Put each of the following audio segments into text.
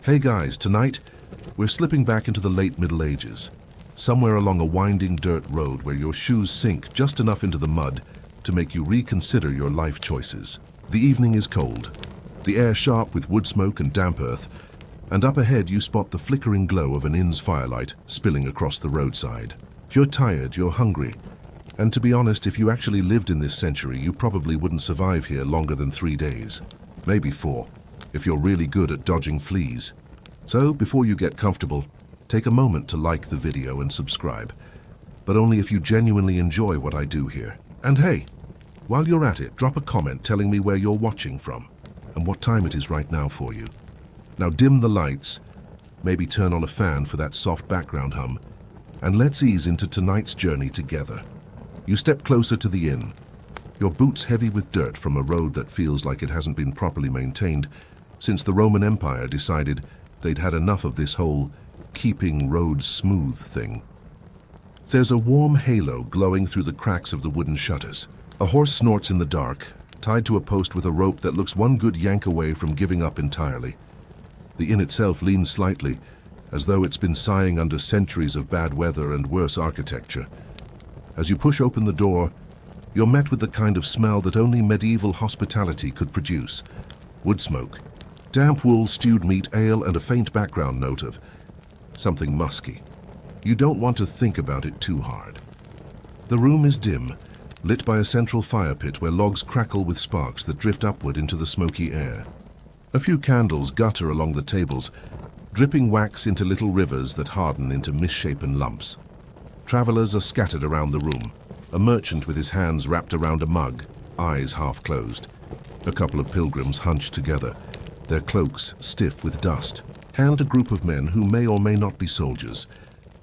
Hey guys, tonight we're slipping back into the late Middle Ages, somewhere along a winding dirt road where your shoes sink just enough into the mud to make you reconsider your life choices. The evening is cold, the air sharp with wood smoke and damp earth, and up ahead you spot the flickering glow of an inn's firelight spilling across the roadside. You're tired, you're hungry, and to be honest, if you actually lived in this century, you probably wouldn't survive here longer than 3 days, maybe 4. If you're really good at dodging fleas. So, before you get comfortable, take a moment to like the video and subscribe, but only if you genuinely enjoy what I do here. And hey, while you're at it, drop a comment telling me where you're watching from and what time it is right now for you. Now dim the lights, maybe turn on a fan for that soft background hum, and let's ease into tonight's journey together. You step closer to the inn, your boots heavy with dirt from a road that feels like it hasn't been properly maintained since the Roman Empire decided they'd had enough of this whole keeping roads smooth thing. There's a warm halo glowing through the cracks of the wooden shutters. A horse snorts in the dark, tied to a post with a rope that looks one good yank away from giving up entirely. The inn itself leans slightly, as though it's been sighing under centuries of bad weather and worse architecture. As you push open the door, you're met with the kind of smell that only medieval hospitality could produce. Wood smoke, damp wool, stewed meat, ale, and a faint background note of something musky. You don't want to think about it too hard. The room is dim, lit by a central fire pit where logs crackle with sparks that drift upward into the smoky air. A few candles gutter along the tables, dripping wax into little rivers that harden into misshapen lumps. Travelers are scattered around the room, a merchant with his hands wrapped around a mug, eyes half closed. A couple of pilgrims hunched together, their cloaks stiff with dust, and a group of men who may or may not be soldiers,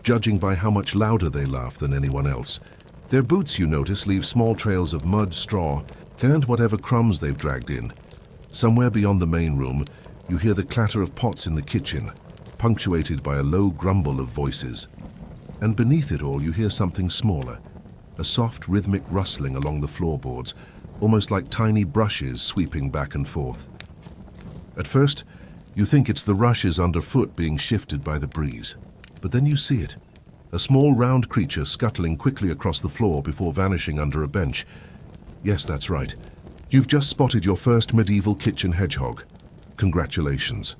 judging by how much louder they laugh than anyone else. Their boots, you notice, leave small trails of mud, straw, and whatever crumbs they've dragged in. Somewhere beyond the main room, you hear the clatter of pots in the kitchen, punctuated by a low grumble of voices. And beneath it all, you hear something smaller, a soft rhythmic rustling along the floorboards, almost like tiny brushes sweeping back and forth. At first, you think it's the rushes underfoot being shifted by the breeze. But then you see it, a small round creature scuttling quickly across the floor before vanishing under a bench. Yes, that's right. You've just spotted your first medieval kitchen hedgehog. Congratulations.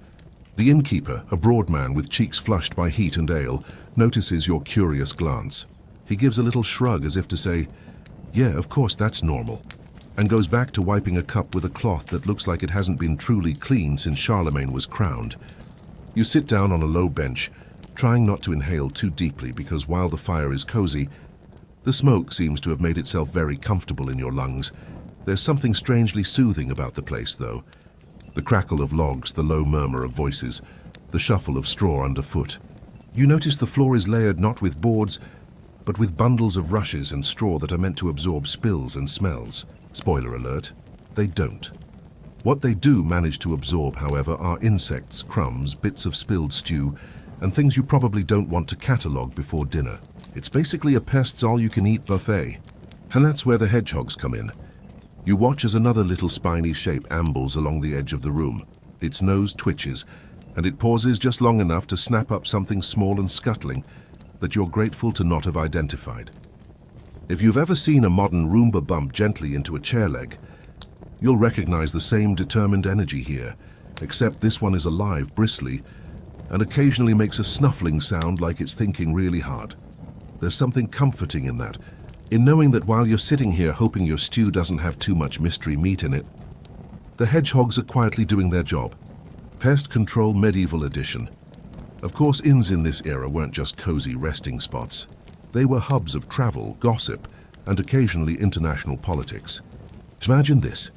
The innkeeper, a broad man with cheeks flushed by heat and ale, notices your curious glance. He gives a little shrug as if to say, "Yeah, of course, that's normal," and goes back to wiping a cup with a cloth that looks like it hasn't been truly clean since Charlemagne was crowned. You sit down on a low bench, trying not to inhale too deeply because while the fire is cozy, the smoke seems to have made itself very comfortable in your lungs. There's something strangely soothing about the place, though. The crackle of logs, the low murmur of voices, the shuffle of straw underfoot. You notice the floor is layered not with boards, but with bundles of rushes and straw that are meant to absorb spills and smells. Spoiler alert, they don't. What they do manage to absorb, however, are insects, crumbs, bits of spilled stew, and things you probably don't want to catalogue before dinner. It's basically a pests all-you-can-eat buffet. And that's where the hedgehogs come in. You watch as another little spiny shape ambles along the edge of the room. Its nose twitches, and it pauses just long enough to snap up something small and scuttling that you're grateful to not have identified. If you've ever seen a modern Roomba bump gently into a chair leg, you'll recognize the same determined energy here, except this one is alive, bristly, and occasionally makes a snuffling sound like it's thinking really hard. There's something comforting in that, in knowing that while you're sitting here hoping your stew doesn't have too much mystery meat in it, the hedgehogs are quietly doing their job. Pest Control Medieval Edition. Of course, inns in this era weren't just cozy resting spots. They were hubs of travel, gossip, and occasionally international politics. Imagine this.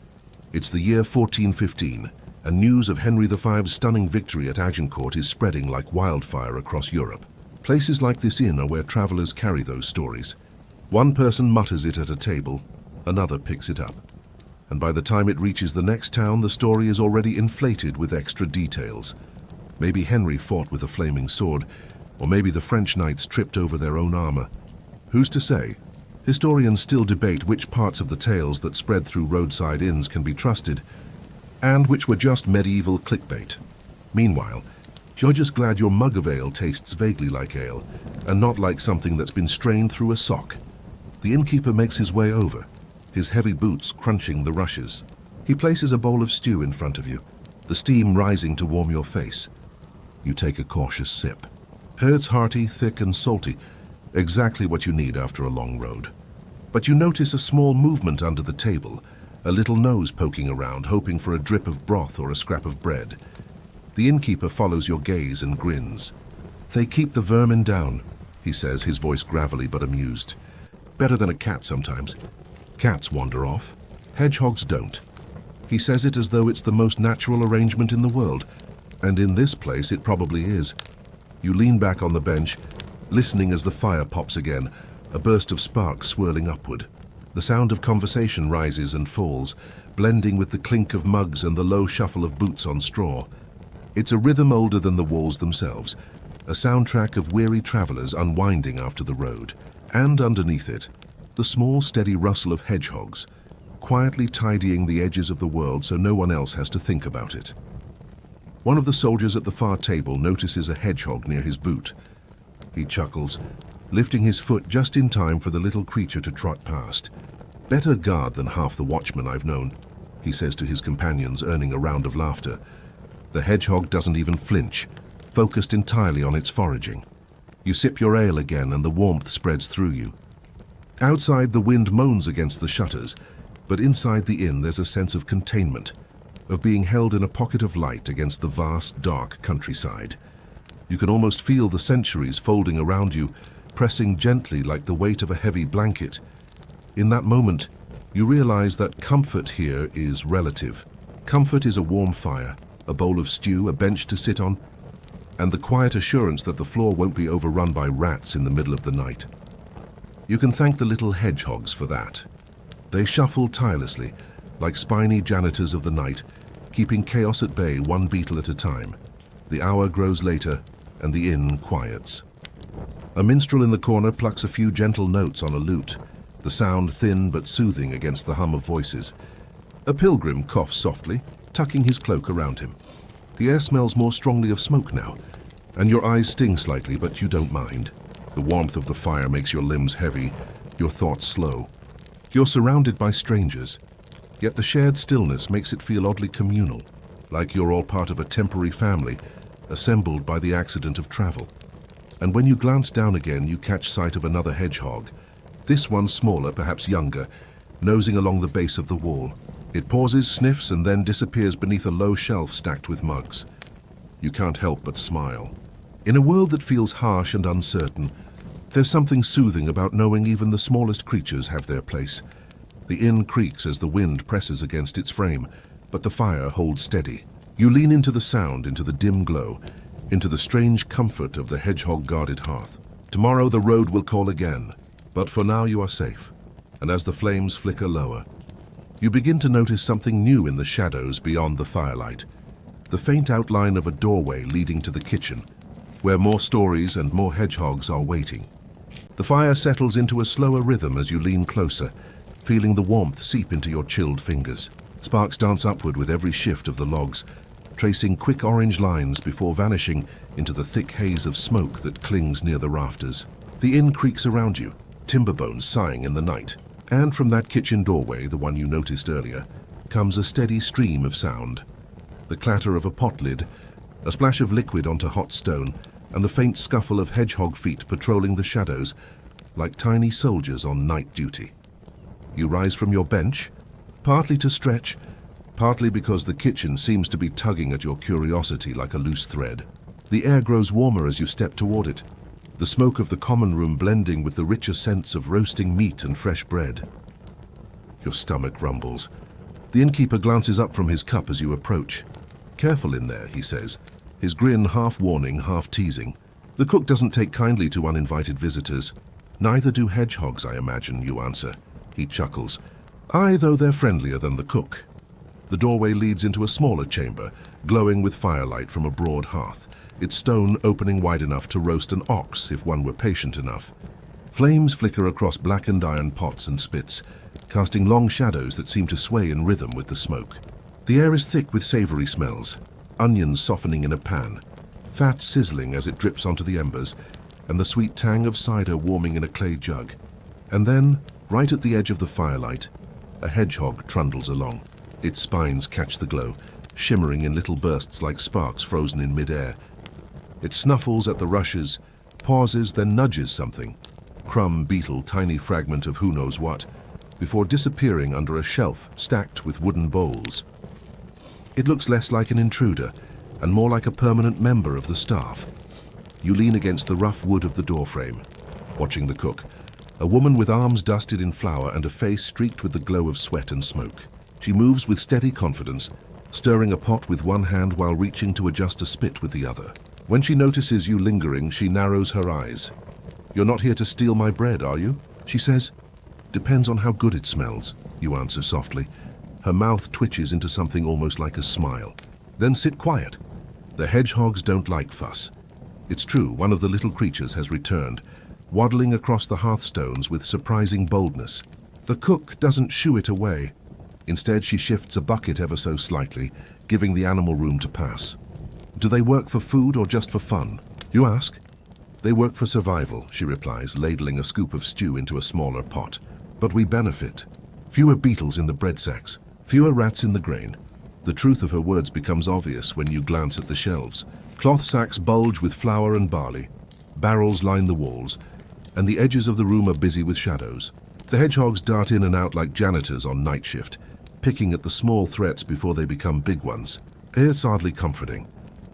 It's the year 1415, and news of Henry V's stunning victory at Agincourt is spreading like wildfire across Europe. Places like this inn are where travelers carry those stories. One person mutters it at a table, another picks it up. And by the time it reaches the next town, the story is already inflated with extra details. Maybe Henry fought with a flaming sword, or maybe the French knights tripped over their own armor. Who's to say? Historians still debate which parts of the tales that spread through roadside inns can be trusted, and which were just medieval clickbait. Meanwhile, You're just glad your mug of ale tastes vaguely like ale, and not like something that's been strained through a sock. The innkeeper makes his way over, his heavy boots crunching the rushes. He places a bowl of stew in front of you, the steam rising to warm your face. You take a cautious sip. It's hearty, thick and salty, exactly what you need after a long road. But you notice a small movement under the table, a little nose poking around, hoping for a drip of broth or a scrap of bread. The innkeeper follows your gaze and grins. "They keep the vermin down," he says, his voice gravelly but amused. "Better than a cat sometimes. Cats wander off. Hedgehogs don't." He says it as though it's the most natural arrangement in the world, and in this place it probably is. You lean back on the bench, listening as the fire pops again, a burst of sparks swirling upward. The sound of conversation rises and falls, blending with the clink of mugs and the low shuffle of boots on straw. It's a rhythm older than the walls themselves, a soundtrack of weary travelers unwinding after the road. And underneath it, the small, steady rustle of hedgehogs, quietly tidying the edges of the world so no one else has to think about it. One of the soldiers at the far table notices a hedgehog near his boot. He chuckles, lifting his foot just in time for the little creature to trot past. "Better guard than half the watchmen I've known," he says to his companions, earning a round of laughter. The hedgehog doesn't even flinch, focused entirely on its foraging. You sip your ale again and the warmth spreads through you. Outside, the wind moans against the shutters, but inside the inn there's a sense of containment, of being held in a pocket of light against the vast, dark countryside. You can almost feel the centuries folding around you, pressing gently like the weight of a heavy blanket. In that moment, you realize that comfort here is relative. Comfort is a warm fire, a bowl of stew, a bench to sit on, and the quiet assurance that the floor won't be overrun by rats in the middle of the night. You can thank the little hedgehogs for that. They shuffle tirelessly, like spiny janitors of the night, keeping chaos at bay one beetle at a time. The hour grows later, and the inn quiets. A minstrel in the corner plucks a few gentle notes on a lute, the sound thin but soothing against the hum of voices. A pilgrim coughs softly, tucking his cloak around him. The air smells more strongly of smoke now, and your eyes sting slightly, but you don't mind. The warmth of the fire makes your limbs heavy, your thoughts slow. You're surrounded by strangers, yet the shared stillness makes it feel oddly communal, like you're all part of a temporary family, assembled by the accident of travel. And when you glance down again, you catch sight of another hedgehog, this one smaller, perhaps younger, nosing along the base of the wall. It pauses, sniffs, and then disappears beneath a low shelf stacked with mugs. You can't help but smile. In a world that feels harsh and uncertain, there's something soothing about knowing even the smallest creatures have their place. The inn creaks as the wind presses against its frame, but the fire holds steady. You lean into the sound, into the dim glow, into the strange comfort of the hedgehog-guarded hearth. Tomorrow the road will call again, but for now you are safe. And as the flames flicker lower, you begin to notice something new in the shadows beyond the firelight. The faint outline of a doorway leading to the kitchen, where more stories and more hedgehogs are waiting. The fire settles into a slower rhythm as you lean closer, feeling the warmth seep into your chilled fingers. Sparks dance upward with every shift of the logs, tracing quick orange lines before vanishing into the thick haze of smoke that clings near the rafters. The inn creaks around you, timber bones sighing in the night. And from that kitchen doorway, the one you noticed earlier, comes a steady stream of sound. The clatter of a pot lid, a splash of liquid onto hot stone, and the faint scuffle of hedgehog feet patrolling the shadows like tiny soldiers on night duty. You rise from your bench, partly to stretch, partly because the kitchen seems to be tugging at your curiosity like a loose thread. The air grows warmer as you step toward it, the smoke of the common room blending with the richer scents of roasting meat and fresh bread. Your stomach rumbles. The innkeeper glances up from his cup as you approach. "Careful in there," he says, his grin half warning, half teasing. The cook doesn't take kindly to uninvited visitors. "Neither do hedgehogs, I imagine," you answer. He chuckles. "Aye, though they're friendlier than the cook." The doorway leads into a smaller chamber, glowing with firelight from a broad hearth, its stone opening wide enough to roast an ox if one were patient enough. Flames flicker across blackened iron pots and spits, casting long shadows that seem to sway in rhythm with the smoke. The air is thick with savory smells, onions softening in a pan, fat sizzling as it drips onto the embers, and the sweet tang of cider warming in a clay jug. And then, right at the edge of the firelight, a hedgehog trundles along. Its spines catch the glow, shimmering in little bursts like sparks frozen in mid-air. It snuffles at the rushes, pauses, then nudges something. Crumb, beetle, tiny fragment of who knows what, before disappearing under a shelf stacked with wooden bowls. It looks less like an intruder and more like a permanent member of the staff. You lean against the rough wood of the doorframe, watching the cook, a woman with arms dusted in flour and a face streaked with the glow of sweat and smoke. She moves with steady confidence, stirring a pot with one hand while reaching to adjust a spit with the other. When she notices you lingering, she narrows her eyes. "You're not here to steal my bread, are you?" she says. "Depends on how good it smells," you answer softly. Her mouth twitches into something almost like a smile. "Then sit quiet. The hedgehogs don't like fuss." It's true, one of the little creatures has returned, waddling across the hearthstones with surprising boldness. The cook doesn't shoo it away. Instead, she shifts a bucket ever so slightly, giving the animal room to pass. "Do they work for food or just for fun?" you ask. "They work for survival," she replies, ladling a scoop of stew into a smaller pot. "But we benefit. Fewer beetles in the bread sacks, fewer rats in the grain." The truth of her words becomes obvious when you glance at the shelves. Cloth sacks bulge with flour and barley. Barrels line the walls, and the edges of the room are busy with shadows. The hedgehogs dart in and out like janitors on night shift, picking at the small threats before they become big ones. It's oddly comforting,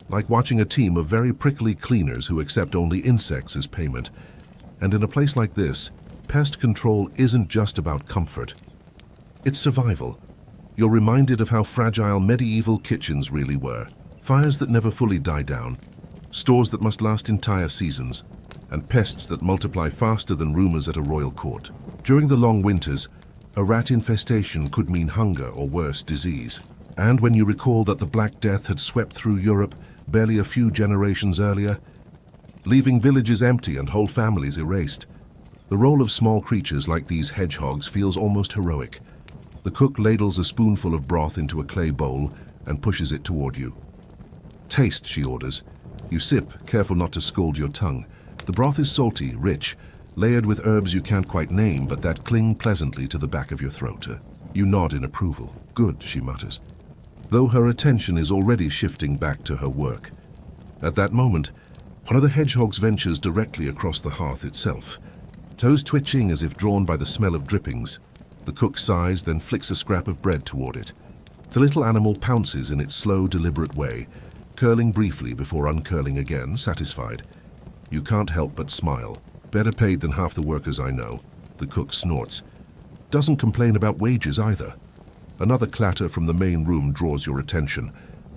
like watching a team of very prickly cleaners who accept only insects as payment. And in a place like this, pest control isn't just about comfort. It's survival. You're reminded of how fragile medieval kitchens really were. Fires that never fully die down, stores that must last entire seasons, and pests that multiply faster than rumors at a royal court. During the long winters, a rat infestation could mean hunger or worse, disease. And when you recall that the Black Death had swept through Europe barely a few generations earlier, leaving villages empty and whole families erased, the role of small creatures like these hedgehogs feels almost heroic. The cook ladles a spoonful of broth into a clay bowl and pushes it toward you. "Taste," she orders. You sip, careful not to scald your tongue. The broth is salty, rich, layered with herbs you can't quite name, but that cling pleasantly to the back of your throat. You nod in approval. "Good," she mutters, though her attention is already shifting back to her work. At that moment, one of the hedgehogs ventures directly across the hearth itself, toes twitching as if drawn by the smell of drippings. The cook sighs, then flicks a scrap of bread toward it. The little animal pounces in its slow, deliberate way, curling briefly before uncurling again, satisfied. You can't help but smile. "Better paid than half the workers I know," the cook snorts. Doesn't complain about wages either. Another clatter from the main room draws your attention,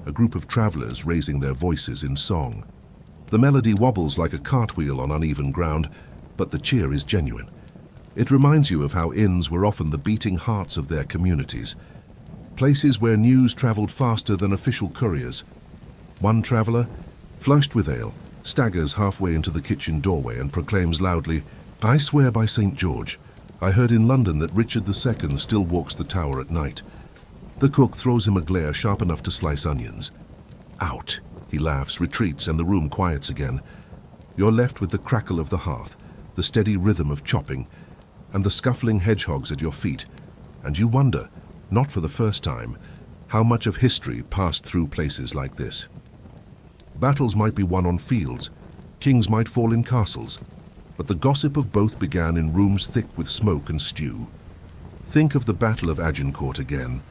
a group of travelers raising their voices in song. The melody wobbles like a cartwheel on uneven ground, but the cheer is genuine. It reminds you of how inns were often the beating hearts of their communities, places where news traveled faster than official couriers. One traveler, flushed with ale, staggers halfway into the kitchen doorway and proclaims loudly, "I swear by St. George, I heard in London that Richard II still walks the tower at night." The cook throws him a glare sharp enough to slice onions. "Out," he laughs, retreats, and the room quiets again. You're left with the crackle of the hearth, the steady rhythm of chopping, and the scuffling hedgehogs at your feet, and you wonder, not for the first time, how much of history passed through places like this. Battles might be won on fields, kings might fall in castles, but the gossip of both began in rooms thick with smoke and stew. Think of the Battle of Agincourt again.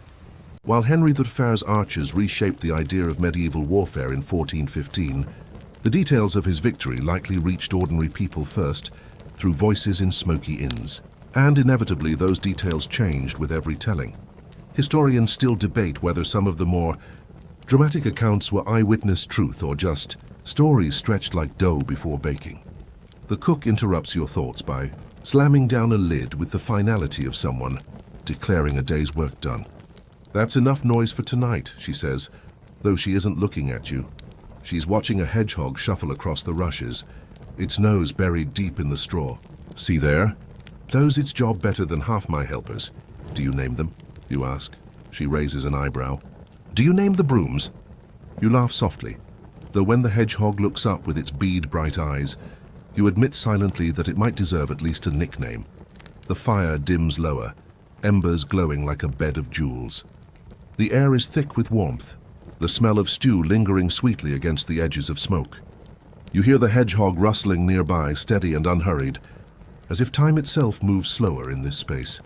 While Henry III's archers reshaped the idea of medieval warfare in 1415, the details of his victory likely reached ordinary people first, through voices in smoky inns. And inevitably those details changed with every telling. Historians still debate whether some of the more dramatic accounts were eyewitness truth or just stories stretched like dough before baking. The cook interrupts your thoughts by slamming down a lid with the finality of someone declaring a day's work done. "That's enough noise for tonight," she says, though she isn't looking at you. She's watching a hedgehog shuffle across the rushes, its nose buried deep in the straw. "See there? Does its job better than half my helpers." "Do you name them?" you ask. She raises an eyebrow. "Do you name the brooms?" You laugh softly. though when the hedgehog looks up with its bead-bright eyes, you admit silently that it might deserve at least a nickname. The fire dims lower, embers glowing like a bed of jewels. The air is thick with warmth, the smell of stew lingering sweetly against the edges of smoke. You hear the hedgehog rustling nearby, steady and unhurried, as if time itself moves slower in this space.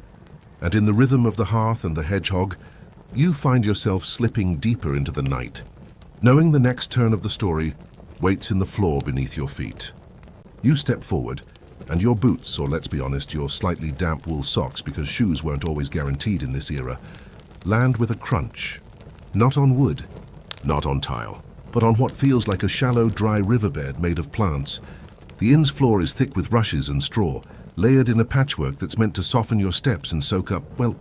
And in the rhythm of the hearth and the hedgehog, you find yourself slipping deeper into the night, knowing the next turn of the story waits in the floor beneath your feet. You step forward, and your boots, or let's be honest, your slightly damp wool socks, because shoes weren't always guaranteed in this era, land with a crunch. Not on wood, not on tile, but on what feels like a shallow, dry riverbed made of plants. The inn's floor is thick with rushes and straw, layered in a patchwork that's meant to soften your steps and soak up, well,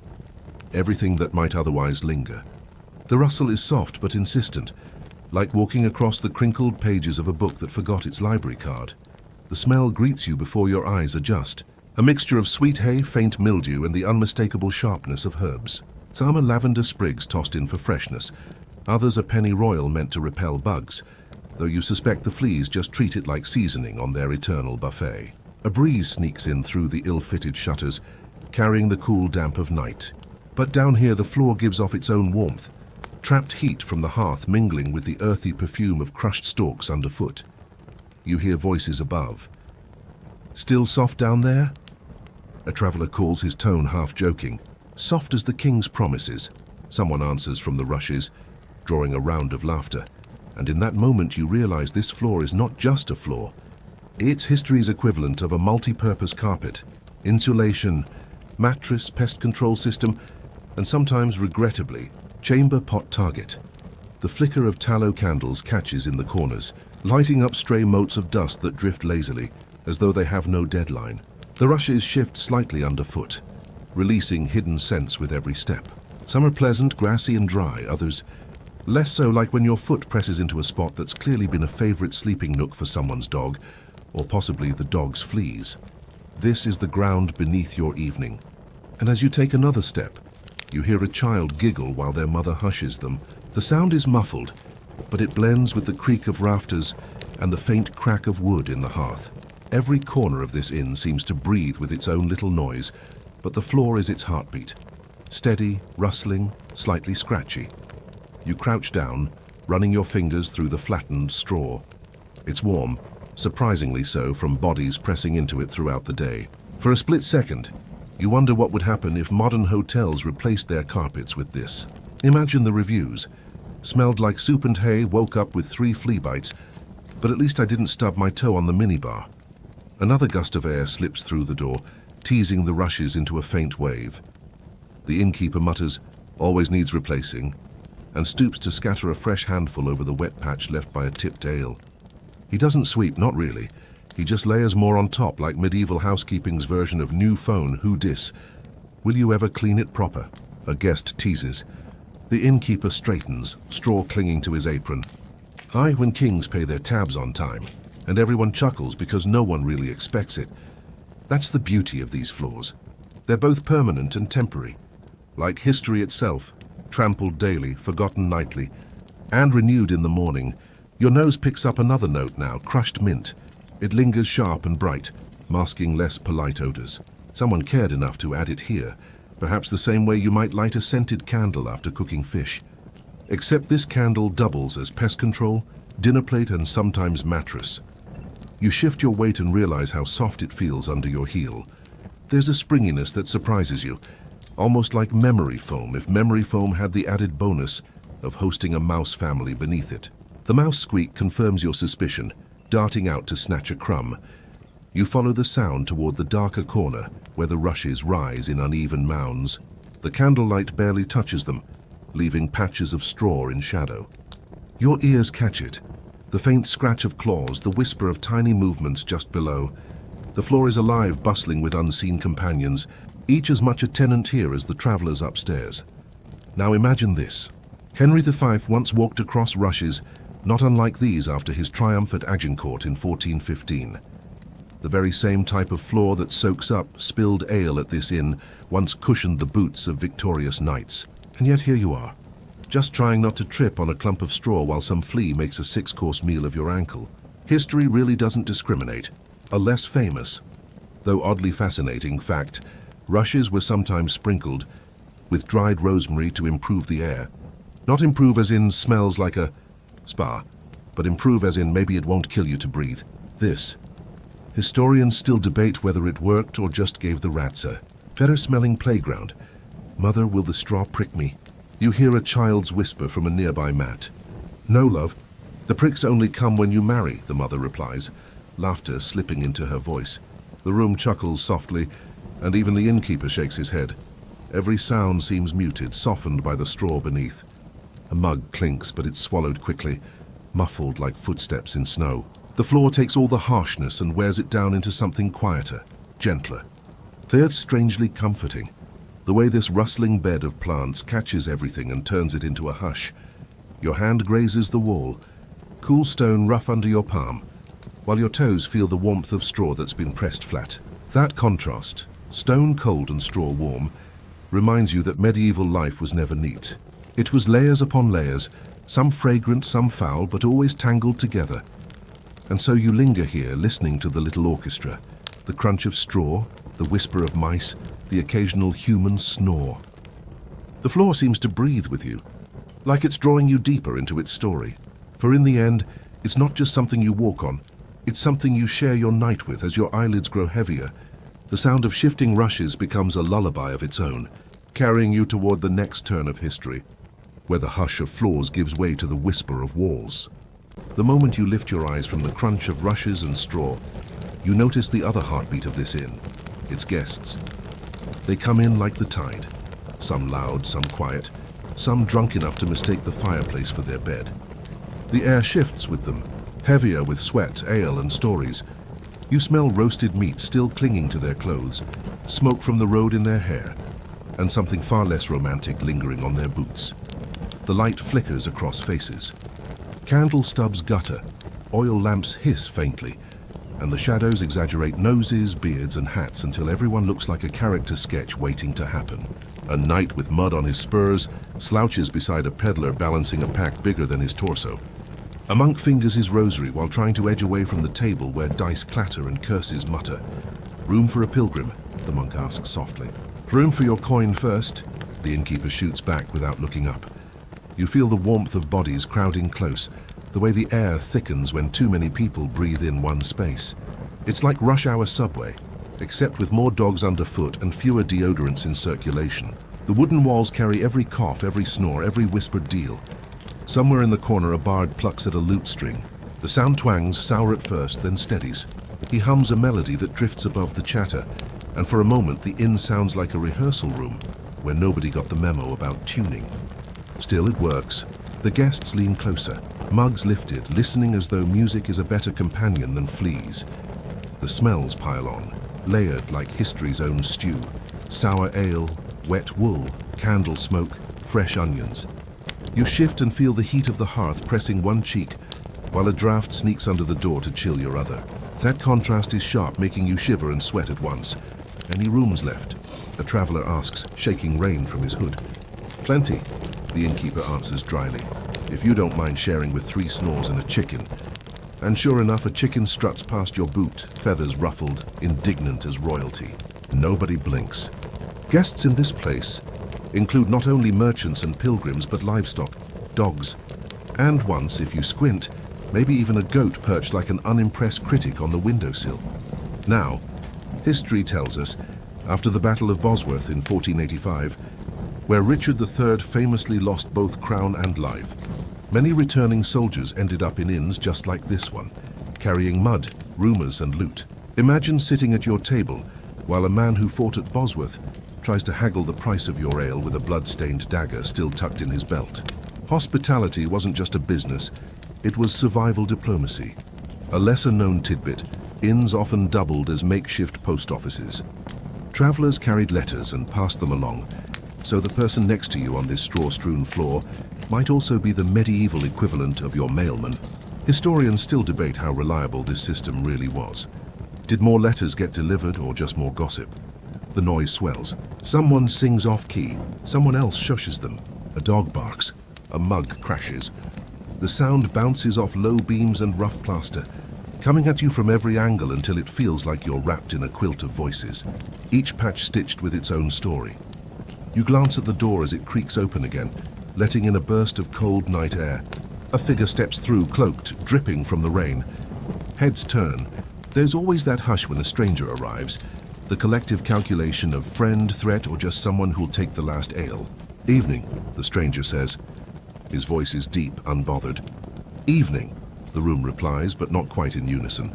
everything that might otherwise linger. The rustle is soft but insistent, like walking across the crinkled pages of a book that forgot its library card. The smell greets you before your eyes adjust, a mixture of sweet hay, faint mildew, and the unmistakable sharpness of herbs. Some are lavender sprigs tossed in for freshness, others are pennyroyal meant to repel bugs, though you suspect the fleas just treat it like seasoning on their eternal buffet. A breeze sneaks in through the ill-fitted shutters, carrying the cool damp of night. But down here the floor gives off its own warmth, trapped heat from the hearth mingling with the earthy perfume of crushed stalks underfoot. You hear voices above. "Still soft down there?" A traveler calls, his tone half joking. "Soft as the king's promises," someone answers from the rushes, drawing a round of laughter. And in that moment you realize this floor is not just a floor. It's history's equivalent of a multi-purpose carpet, insulation, mattress, pest control system, and sometimes, regrettably, chamber pot target. The flicker of tallow candles catches in the corners, lighting up stray motes of dust that drift lazily, as though they have no deadline. The rushes shift slightly underfoot, releasing hidden scents with every step. Some are pleasant, grassy and dry, others less so, like when your foot presses into a spot that's clearly been a favorite sleeping nook for someone's dog, or possibly the dog's fleas. This is the ground beneath your evening. And as you take another step, you hear a child giggle while their mother hushes them. The sound is muffled, but it blends with the creak of rafters and the faint crack of wood in the hearth. Every corner of this inn seems to breathe with its own little noise, but the floor is its heartbeat. Steady, rustling, slightly scratchy. You crouch down, running your fingers through the flattened straw. It's warm, surprisingly so from bodies pressing into it throughout the day. For a split second, you wonder what would happen if modern hotels replaced their carpets with this. Imagine the reviews. "Smelled like soup and hay, woke up with 3 flea bites, but at least I didn't stub my toe on the minibar." Another gust of air slips through the door, teasing the rushes into a faint wave. The innkeeper mutters, "Always needs replacing," and stoops to scatter a fresh handful over the wet patch left by a tipped ale. He doesn't sweep, not really. He just layers more on top, like medieval housekeeping's version of new phone who dis. "Will you ever clean it proper?" a guest teases. The innkeeper straightens, straw clinging to his apron. Aye, when kings pay their tabs on time, and everyone chuckles because no one really expects it. That's the beauty of these floors. They're both permanent and temporary, like history itself, trampled daily, forgotten nightly, and renewed in the morning. Your nose picks up another note now, crushed mint. It lingers sharp and bright, masking less polite odors. Someone cared enough to add it here, perhaps the same way you might light a scented candle after cooking fish. Except this candle doubles as pest control, dinner plate, and sometimes mattress. You shift your weight and realize how soft it feels under your heel. There's a springiness that surprises you, almost like memory foam, if memory foam had the added bonus of hosting a mouse family beneath it. The mouse squeak confirms your suspicion, darting out to snatch a crumb. You follow the sound toward the darker corner, where the rushes rise in uneven mounds. The candlelight barely touches them, leaving patches of straw in shadow. Your ears catch it, the faint scratch of claws, the whisper of tiny movements just below. The floor is alive, bustling with unseen companions, each as much a tenant here as the travelers upstairs. Now imagine this. Henry V once walked across rushes, not unlike these after his triumph at Agincourt in 1415. The very same type of floor that soaks up spilled ale at this inn once cushioned the boots of victorious knights. And yet here you are, just trying not to trip on a clump of straw while some flea makes a 6-course meal of your ankle. History really doesn't discriminate. A less famous, though oddly fascinating fact, rushes were sometimes sprinkled with dried rosemary to improve the air. Not improve as in smells like a spa, but improve as in maybe it won't kill you to breathe. This. Historians still debate whether it worked or just gave the rats a better-smelling playground. Mother, will the straw prick me? You hear a child's whisper from a nearby mat. No, love. The pricks only come when you marry, the mother replies, laughter slipping into her voice. The room chuckles softly, and even the innkeeper shakes his head. Every sound seems muted, softened by the straw beneath. A mug clinks, but it's swallowed quickly, muffled like footsteps in snow. The floor takes all the harshness and wears it down into something quieter, gentler. They're strangely comforting. The way this rustling bed of plants catches everything and turns it into a hush. Your hand grazes the wall, cool stone rough under your palm, while your toes feel the warmth of straw that's been pressed flat. That contrast, stone cold and straw warm, reminds you that medieval life was never neat. It was layers upon layers, some fragrant, some foul, but always tangled together. And so you linger here, listening to the little orchestra, the crunch of straw, the whisper of mice, the occasional human snore. The floor seems to breathe with you, like it's drawing you deeper into its story. For in the end, it's not just something you walk on, it's something you share your night with as your eyelids grow heavier. The sound of shifting rushes becomes a lullaby of its own, carrying you toward the next turn of history, where the hush of floors gives way to the whisper of walls. The moment you lift your eyes from the crunch of rushes and straw, you notice the other heartbeat of this inn, its guests. They come in like the tide, some loud, some quiet, some drunk enough to mistake the fireplace for their bed. The air shifts with them, heavier with sweat, ale, and stories. You smell roasted meat still clinging to their clothes, smoke from the road in their hair, and something far less romantic lingering on their boots. The light flickers across faces. Candle stubs gutter, oil lamps hiss faintly, and the shadows exaggerate noses, beards, and hats until everyone looks like a character sketch waiting to happen. A knight with mud on his spurs slouches beside a peddler balancing a pack bigger than his torso. A monk fingers his rosary while trying to edge away from the table where dice clatter and curses mutter. "Room for a pilgrim?" the monk asks softly. "Room for your coin first," the innkeeper shoots back without looking up. You feel the warmth of bodies crowding close, the way the air thickens when too many people breathe in one space. It's like rush hour subway, except with more dogs underfoot and fewer deodorants in circulation. The wooden walls carry every cough, every snore, every whispered deal. Somewhere in the corner a bard plucks at a lute string. The sound twangs, sour at first, then steadies. He hums a melody that drifts above the chatter, and for a moment the inn sounds like a rehearsal room where nobody got the memo about tuning. Still, it works. The guests lean closer, mugs lifted, listening as though music is a better companion than fleas. The smells pile on, layered like history's own stew. Sour ale, wet wool, candle smoke, fresh onions. You shift and feel the heat of the hearth pressing one cheek, while a draft sneaks under the door to chill your other. That contrast is sharp, making you shiver and sweat at once. "Any rooms left?" a traveler asks, shaking rain from his hood. "Plenty," the innkeeper answers dryly, "if you don't mind sharing with 3 snores and a chicken." And sure enough, a chicken struts past your boot, feathers ruffled, indignant as royalty. Nobody blinks. Guests in this place include not only merchants and pilgrims, but livestock, dogs, and once, if you squint, maybe even a goat perched like an unimpressed critic on the windowsill. Now, history tells us, after the Battle of Bosworth in 1485, where Richard III famously lost both crown and life, many returning soldiers ended up in inns just like this one, carrying mud, rumors, and loot. Imagine sitting at your table while a man who fought at Bosworth tries to haggle the price of your ale with a blood-stained dagger still tucked in his belt. Hospitality wasn't just a business, it was survival diplomacy. A lesser-known tidbit, inns often doubled as makeshift post offices. Travelers carried letters and passed them along, so the person next to you on this straw-strewn floor might also be the medieval equivalent of your mailman. Historians still debate how reliable this system really was. Did more letters get delivered or just more gossip? The noise swells. Someone sings off-key. Someone else shushes them. A dog barks. A mug crashes. The sound bounces off low beams and rough plaster, coming at you from every angle until it feels like you're wrapped in a quilt of voices, each patch stitched with its own story. You glance at the door as it creaks open again, letting in a burst of cold night air. A figure steps through, cloaked, dripping from the rain. Heads turn. There's always that hush when a stranger arrives, the collective calculation of friend, threat, or just someone who'll take the last ale. "Evening," the stranger says. His voice is deep, unbothered. "Evening," the room replies, but not quite in unison.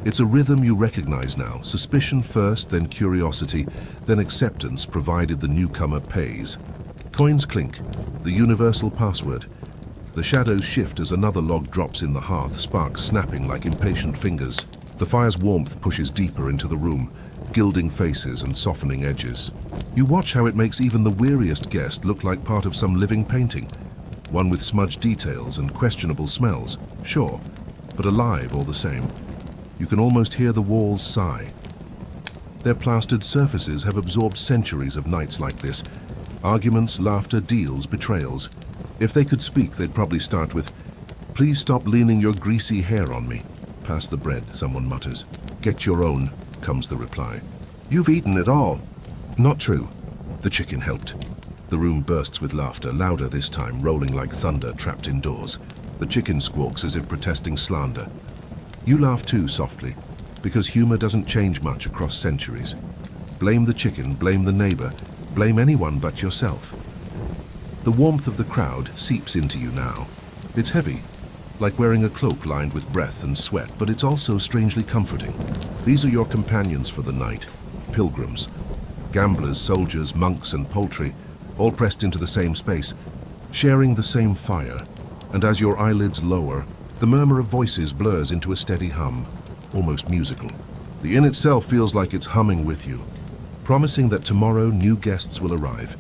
It's a rhythm you recognize now. Suspicion first, then curiosity, then acceptance, provided the newcomer pays. Coins clink, the universal password. The shadows shift as another log drops in the hearth, sparks snapping like impatient fingers. The fire's warmth pushes deeper into the room, gilding faces and softening edges. You watch how it makes even the weariest guest look like part of some living painting. One with smudged details and questionable smells, sure, but alive all the same. You can almost hear the walls sigh. Their plastered surfaces have absorbed centuries of nights like this. Arguments, laughter, deals, betrayals. If they could speak, they'd probably start with, "Please stop leaning your greasy hair on me." "Pass the bread," someone mutters. "Get your own," comes the reply. "You've eaten it all." Not true. The chicken helped. The room bursts with laughter, louder this time, rolling like thunder trapped indoors. The chicken squawks as if protesting slander. You laugh too, softly, because humor doesn't change much across centuries. Blame the chicken, blame the neighbor, blame anyone but yourself. The warmth of the crowd seeps into you now. It's heavy, like wearing a cloak lined with breath and sweat, but it's also strangely comforting. These are your companions for the night, pilgrims, gamblers, soldiers, monks, and poultry, all pressed into the same space, sharing the same fire. And as your eyelids lower, the murmur of voices blurs into a steady hum, almost musical. The inn itself feels like it's humming with you, promising that tomorrow new guests will arrive,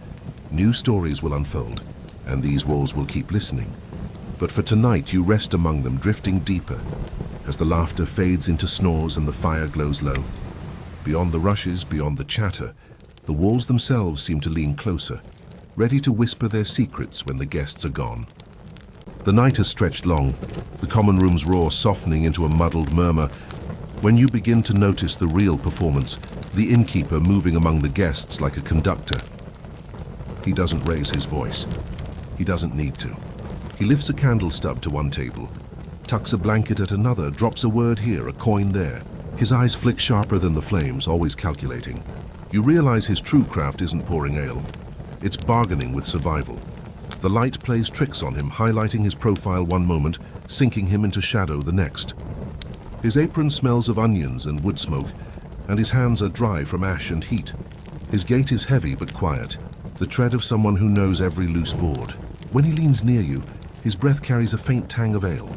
new stories will unfold, and these walls will keep listening. But for tonight, you rest among them, drifting deeper, as the laughter fades into snores and the fire glows low. Beyond the rushes, beyond the chatter, the walls themselves seem to lean closer, ready to whisper their secrets when the guests are gone. The night has stretched long, the common room's roar softening into a muddled murmur, when you begin to notice the real performance, the innkeeper moving among the guests like a conductor. He doesn't raise his voice. He doesn't need to. He lifts a candle stub to one table, tucks a blanket at another, drops a word here, a coin there. His eyes flick sharper than the flames, always calculating. You realize his true craft isn't pouring ale. It's bargaining with survival. The light plays tricks on him, highlighting his profile one moment, sinking him into shadow the next. His apron smells of onions and wood smoke, and his hands are dry from ash and heat. His gait is heavy but quiet, the tread of someone who knows every loose board. When he leans near you, his breath carries a faint tang of ale,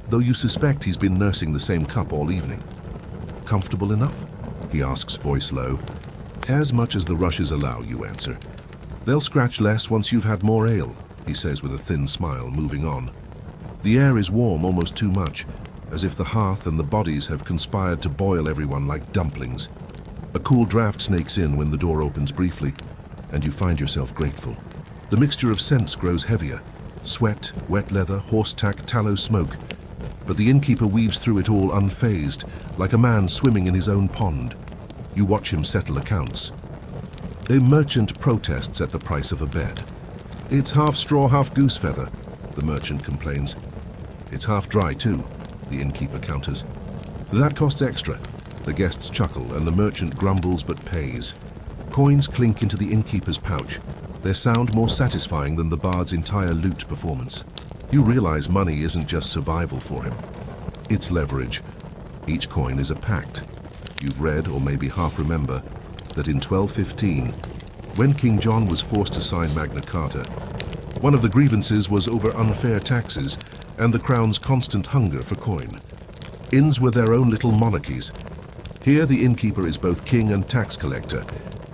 though you suspect he's been nursing the same cup all evening. "Comfortable enough?" he asks, voice low. "As much as the rushes allow," you answer. "They'll scratch less once you've had more ale," he says with a thin smile, moving on. The air is warm, almost too much, as if the hearth and the bodies have conspired to boil everyone like dumplings. A cool draft snakes in when the door opens briefly, and you find yourself grateful. The mixture of scents grows heavier. Sweat, wet leather, horse tack, tallow smoke. But the innkeeper weaves through it all unfazed, like a man swimming in his own pond. You watch him settle accounts. A merchant protests at the price of a bed. "It's half straw, half goose feather," the merchant complains. "It's half dry too," the innkeeper counters. "That costs extra." The guests chuckle and the merchant grumbles but pays. Coins clink into the innkeeper's pouch, their sound more satisfying than the bard's entire lute performance. You realize money isn't just survival for him. It's leverage. Each coin is a pact. You've read, or maybe half remember, that in 1215, when King John was forced to sign Magna Carta, one of the grievances was over unfair taxes and the crown's constant hunger for coin. Inns were their own little monarchies. Here the innkeeper is both king and tax collector,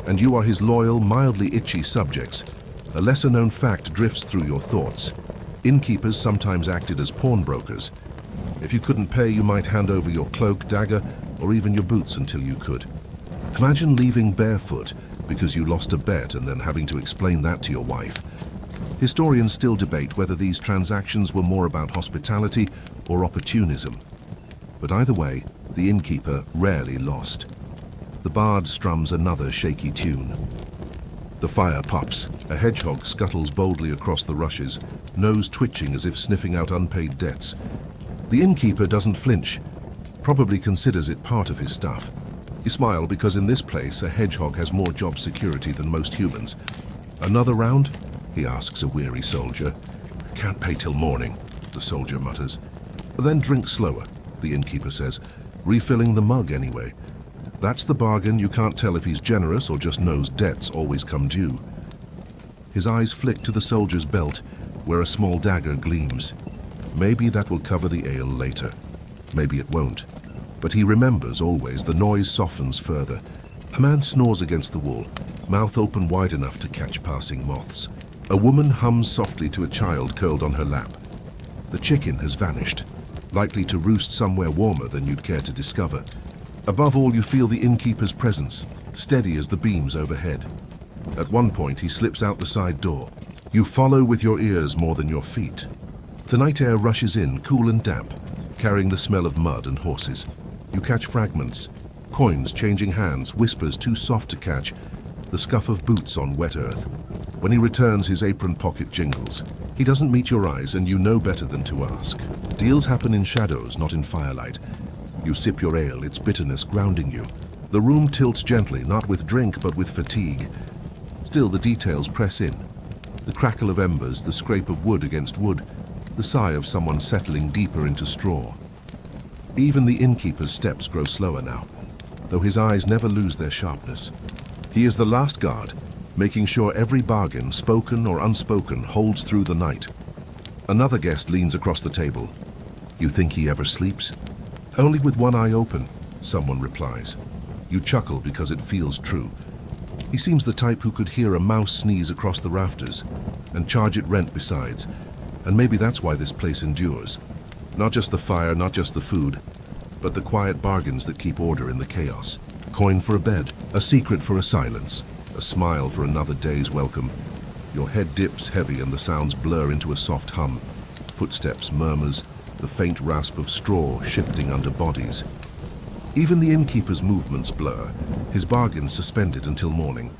and you are his loyal, mildly itchy subjects. A lesser-known fact drifts through your thoughts. Innkeepers sometimes acted as pawnbrokers. If you couldn't pay, you might hand over your cloak, dagger, or even your boots until you could. Imagine leaving barefoot because you lost a bet and then having to explain that to your wife. Historians still debate whether these transactions were more about hospitality or opportunism. But either way, the innkeeper rarely lost. The bard strums another shaky tune. The fire pops. A hedgehog scuttles boldly across the rushes, nose twitching as if sniffing out unpaid debts. The innkeeper doesn't flinch, probably considers it part of his stuff. You smile because in this place a hedgehog has more job security than most humans. Another round? He asks a weary soldier. Can't pay till morning, the soldier mutters. Then drink slower, the innkeeper says, refilling the mug anyway. That's the bargain. You can't tell if he's generous or just knows debts always come due. His eyes flick to the soldier's belt, where a small dagger gleams. Maybe that will cover the ale later. Maybe it won't. But he remembers always. The noise softens further. A man snores against the wall, mouth open wide enough to catch passing moths. A woman hums softly to a child curled on her lap. The chicken has vanished, likely to roost somewhere warmer than you'd care to discover. Above all, you feel the innkeeper's presence, steady as the beams overhead. At one point, he slips out the side door. You follow with your ears more than your feet. The night air rushes in, cool and damp, carrying the smell of mud and horses. You catch fragments, coins changing hands, whispers too soft to catch, the scuff of boots on wet earth. When he returns, his apron pocket jingles. He doesn't meet your eyes, and you know better than to ask. Deals happen in shadows, not in firelight. You sip your ale, its bitterness grounding you. The room tilts gently, not with drink, but with fatigue. Still, the details press in. The crackle of embers, the scrape of wood against wood, the sigh of someone settling deeper into straw. Even the innkeeper's steps grow slower now, though his eyes never lose their sharpness. He is the last guard, making sure every bargain, spoken or unspoken, holds through the night. Another guest leans across the table. You think he ever sleeps? Only with one eye open, someone replies. You chuckle because it feels true. He seems the type who could hear a mouse sneeze across the rafters, and charge it rent besides. And maybe that's why this place endures. Not just the fire, not just the food, but the quiet bargains that keep order in the chaos. Coin for a bed, a secret for a silence, a smile for another day's welcome. Your head dips heavy and the sounds blur into a soft hum. Footsteps, murmurs, the faint rasp of straw shifting under bodies. Even the innkeeper's movements blur, his bargains suspended until morning.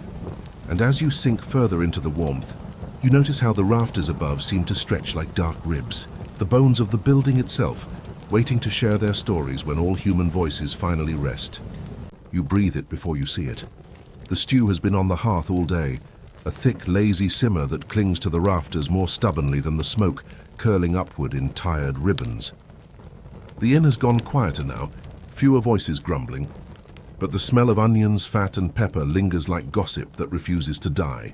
And as you sink further into the warmth, you notice how the rafters above seem to stretch like dark ribs, the bones of the building itself, waiting to share their stories when all human voices finally rest. You breathe it before you see it. The stew has been on the hearth all day, a thick, lazy simmer that clings to the rafters more stubbornly than the smoke curling upward in tired ribbons. The inn has gone quieter now, fewer voices grumbling, but the smell of onions, fat and pepper lingers like gossip that refuses to die.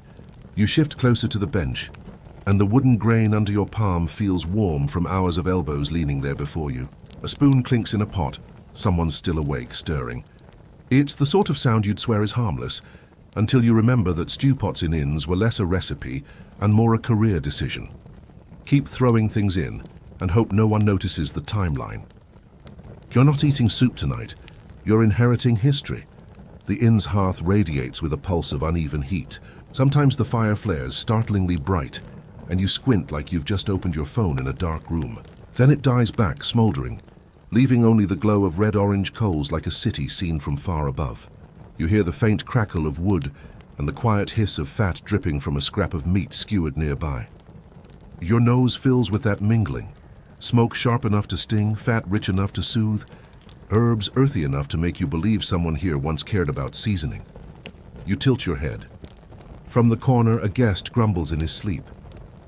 You shift closer to the bench, and the wooden grain under your palm feels warm from hours of elbows leaning there before you. A spoon clinks in a pot, someone's still awake, stirring. It's the sort of sound you'd swear is harmless, until you remember that stew pots in inns were less a recipe and more a career decision. Keep throwing things in and hope no one notices the timeline. You're not eating soup tonight. You're inheriting history. The inn's hearth radiates with a pulse of uneven heat. Sometimes the fire flares startlingly bright, and you squint like you've just opened your phone in a dark room. Then it dies back, smoldering, leaving only the glow of red-orange coals like a city seen from far above. You hear the faint crackle of wood and the quiet hiss of fat dripping from a scrap of meat skewered nearby. Your nose fills with that mingling. Smoke sharp enough to sting, fat rich enough to soothe, herbs earthy enough to make you believe someone here once cared about seasoning. You tilt your head. From the corner, a guest grumbles in his sleep.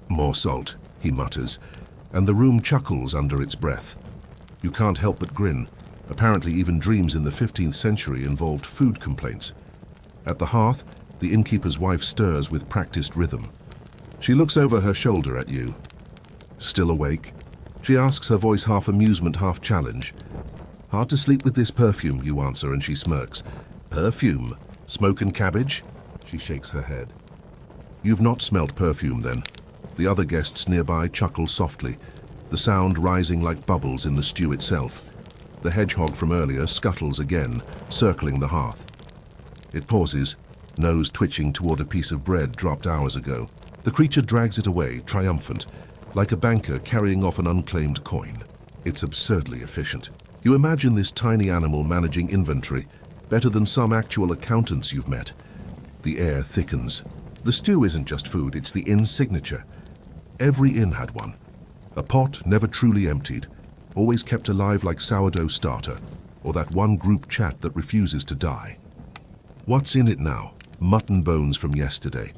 More salt, he mutters, and the room chuckles under its breath. You can't help but grin. Apparently even dreams in the 15th century involved food complaints. At the hearth, the innkeeper's wife stirs with practiced rhythm. She looks over her shoulder at you. Still awake? She asks, her voice half amusement, half challenge. Hard to sleep with this perfume, you answer, and she smirks. Perfume? Smoke and cabbage? She shakes her head. You've not smelt perfume, then. The other guests nearby chuckle softly, the sound rising like bubbles in the stew itself. The hedgehog from earlier scuttles again, circling the hearth. It pauses, nose twitching toward a piece of bread dropped hours ago. The creature drags it away, triumphant, like a banker carrying off an unclaimed coin. It's absurdly efficient. You imagine this tiny animal managing inventory better than some actual accountants you've met. The air thickens. The stew isn't just food, it's the inn's signature. Every inn had one. A pot never truly emptied, always kept alive like sourdough starter, or that one group chat that refuses to die. What's in it now? Mutton bones from yesterday.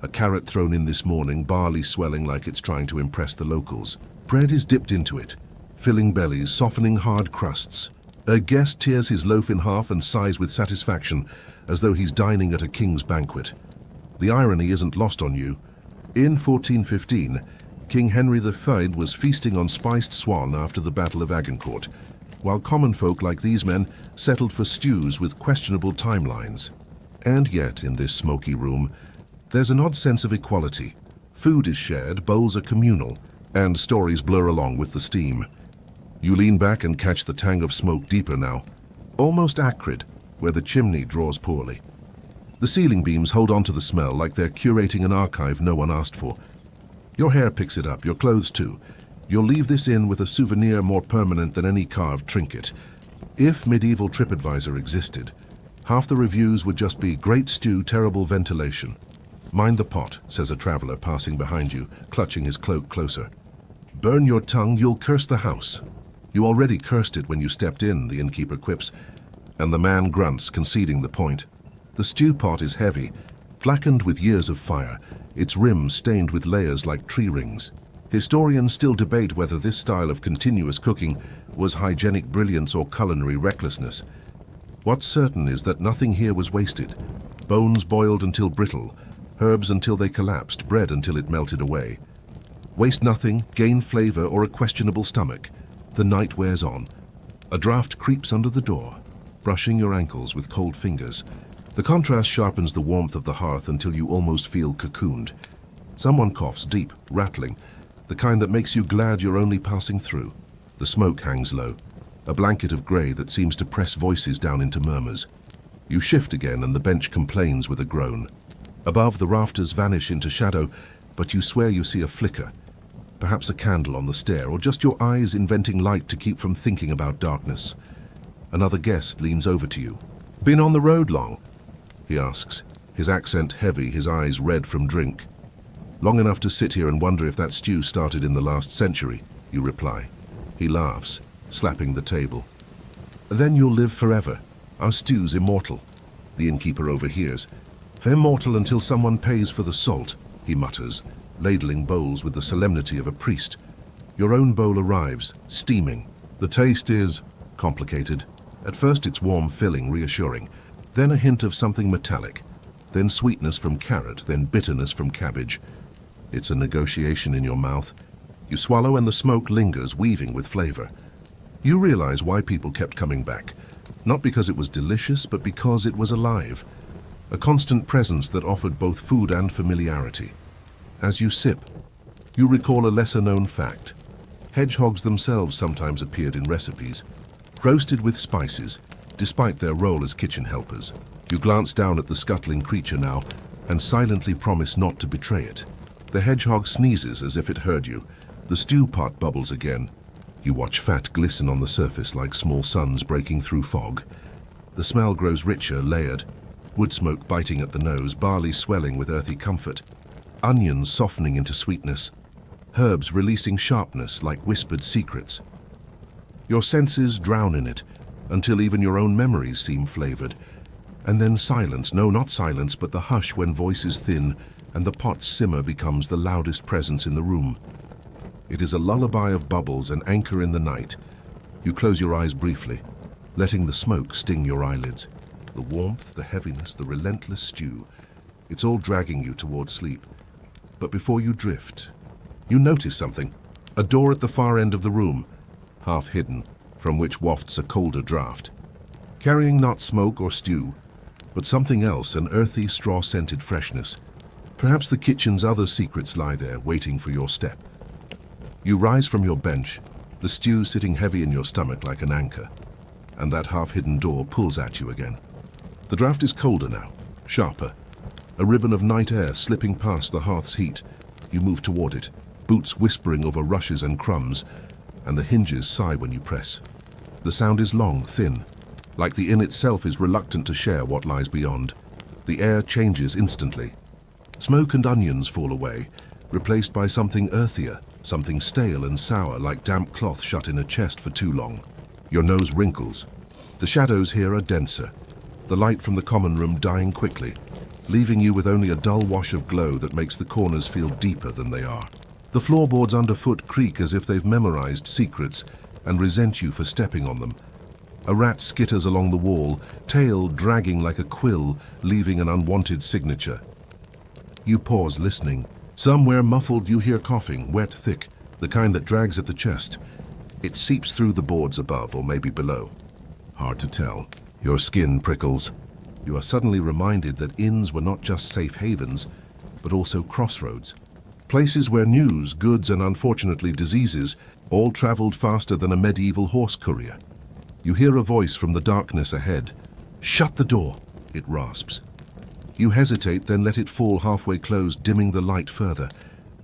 A carrot thrown in this morning, barley swelling like it's trying to impress the locals. Bread is dipped into it, filling bellies, softening hard crusts. A guest tears his loaf in half and sighs with satisfaction, as though he's dining at a king's banquet. The irony isn't lost on you. In 1415, King Henry V was feasting on spiced swan after the Battle of Agincourt, while common folk like these men settled for stews with questionable timelines. And yet, in this smoky room, there's an odd sense of equality. Food is shared, bowls are communal, and stories blur along with the steam. You lean back and catch the tang of smoke deeper now, almost acrid, where the chimney draws poorly. The ceiling beams hold on to the smell like they're curating an archive no one asked for. Your hair picks it up, your clothes too. You'll leave this inn with a souvenir more permanent than any carved trinket. If medieval TripAdvisor existed, half the reviews would just be great stew, terrible ventilation. Mind the pot, says a traveler passing behind you, clutching his cloak closer. Burn your tongue, you'll curse the house. You already cursed it when you stepped in, the innkeeper quips, and the man grunts, conceding the point. The stew pot is heavy, blackened with years of fire, its rim stained with layers like tree rings. Historians still debate whether this style of continuous cooking was hygienic brilliance or culinary recklessness. What's certain is that nothing here was wasted. Bones boiled until brittle, herbs until they collapsed, bread until it melted away. Waste nothing, gain flavor, or a questionable stomach. The night wears on. A draft creeps under the door, brushing your ankles with cold fingers. The contrast sharpens the warmth of the hearth until you almost feel cocooned. Someone coughs deep, rattling, the kind that makes you glad you're only passing through. The smoke hangs low, a blanket of grey that seems to press voices down into murmurs. You shift again and the bench complains with a groan. Above, the rafters vanish into shadow, but you swear you see a flicker. Perhaps a candle on the stair, or just your eyes inventing light to keep from thinking about darkness. Another guest leans over to you. "Been on the road long?" he asks, his accent heavy, his eyes red from drink. "Long enough to sit here and wonder if that stew started in the last century," you reply. He laughs, slapping the table. "Then you'll live forever. Our stew's immortal," the innkeeper overhears. "Immortal until someone pays for the salt," he mutters, ladling bowls with the solemnity of a priest. Your own bowl arrives, steaming. The taste is complicated. At first it's warm, filling, reassuring. Then a hint of something metallic. Then sweetness from carrot, then bitterness from cabbage. It's a negotiation in your mouth. You swallow and the smoke lingers, weaving with flavor. You realize why people kept coming back. Not because it was delicious, but because it was alive. A constant presence that offered both food and familiarity. As you sip, you recall a lesser-known fact. Hedgehogs themselves sometimes appeared in recipes, roasted with spices, despite their role as kitchen helpers. You glance down at the scuttling creature now and silently promise not to betray it. The hedgehog sneezes as if it heard you. The stew pot bubbles again. You watch fat glisten on the surface like small suns breaking through fog. The smell grows richer, layered. Wood smoke biting at the nose, barley swelling with earthy comfort. Onions softening into sweetness. Herbs releasing sharpness like whispered secrets. Your senses drown in it, until even your own memories seem flavored. And then silence, no, not silence, but the hush when voices thin and the pot's simmer becomes the loudest presence in the room. It is a lullaby of bubbles, an anchor in the night. You close your eyes briefly, letting the smoke sting your eyelids. The warmth, the heaviness, the relentless stew. It's all dragging you towards sleep. But before you drift, you notice something. A door at the far end of the room, half hidden, from which wafts a colder draft. Carrying not smoke or stew, but something else, an earthy, straw-scented freshness. Perhaps the kitchen's other secrets lie there, waiting for your step. You rise from your bench, the stew sitting heavy in your stomach like an anchor, and that half-hidden door pulls at you again. The draft is colder now, sharper. A ribbon of night air slipping past the hearth's heat. You move toward it, boots whispering over rushes and crumbs, and the hinges sigh when you press. The sound is long, thin, like the inn itself is reluctant to share what lies beyond. The air changes instantly. Smoke and onions fall away, replaced by something earthier, something stale and sour like damp cloth shut in a chest for too long. Your nose wrinkles. The shadows here are denser, the light from the common room dying quickly, leaving you with only a dull wash of glow that makes the corners feel deeper than they are. The floorboards underfoot creak as if they've memorized secrets and resent you for stepping on them. A rat skitters along the wall, tail dragging like a quill, leaving an unwanted signature. You pause, listening. Somewhere muffled you hear coughing, wet, thick, the kind that drags at the chest. It seeps through the boards above or maybe below. Hard to tell. Your skin prickles. You are suddenly reminded that inns were not just safe havens, but also crossroads. Places where news, goods, and unfortunately diseases all traveled faster than a medieval horse courier. You hear a voice from the darkness ahead. "Shut the door," it rasps. You hesitate, then let it fall halfway closed, dimming the light further.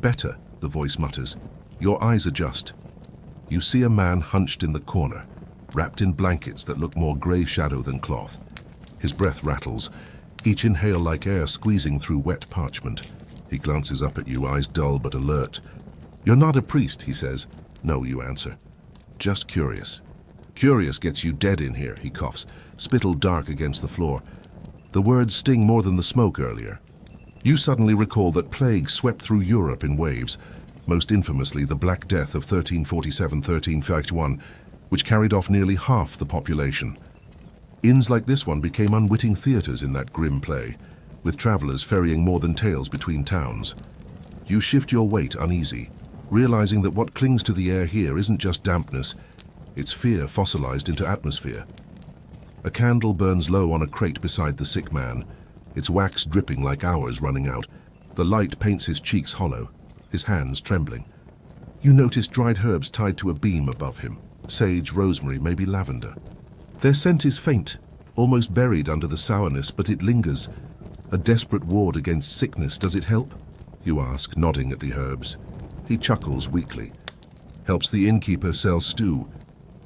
"Better," the voice mutters. Your eyes adjust. You see a man hunched in the corner, wrapped in blankets that look more grey shadow than cloth. His breath rattles, each inhale like air squeezing through wet parchment. He glances up at you, eyes dull but alert. "You're not a priest," he says. "No," you answer. "Just curious." "Curious gets you dead in here," he coughs, spittle dark against the floor. The words sting more than the smoke earlier. You suddenly recall that plague swept through Europe in waves, most infamously the Black Death of 1347-1351, which carried off nearly half the population. Inns like this one became unwitting theaters in that grim play, with travelers ferrying more than tales between towns. You shift your weight uneasy, realizing that what clings to the air here isn't just dampness, it's fear fossilized into atmosphere. A candle burns low on a crate beside the sick man, its wax dripping like hours running out. The light paints his cheeks hollow, his hands trembling. You notice dried herbs tied to a beam above him, sage, rosemary, maybe lavender. Their scent is faint, almost buried under the sourness, but it lingers. A desperate ward against sickness. Does it help? You ask, nodding at the herbs. He chuckles weakly. Helps the innkeeper sell stew.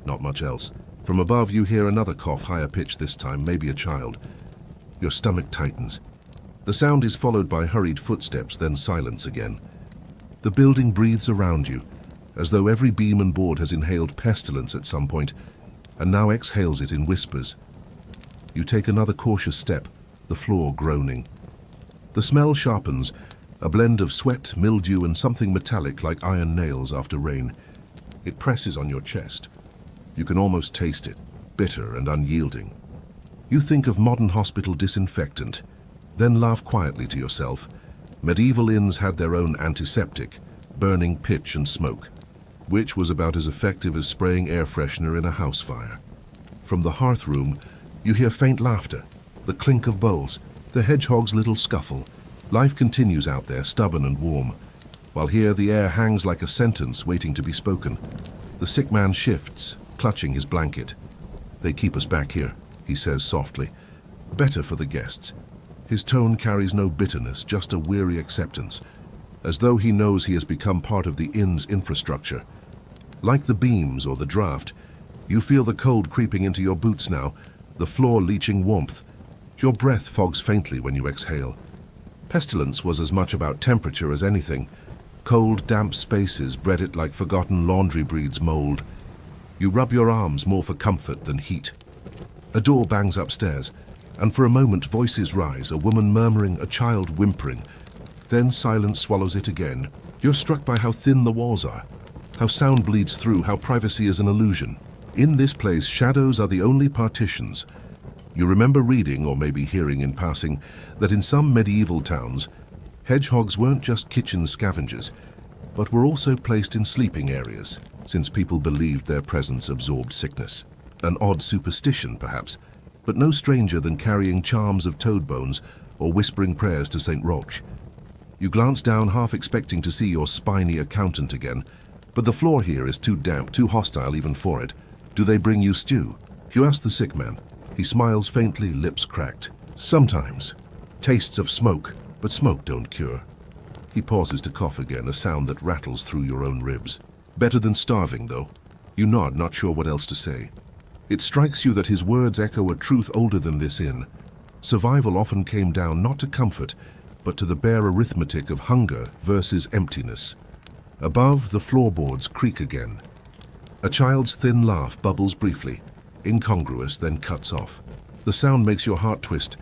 Not much else. From above you hear another cough, higher pitched this time, maybe a child. Your stomach tightens. The sound is followed by hurried footsteps, then silence again. The building breathes around you, as though every beam and board has inhaled pestilence at some point, and now exhales it in whispers. You take another cautious step, the floor groaning. The smell sharpens, a blend of sweat, mildew, and something metallic like iron nails after rain. It presses on your chest. You can almost taste it, bitter and unyielding. You think of modern hospital disinfectant, then laugh quietly to yourself. Medieval inns had their own antiseptic, burning pitch and smoke, which was about as effective as spraying air freshener in a house fire. From the hearth room, you hear faint laughter, the clink of bowls, the hedgehog's little scuffle. Life continues out there, stubborn and warm, while here the air hangs like a sentence waiting to be spoken. The sick man shifts, clutching his blanket. "They keep us back here," he says softly. "Better for the guests." His tone carries no bitterness, just a weary acceptance, as though he knows he has become part of the inn's infrastructure. Like the beams or the draft, you feel the cold creeping into your boots now, the floor leaching warmth. Your breath fogs faintly when you exhale. Pestilence was as much about temperature as anything. Cold, damp spaces bred it like forgotten laundry breeds mold. You rub your arms more for comfort than heat. A door bangs upstairs, and for a moment voices rise, a woman murmuring, a child whimpering. Then silence swallows it again. You're struck by how thin the walls are, how sound bleeds through, how privacy is an illusion. In this place, shadows are the only partitions. You remember reading, or maybe hearing in passing, that in some medieval towns, hedgehogs weren't just kitchen scavengers, but were also placed in sleeping areas, since people believed their presence absorbed sickness. An odd superstition, perhaps, but no stranger than carrying charms of toad bones or whispering prayers to St. Roch. You glance down, half expecting to see your spiny accountant again, but the floor here is too damp, too hostile even for it. Do they bring you stew? You ask the sick man. He smiles faintly, lips cracked. Sometimes. Tastes of smoke, but smoke don't cure. He pauses to cough again, a sound that rattles through your own ribs. Better than starving, though. You nod, not sure what else to say. It strikes you that his words echo a truth older than this inn. Survival often came down not to comfort, but to the bare arithmetic of hunger versus emptiness. Above, the floorboards creak again. A child's thin laugh bubbles briefly, incongruous, then cuts off. The sound makes your heart twist.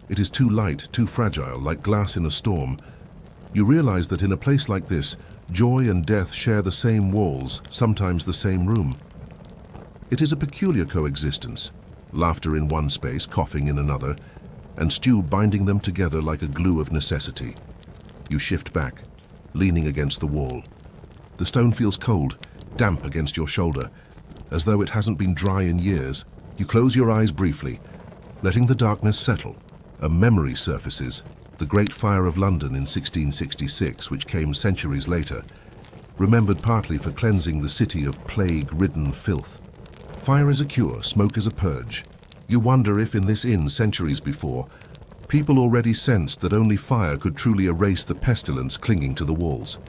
It is too light, too fragile, like glass in a storm. You realize that in a place like this, joy and death share the same walls, sometimes the same room. It is a peculiar coexistence, laughter in one space, coughing in another, and stew binding them together like a glue of necessity. You shift back, leaning against the wall. The stone feels cold, damp against your shoulder, as though it hasn't been dry in years. You close your eyes briefly, letting the darkness settle. A memory surfaces, the Great Fire of London in 1666, which came centuries later, remembered partly for cleansing the city of plague-ridden filth. Fire is a cure, smoke is a purge. You wonder if in this inn centuries before, people already sensed that only fire could truly erase the pestilence clinging to the walls.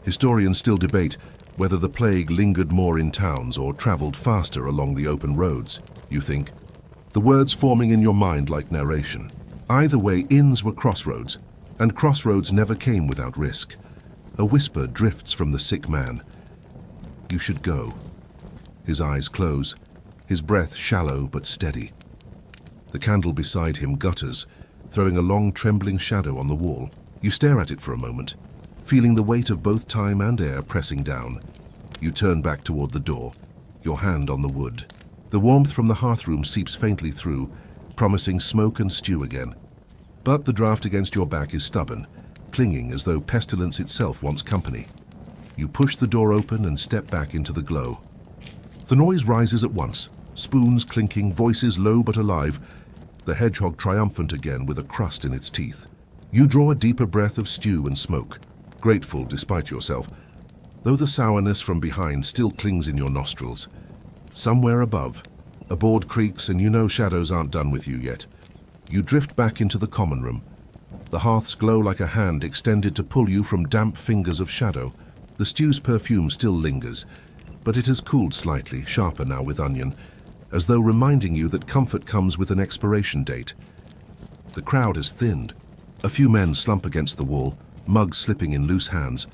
Historians still debate whether the plague lingered more in towns or traveled faster along the open roads, you think. The words forming in your mind like narration. Either way, inns were crossroads, and crossroads never came without risk. A whisper drifts from the sick man. You should go. His eyes close, his breath shallow but steady. The candle beside him gutters, throwing a long trembling shadow on the wall. You stare at it for a moment, feeling the weight of both time and air pressing down. You turn back toward the door, your hand on the wood. The warmth from the hearthroom seeps faintly through, promising smoke and stew again. But the draft against your back is stubborn, clinging as though pestilence itself wants company. You push the door open and step back into the glow. The noise rises at once, spoons clinking, voices low but alive, the hedgehog triumphant again with a crust in its teeth. You draw a deeper breath of stew and smoke, grateful despite yourself, though the sourness from behind still clings in your nostrils. Somewhere above, a board creaks and you know shadows aren't done with you yet. You drift back into the common room. The hearths glow like a hand extended to pull you from damp fingers of shadow. The stew's perfume still lingers, but it has cooled slightly, sharper now with onion, as though reminding you that comfort comes with an expiration date. The crowd has thinned. A few men slump against the wall, mugs slipping in loose hands,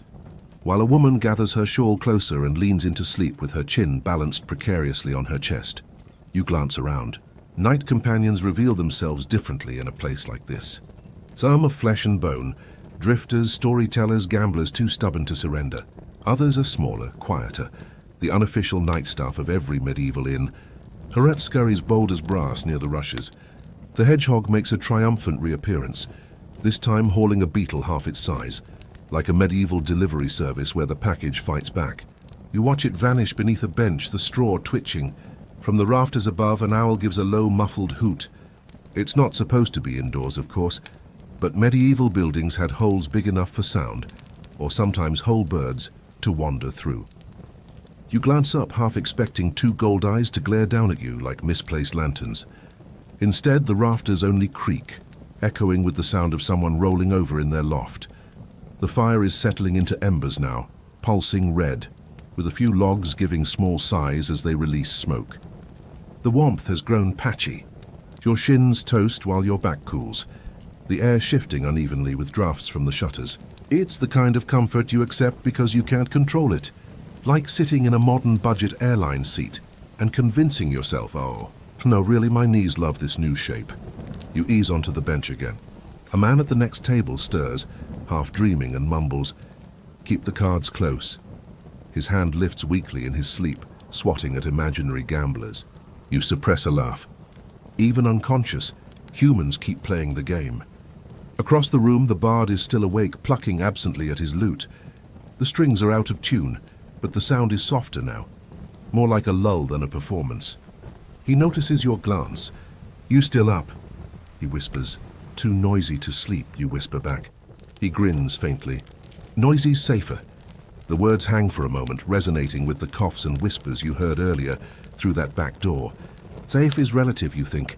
while a woman gathers her shawl closer and leans into sleep with her chin balanced precariously on her chest. You glance around. Night companions reveal themselves differently in a place like this. Some of flesh and bone, drifters, storytellers, gamblers too stubborn to surrender. Others are smaller, quieter, the unofficial night staff of every medieval inn. Hearth scurries bold as brass near the rushes. The hedgehog makes a triumphant reappearance, this time hauling a beetle half its size, like a medieval delivery service where the package fights back. You watch it vanish beneath a bench, the straw twitching. From the rafters above, an owl gives a low, muffled hoot. It's not supposed to be indoors, of course, but medieval buildings had holes big enough for sound, or sometimes whole birds, to wander through. You glance up, half expecting two gold eyes to glare down at you like misplaced lanterns. Instead, the rafters only creak, echoing with the sound of someone rolling over in their loft. The fire is settling into embers now, pulsing red, with a few logs giving small sighs as they release smoke. The warmth has grown patchy. Your shins toast while your back cools, the air shifting unevenly with drafts from the shutters. It's the kind of comfort you accept because you can't control it, like sitting in a modern budget airline seat and convincing yourself, oh, no, really, my knees love this new shape. You ease onto the bench again. A man at the next table stirs, half dreaming, and mumbles, "Keep the cards close." His hand lifts weakly in his sleep, swatting at imaginary gamblers. You suppress a laugh. Even unconscious, humans keep playing the game. Across the room, the bard is still awake, plucking absently at his lute. The strings are out of tune, but the sound is softer now, more like a lull than a performance. He notices your glance. "You still up?" he whispers. "Too noisy to sleep," you whisper back. He grins faintly. "Noisy's safer." The words hang for a moment, resonating with the coughs and whispers you heard earlier through that back door. Safe is relative, you think.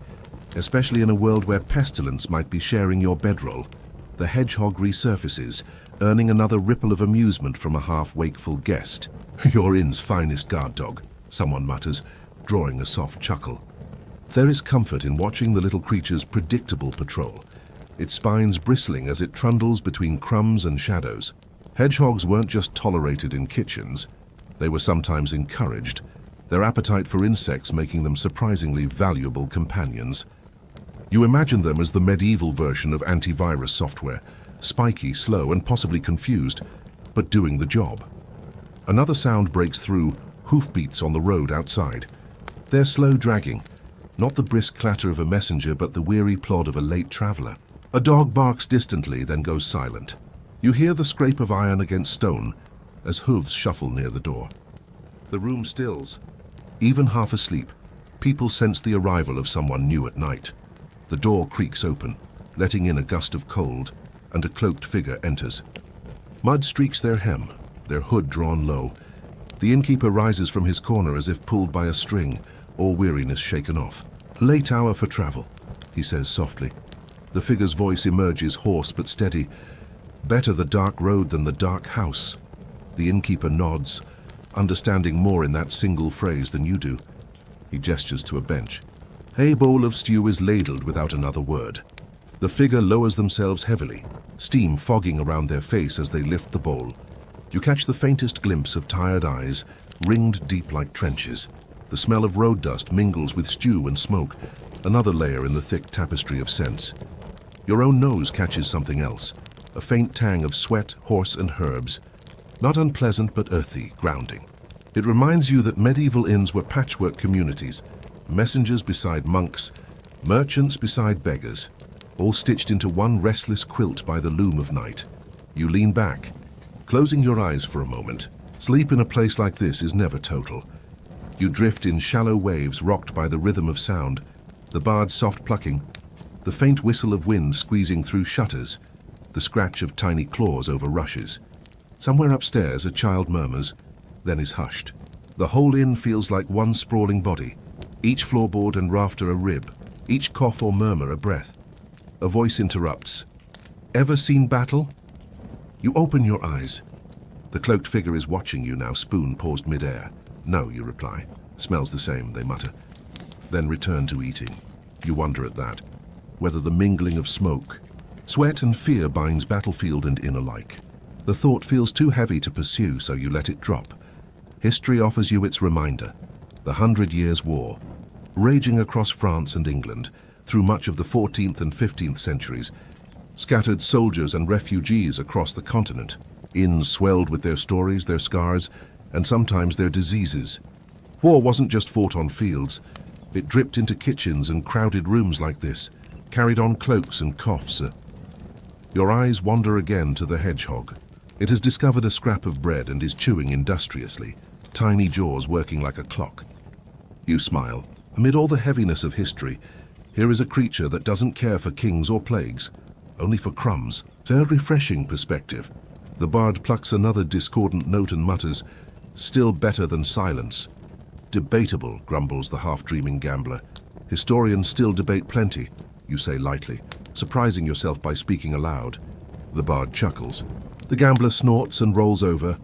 especially in a world where pestilence might be sharing your bedroll. The hedgehog resurfaces, earning another ripple of amusement from a half-wakeful guest. "You're inn's finest guard dog," someone mutters, drawing a soft chuckle. There is comfort in watching the little creature's predictable patrol, its spines bristling as it trundles between crumbs and shadows. Hedgehogs weren't just tolerated in kitchens, they were sometimes encouraged, their appetite for insects making them surprisingly valuable companions. You imagine them as the medieval version of antivirus software, spiky, slow, and possibly confused, but doing the job. Another sound breaks through, hoofbeats on the road outside. They're slow dragging, not the brisk clatter of a messenger, but the weary plod of a late traveler. A dog barks distantly, then goes silent. You hear the scrape of iron against stone as hooves shuffle near the door. The room stills. Even half asleep, people sense the arrival of someone new at night. The door creaks open, letting in a gust of cold, and a cloaked figure enters. Mud streaks their hem, their hood drawn low. The innkeeper rises from his corner as if pulled by a string, all weariness shaken off. "Late hour for travel," he says softly. The figure's voice emerges hoarse but steady. "Better the dark road than the dark house." The innkeeper nods, understanding more in that single phrase than you do. He gestures to a bench. A bowl of stew is ladled without another word. The figure lowers themselves heavily, steam fogging around their face as they lift the bowl. You catch the faintest glimpse of tired eyes, ringed deep like trenches. The smell of road dust mingles with stew and smoke, another layer in the thick tapestry of scents. Your own nose catches something else, a faint tang of sweat, horse, and herbs. Not unpleasant, but earthy, grounding. It reminds you that medieval inns were patchwork communities, messengers beside monks, merchants beside beggars, all stitched into one restless quilt by the loom of night. You lean back, closing your eyes for a moment. Sleep in a place like this is never total. You drift in shallow waves rocked by the rhythm of sound, the bard's soft plucking, the faint whistle of wind squeezing through shutters, the scratch of tiny claws over rushes. Somewhere upstairs a child murmurs, then is hushed. The whole inn feels like one sprawling body, each floorboard and rafter a rib, each cough or murmur a breath. A voice interrupts. "Ever seen battle?" You open your eyes. The cloaked figure is watching you now, spoon paused mid-air. "No," you reply. "Smells the same," they mutter. Then return to eating. You wonder at that, whether the mingling of smoke, sweat and fear binds battlefield and inn alike. The thought feels too heavy to pursue, so you let it drop. History offers you its reminder. The 100 Years' War, raging across France and England, through much of the 14th and 15th centuries, scattered soldiers and refugees across the continent. Inns swelled with their stories, their scars, and sometimes their diseases. War wasn't just fought on fields. It dripped into kitchens and crowded rooms like this, carried on cloaks and coughs. Your eyes wander again to the hedgehog. It has discovered a scrap of bread and is chewing industriously, tiny jaws working like a clock. You smile. Amid all the heaviness of history, here is a creature that doesn't care for kings or plagues, only for crumbs. Their refreshing perspective. The bard plucks another discordant note and mutters, "Still better than silence." "Debatable," grumbles the half-dreaming gambler. "Historians still debate plenty," you say lightly, surprising yourself by speaking aloud. The bard chuckles. The gambler snorts and rolls over.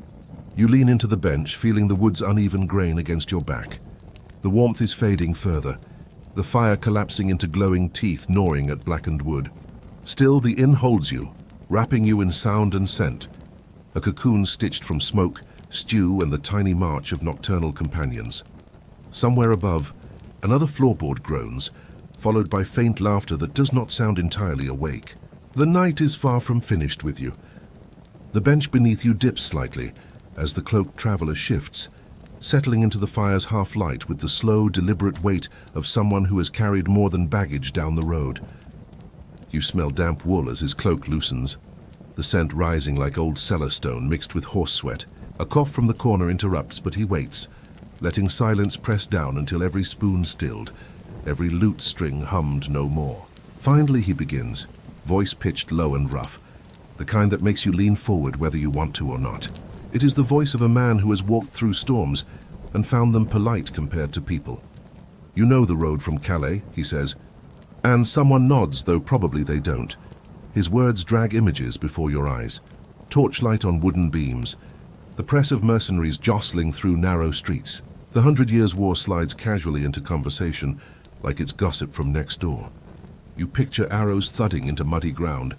You lean into the bench, feeling the wood's uneven grain against your back. The warmth is fading further, the fire collapsing into glowing teeth gnawing at blackened wood. Still, the inn holds you, wrapping you in sound and scent. A cocoon stitched from smoke, stew, and the tiny march of nocturnal companions. Somewhere above, another floorboard groans, followed by faint laughter that does not sound entirely awake. The night is far from finished with you. The bench beneath you dips slightly as the cloaked traveler shifts, settling into the fire's half-light with the slow, deliberate weight of someone who has carried more than baggage down the road. You smell damp wool as his cloak loosens, the scent rising like old cellar stone mixed with horse sweat. A cough from the corner interrupts, but he waits, letting silence press down until every spoon stilled, every lute string hummed no more. Finally he begins, voice pitched low and rough, the kind that makes you lean forward whether you want to or not. It is the voice of a man who has walked through storms and found them polite compared to people. "You know the road from Calais," he says. And someone nods, though probably they don't. His words drag images before your eyes. Torchlight on wooden beams. The press of mercenaries jostling through narrow streets. The 100 Years' War slides casually into conversation, like it's gossip from next door. You picture arrows thudding into muddy ground,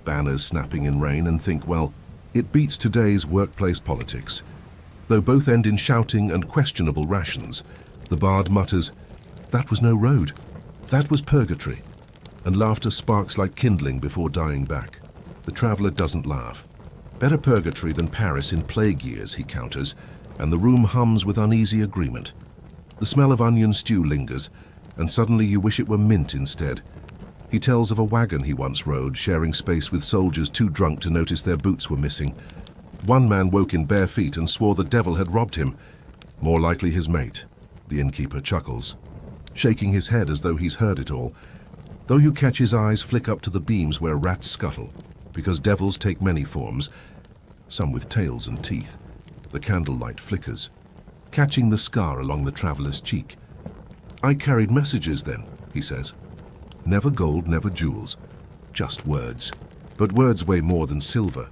banners snapping in rain, and think, well, it beats today's workplace politics. Though both end in shouting and questionable rations, the bard mutters, "That was no road. That was purgatory." And laughter sparks like kindling before dying back. The traveller doesn't laugh. Better purgatory than Paris in plague years, he counters, and the room hums with uneasy agreement. The smell of onion stew lingers, and suddenly you wish it were mint instead. He tells of a wagon he once rode, sharing space with soldiers too drunk to notice their boots were missing. One man woke in bare feet and swore the devil had robbed him. More likely his mate. The innkeeper chuckles, shaking his head as though he's heard it all, though you catch his eyes flick up to the beams where rats scuttle, because devils take many forms, some with tails and teeth. The candlelight flickers, catching the scar along the traveller's cheek. "I carried messages then," he says. "Never gold, never jewels, just words. But words weigh more than silver.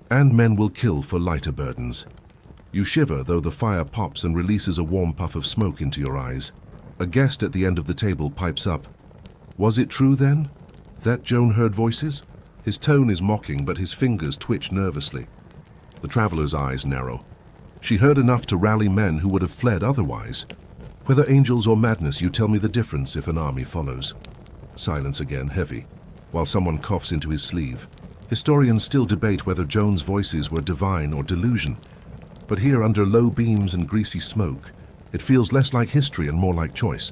And men will kill for lighter burdens." You shiver, though the fire pops and releases a warm puff of smoke into your eyes. A guest at the end of the table pipes up. "Was it true then, that Joan heard voices?" His tone is mocking, but his fingers twitch nervously. The traveller's eyes narrow. "She heard enough to rally men who would have fled otherwise. Whether angels or madness, you tell me the difference if an army follows." Silence again, heavy, while someone coughs into his sleeve. Historians still debate whether Joan's voices were divine or delusion. But here, under low beams and greasy smoke, it feels less like history and more like choice.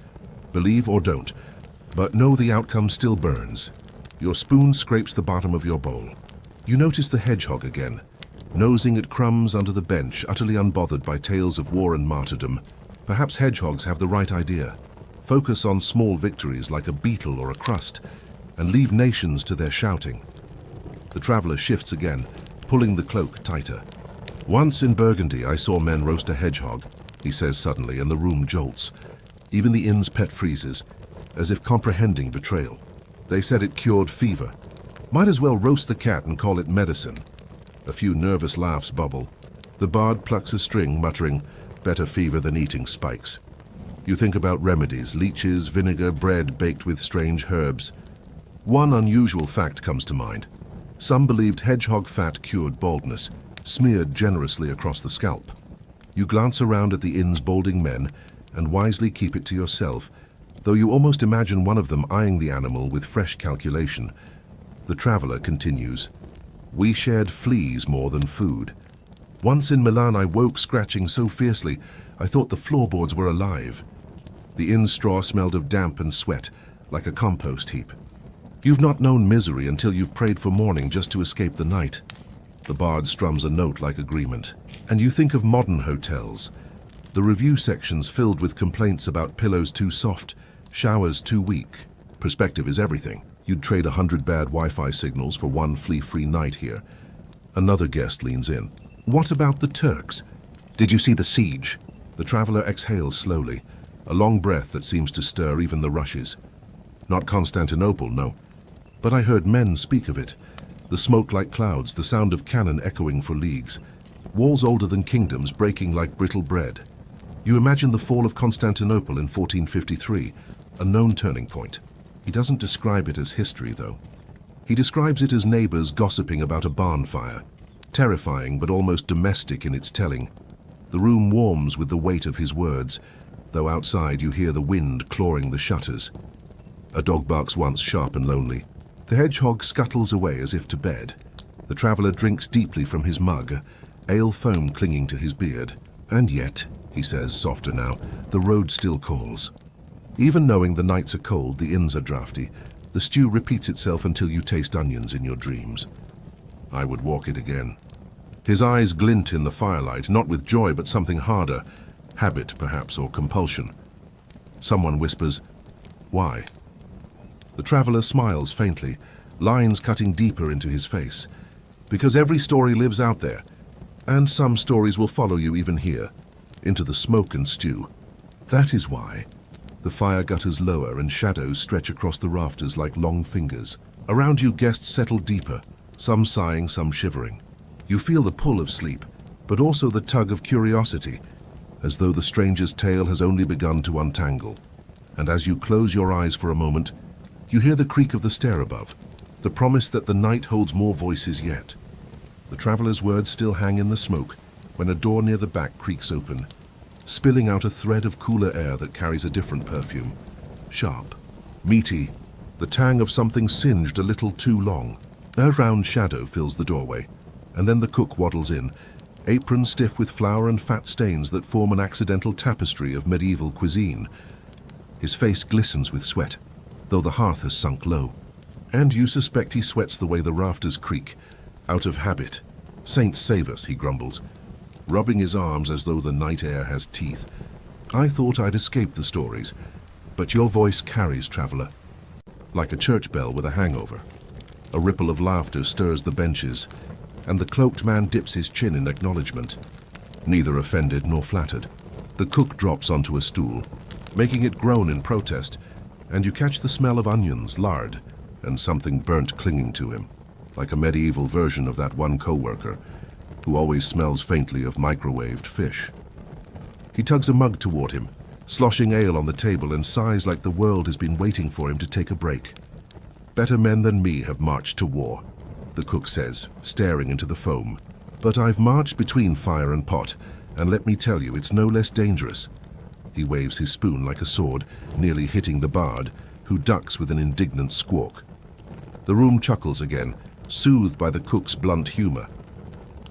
Believe or don't, but know the outcome still burns. Your spoon scrapes the bottom of your bowl. You notice the hedgehog again, nosing at crumbs under the bench, utterly unbothered by tales of war and martyrdom. Perhaps hedgehogs have the right idea. Focus on small victories like a beetle or a crust, and leave nations to their shouting. The traveller shifts again, pulling the cloak tighter. "Once in Burgundy I saw men roast a hedgehog," he says suddenly, and the room jolts. Even the inn's pet freezes, as if comprehending betrayal. They said it cured fever. Might as well roast the cat and call it medicine. A few nervous laughs bubble. The bard plucks a string, muttering, "Better fever than eating spikes." You think about remedies, leeches, vinegar, bread baked with strange herbs. One unusual fact comes to mind. Some believed hedgehog fat cured baldness, smeared generously across the scalp. You glance around at the inn's balding men and wisely keep it to yourself, though you almost imagine one of them eyeing the animal with fresh calculation. The traveller continues, "We shared fleas more than food. Once in Milan I woke scratching so fiercely I thought the floorboards were alive. The inn's straw smelled of damp and sweat, like a compost heap. You've not known misery until you've prayed for morning just to escape the night." The bard strums a note like agreement. And you think of modern hotels. The review sections filled with complaints about pillows too soft, showers too weak. Perspective is everything. You'd trade 100 bad Wi-Fi signals for one flea-free night here. Another guest leans in. "What about the Turks? Did you see the siege?" The traveller exhales slowly, a long breath that seems to stir even the rushes. "Not Constantinople, no. But I heard men speak of it. The smoke like clouds, the sound of cannon echoing for leagues. Walls older than kingdoms breaking like brittle bread. You imagine the fall of Constantinople in 1453, a known turning point. He doesn't describe it as history, though. He describes it as neighbors gossiping about a barn fire. Terrifying, but almost domestic in its telling. The room warms with the weight of his words, though outside you hear the wind clawing the shutters. A dog barks once, sharp and lonely. The hedgehog scuttles away as if to bed. The traveller drinks deeply from his mug, ale foam clinging to his beard. "And yet," he says, softer now, "the road still calls." Even knowing the nights are cold, the inns are draughty, the stew repeats itself until you taste onions in your dreams. "I would walk it again." His eyes glint in the firelight, not with joy but something harder, habit perhaps, or compulsion. Someone whispers, "Why?" The traveller smiles faintly, lines cutting deeper into his face. "Because every story lives out there, and some stories will follow you even here, into the smoke and stew. That is why." The fire gutters lower and shadows stretch across the rafters like long fingers. Around you, guests settle deeper, some sighing, some shivering. You feel the pull of sleep, but also the tug of curiosity, as though the stranger's tale has only begun to untangle. And as you close your eyes for a moment, you hear the creak of the stair above, the promise that the night holds more voices yet. The traveler's words still hang in the smoke when a door near the back creaks open, spilling out a thread of cooler air that carries a different perfume. Sharp, meaty, the tang of something singed a little too long. A round shadow fills the doorway, and then the cook waddles in, apron stiff with flour and fat stains that form an accidental tapestry of medieval cuisine. His face glistens with sweat, though the hearth has sunk low. And you suspect he sweats the way the rafters creak, out of habit. "Saints save us," he grumbles, rubbing his arms as though the night air has teeth. "I thought I'd escaped the stories, but your voice carries, traveler, like a church bell with a hangover." A ripple of laughter stirs the benches, and the cloaked man dips his chin in acknowledgement, neither offended nor flattered. The cook drops onto a stool, making it groan in protest, and you catch the smell of onions, lard, and something burnt clinging to him, like a medieval version of that one co-worker who always smells faintly of microwaved fish. He tugs a mug toward him, sloshing ale on the table, and sighs like the world has been waiting for him to take a break. "Better men than me have marched to war," the cook says, staring into the foam. "But I've marched between fire and pot, and let me tell you, it's no less dangerous." He waves his spoon like a sword, nearly hitting the bard, who ducks with an indignant squawk. The room chuckles again, soothed by the cook's blunt humor.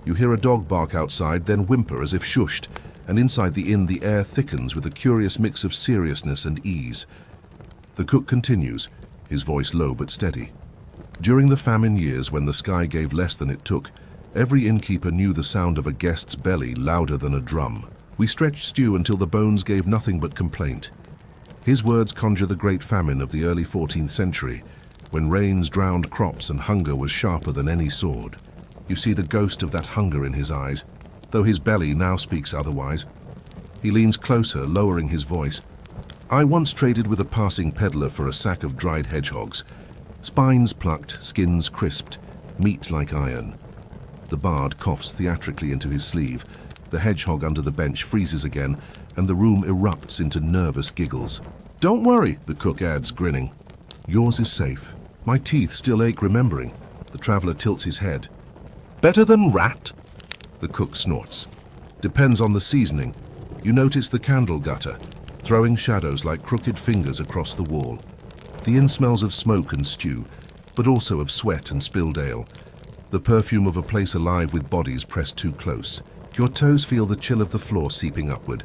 You hear a dog bark outside, then whimper as if shushed, and inside the inn the air thickens with a curious mix of seriousness and ease. The cook continues, his voice low but steady. "During the famine years, when the sky gave less than it took, every innkeeper knew the sound of a guest's belly louder than a drum. We stretched stew until the bones gave nothing but complaint." His words conjure the great famine of the early 14th century, when rains drowned crops and hunger was sharper than any sword. You see the ghost of that hunger in his eyes, though his belly now speaks otherwise. He leans closer, lowering his voice. "I once traded with a passing peddler for a sack of dried hedgehogs. Spines plucked, skins crisped, meat like iron." The bard coughs theatrically into his sleeve. The hedgehog under the bench freezes again, and the room erupts into nervous giggles. "Don't worry," the cook adds, grinning. "Yours is safe. My teeth still ache remembering." The traveler tilts his head. "Better than rat?" The cook snorts. "Depends on the seasoning. You notice the candle gutter, throwing shadows like crooked fingers across the wall. The inn smells of smoke and stew, but also of sweat and spilled ale. The perfume of a place alive with bodies pressed too close. Your toes feel the chill of the floor seeping upward,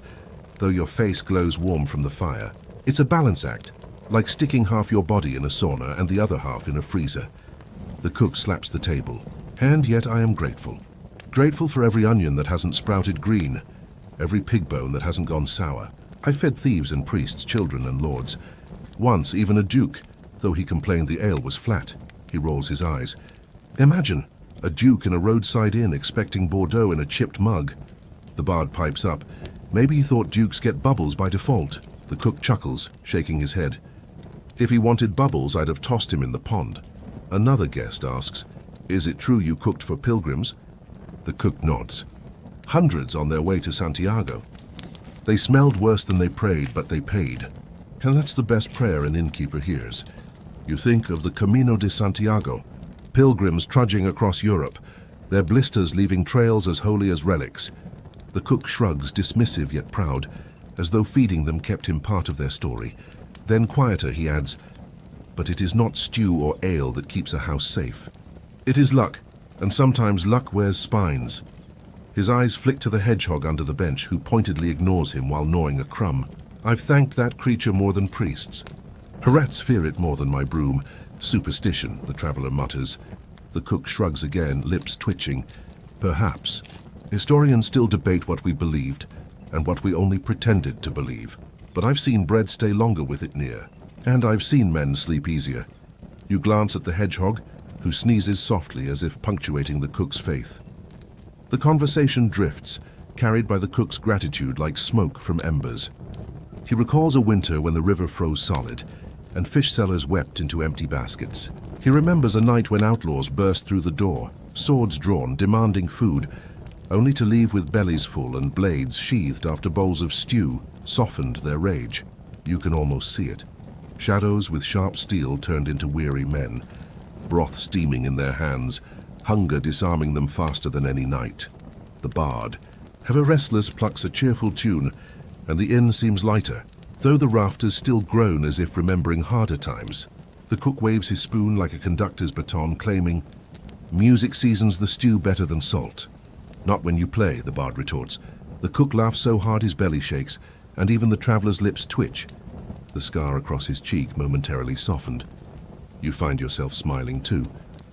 though your face glows warm from the fire. It's a balance act, like sticking half your body in a sauna and the other half in a freezer." The cook slaps the table. "And yet I am grateful. Grateful for every onion that hasn't sprouted green, every pig bone that hasn't gone sour. I fed thieves and priests, children and lords. Once even a duke, though he complained the ale was flat." He rolls his eyes. "Imagine, a duke in a roadside inn expecting Bordeaux in a chipped mug." The bard pipes up. "Maybe he thought dukes get bubbles by default." The cook chuckles, shaking his head. "If he wanted bubbles, I'd have tossed him in the pond." Another guest asks, "Is it true you cooked for pilgrims?" The cook nods. "Hundreds on their way to Santiago. They smelled worse than they prayed, but they paid. And that's the best prayer an innkeeper hears. You think of the Camino de Santiago, pilgrims trudging across Europe, their blisters leaving trails as holy as relics." The cook shrugs, dismissive yet proud, as though feeding them kept him part of their story. Then quieter he adds, "But it is not stew or ale that keeps a house safe. It is luck, and sometimes luck wears spines." His eyes flick to the hedgehog under the bench, who pointedly ignores him while gnawing a crumb. "I've thanked that creature more than priests. Rats fear it more than my broom. Superstition," the traveler mutters. The cook shrugs again, lips twitching. "Perhaps. Historians still debate what we believed, and what we only pretended to believe. But I've seen bread stay longer with it near, and I've seen men sleep easier." You glance at the hedgehog, who sneezes softly as if punctuating the cook's faith. The conversation drifts, carried by the cook's gratitude like smoke from embers. He recalls a winter when the river froze solid, and fish sellers wept into empty baskets. He remembers a night when outlaws burst through the door, swords drawn, demanding food, only to leave with bellies full and blades sheathed after bowls of stew softened their rage. You can almost see it. Shadows with sharp steel turned into weary men, broth steaming in their hands, hunger disarming them faster than any night. The bard, ever restless, plucks a cheerful tune, and the inn seems lighter, though the rafters still groan as if remembering harder times. The cook waves his spoon like a conductor's baton, claiming, "Music seasons the stew better than salt." "Not when you play," the bard retorts. The cook laughs so hard his belly shakes, and even the traveler's lips twitch. The scar across his cheek momentarily softened. You find yourself smiling too,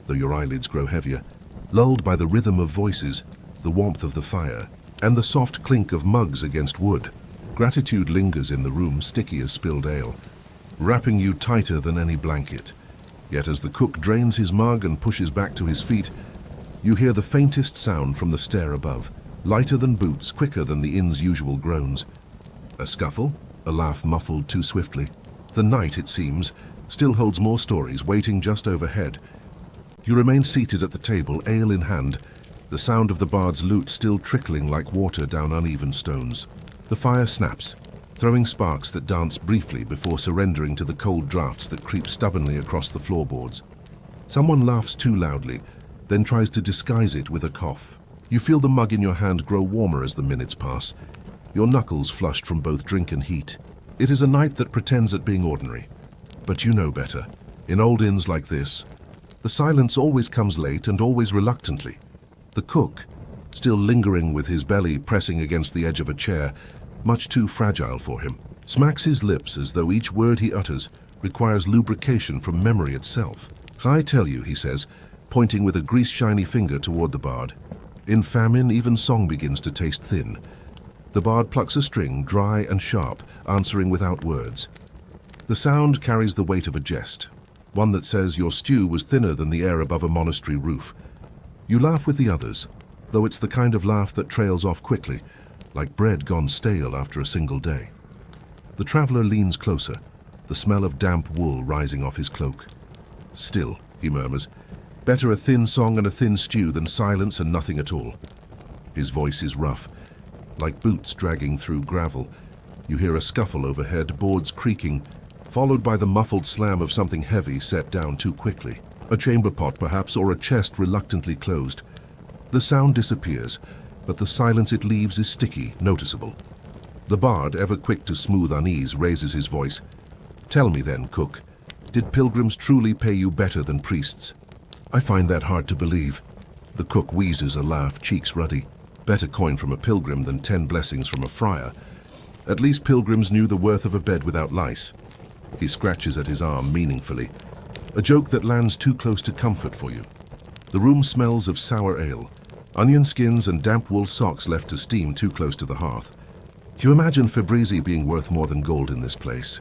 though your eyelids grow heavier, lulled by the rhythm of voices, the warmth of the fire, and the soft clink of mugs against wood. Gratitude lingers in the room, sticky as spilled ale, wrapping you tighter than any blanket. Yet as the cook drains his mug and pushes back to his feet, you hear the faintest sound from the stair above, lighter than boots, quicker than the inn's usual groans. A scuffle, a laugh muffled too swiftly. The night, it seems, still holds more stories waiting just overhead. You remain seated at the table, ale in hand, the sound of the bard's lute still trickling like water down uneven stones. The fire snaps, throwing sparks that dance briefly before surrendering to the cold drafts that creep stubbornly across the floorboards. Someone laughs too loudly, then tries to disguise it with a cough. You feel the mug in your hand grow warmer as the minutes pass, your knuckles flushed from both drink and heat. It is a night that pretends at being ordinary. But you know better. In old inns like this, the silence always comes late and always reluctantly. The cook, still lingering with his belly pressing against the edge of a chair, much too fragile for him, smacks his lips as though each word he utters requires lubrication from memory itself. "I tell you," he says, pointing with a grease-shiny finger toward the bard. "In famine, even song begins to taste thin." The bard plucks a string, dry and sharp, answering without words. The sound carries the weight of a jest, one that says your stew was thinner than the air above a monastery roof. You laugh with the others, though it's the kind of laugh that trails off quickly, like bread gone stale after a single day. The traveler leans closer, the smell of damp wool rising off his cloak. "Still," he murmurs, "better a thin song and a thin stew than silence and nothing at all." His voice is rough, like boots dragging through gravel. You hear a scuffle overhead, boards creaking, followed by the muffled slam of something heavy set down too quickly. A chamber pot, perhaps, or a chest reluctantly closed. The sound disappears, but the silence it leaves is sticky, noticeable. The bard, ever quick to smooth unease, raises his voice. "Tell me then, cook, did pilgrims truly pay you better than priests?" "I find that hard to believe." The cook wheezes a laugh, cheeks ruddy. "Better coin from a pilgrim than 10 blessings from a friar. At least pilgrims knew the worth of a bed without lice." He scratches at his arm meaningfully. A joke that lands too close to comfort for you. The room smells of sour ale, onion skins and damp wool socks left to steam too close to the hearth. You imagine Fabrizi being worth more than gold in this place.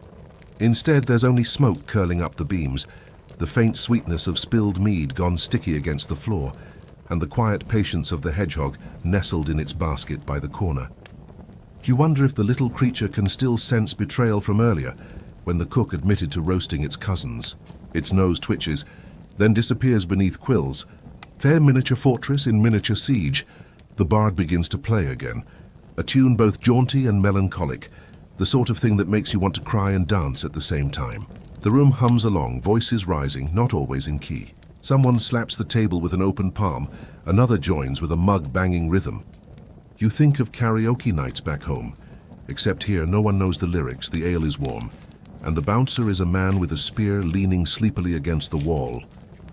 Instead, there's only smoke curling up the beams, the faint sweetness of spilled mead gone sticky against the floor, and the quiet patience of the hedgehog nestled in its basket by the corner. You wonder if the little creature can still sense betrayal from earlier, when the cook admitted to roasting its cousins. Its nose twitches, then disappears beneath quills. Fair miniature fortress in miniature siege. The bard begins to play again, a tune both jaunty and melancholic, the sort of thing that makes you want to cry and dance at the same time. The room hums along, voices rising, not always in key. Someone slaps the table with an open palm, another joins with a mug-banging rhythm. You think of karaoke nights back home, except here no one knows the lyrics, the ale is warm, and the bouncer is a man with a spear leaning sleepily against the wall.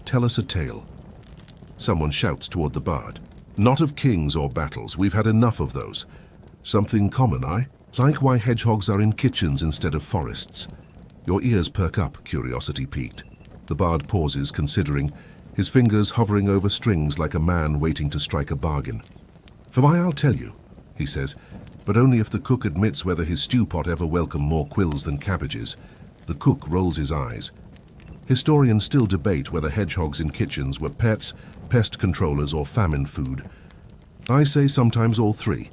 "Tell us a tale." Someone shouts toward the bard. "Not of kings or battles, we've had enough of those. Something common, aye? Like why hedgehogs are in kitchens instead of forests." Your ears perk up, curiosity piqued. The bard pauses, considering, his fingers hovering over strings like a man waiting to strike a bargain. "For my, I'll tell you," he says, but only if the cook admits whether his stew pot ever welcomed more quills than cabbages. The cook rolls his eyes. Historians still debate whether hedgehogs in kitchens were pets, pest controllers, or famine food. I say sometimes all three.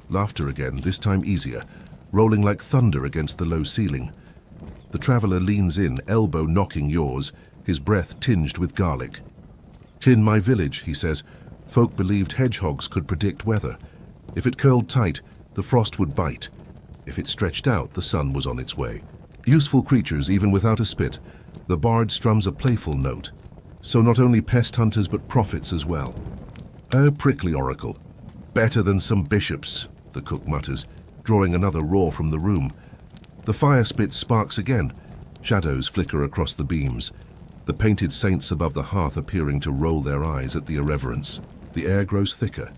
Laughter again, this time easier. rolling like thunder against the low ceiling. The traveler leans in, elbow knocking yours, his breath tinged with garlic. "In my village," he says, "folk believed hedgehogs could predict weather. If it curled tight, the frost would bite. If it stretched out, the sun was on its way." Useful creatures, even without a spit, the bard strums a playful note. So not only pest hunters, but prophets as well. "A prickly oracle. Better than some bishops," the cook mutters, drawing another roar from the room. The fire spit sparks again. Shadows flicker across the beams, the painted saints above the hearth appearing to roll their eyes at the irreverence. The air grows thicker,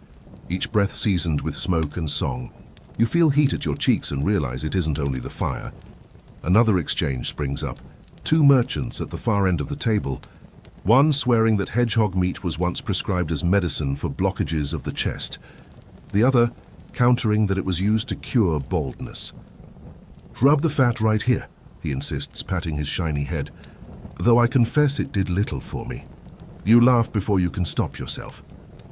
each breath seasoned with smoke and song. You feel heat at your cheeks and realize it isn't only the fire. Another exchange springs up. Two merchants at the far end of the table, one swearing that hedgehog meat was once prescribed as medicine for blockages of the chest, the other countering that it was used to cure baldness. "Rub the fat right here," he insists, patting his shiny head, "though I confess it did little for me." You laugh before you can stop yourself.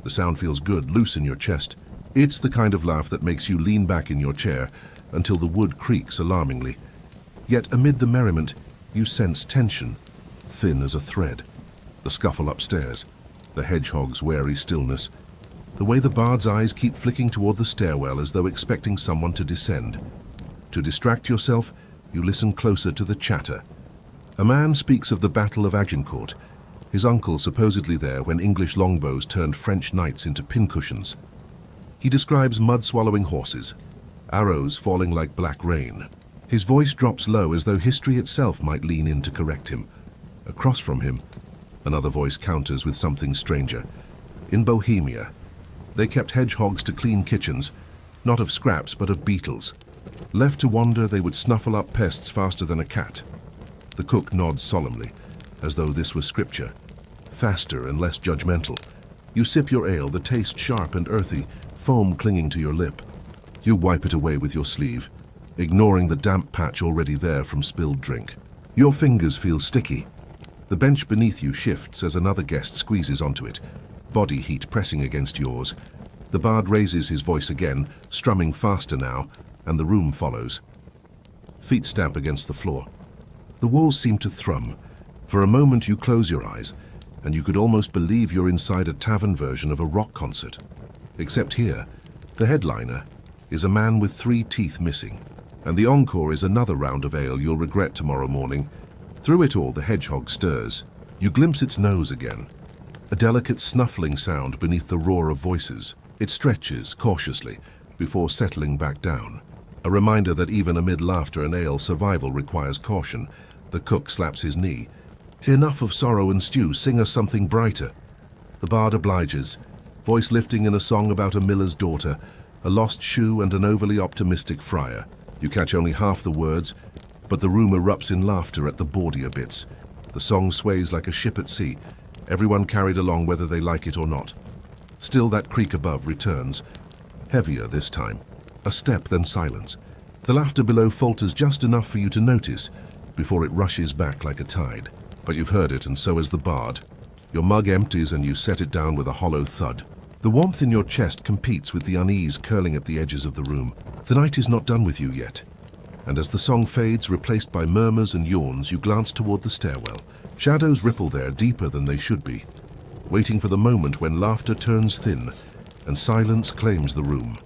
The sound feels good, loose in your chest. It's the kind of laugh that makes you lean back in your chair until the wood creaks alarmingly. Yet amid the merriment, you sense tension, thin as a thread. The scuffle upstairs, the hedgehog's wary stillness, the way the bard's eyes keep flicking toward the stairwell as though expecting someone to descend. To distract yourself, you listen closer to the chatter. A man speaks of the Battle of Agincourt, his uncle supposedly there when English longbows turned French knights into pincushions. He describes mud-swallowing horses, arrows falling like black rain. His voice drops low as though history itself might lean in to correct him. Across from him, another voice counters with something stranger. In Bohemia, they kept hedgehogs to clean kitchens, not of scraps but of beetles. Left to wander, they would snuffle up pests faster than a cat. The cook nods solemnly, as though this were scripture. Faster and less judgmental. You sip your ale, the taste sharp and earthy, foam clinging to your lip. You wipe it away with your sleeve, ignoring the damp patch already there from spilled drink. Your fingers feel sticky. The bench beneath you shifts as another guest squeezes onto it, body heat pressing against yours. The bard raises his voice again, strumming faster now, and the room follows. Feet stamp against the floor. The walls seem to thrum. For a moment you close your eyes, and you could almost believe you're inside a tavern version of a rock concert. Except here, the headliner is a man with 3 teeth missing, and the encore is another round of ale you'll regret tomorrow morning. Through it all, the hedgehog stirs. You glimpse its nose again, a delicate snuffling sound beneath the roar of voices. It stretches cautiously before settling back down. A reminder that even amid laughter and ale, survival requires caution. The cook slaps his knee. "Enough of sorrow and stew, sing us something brighter." The bard obliges, voice lifting in a song about a miller's daughter, a lost shoe and an overly optimistic friar. You catch only half the words, but the room erupts in laughter at the bawdier bits. The song sways like a ship at sea, everyone carried along whether they like it or not. Still that creak above returns, heavier this time. A step, then silence. The laughter below falters just enough for you to notice, before it rushes back like a tide. But you've heard it, and so has the bard. Your mug empties and you set it down with a hollow thud. The warmth in your chest competes with the unease curling at the edges of the room. The night is not done with you yet. And as the song fades, replaced by murmurs and yawns, you glance toward the stairwell. Shadows ripple there, deeper than they should be, waiting for the moment when laughter turns thin and silence claims the room.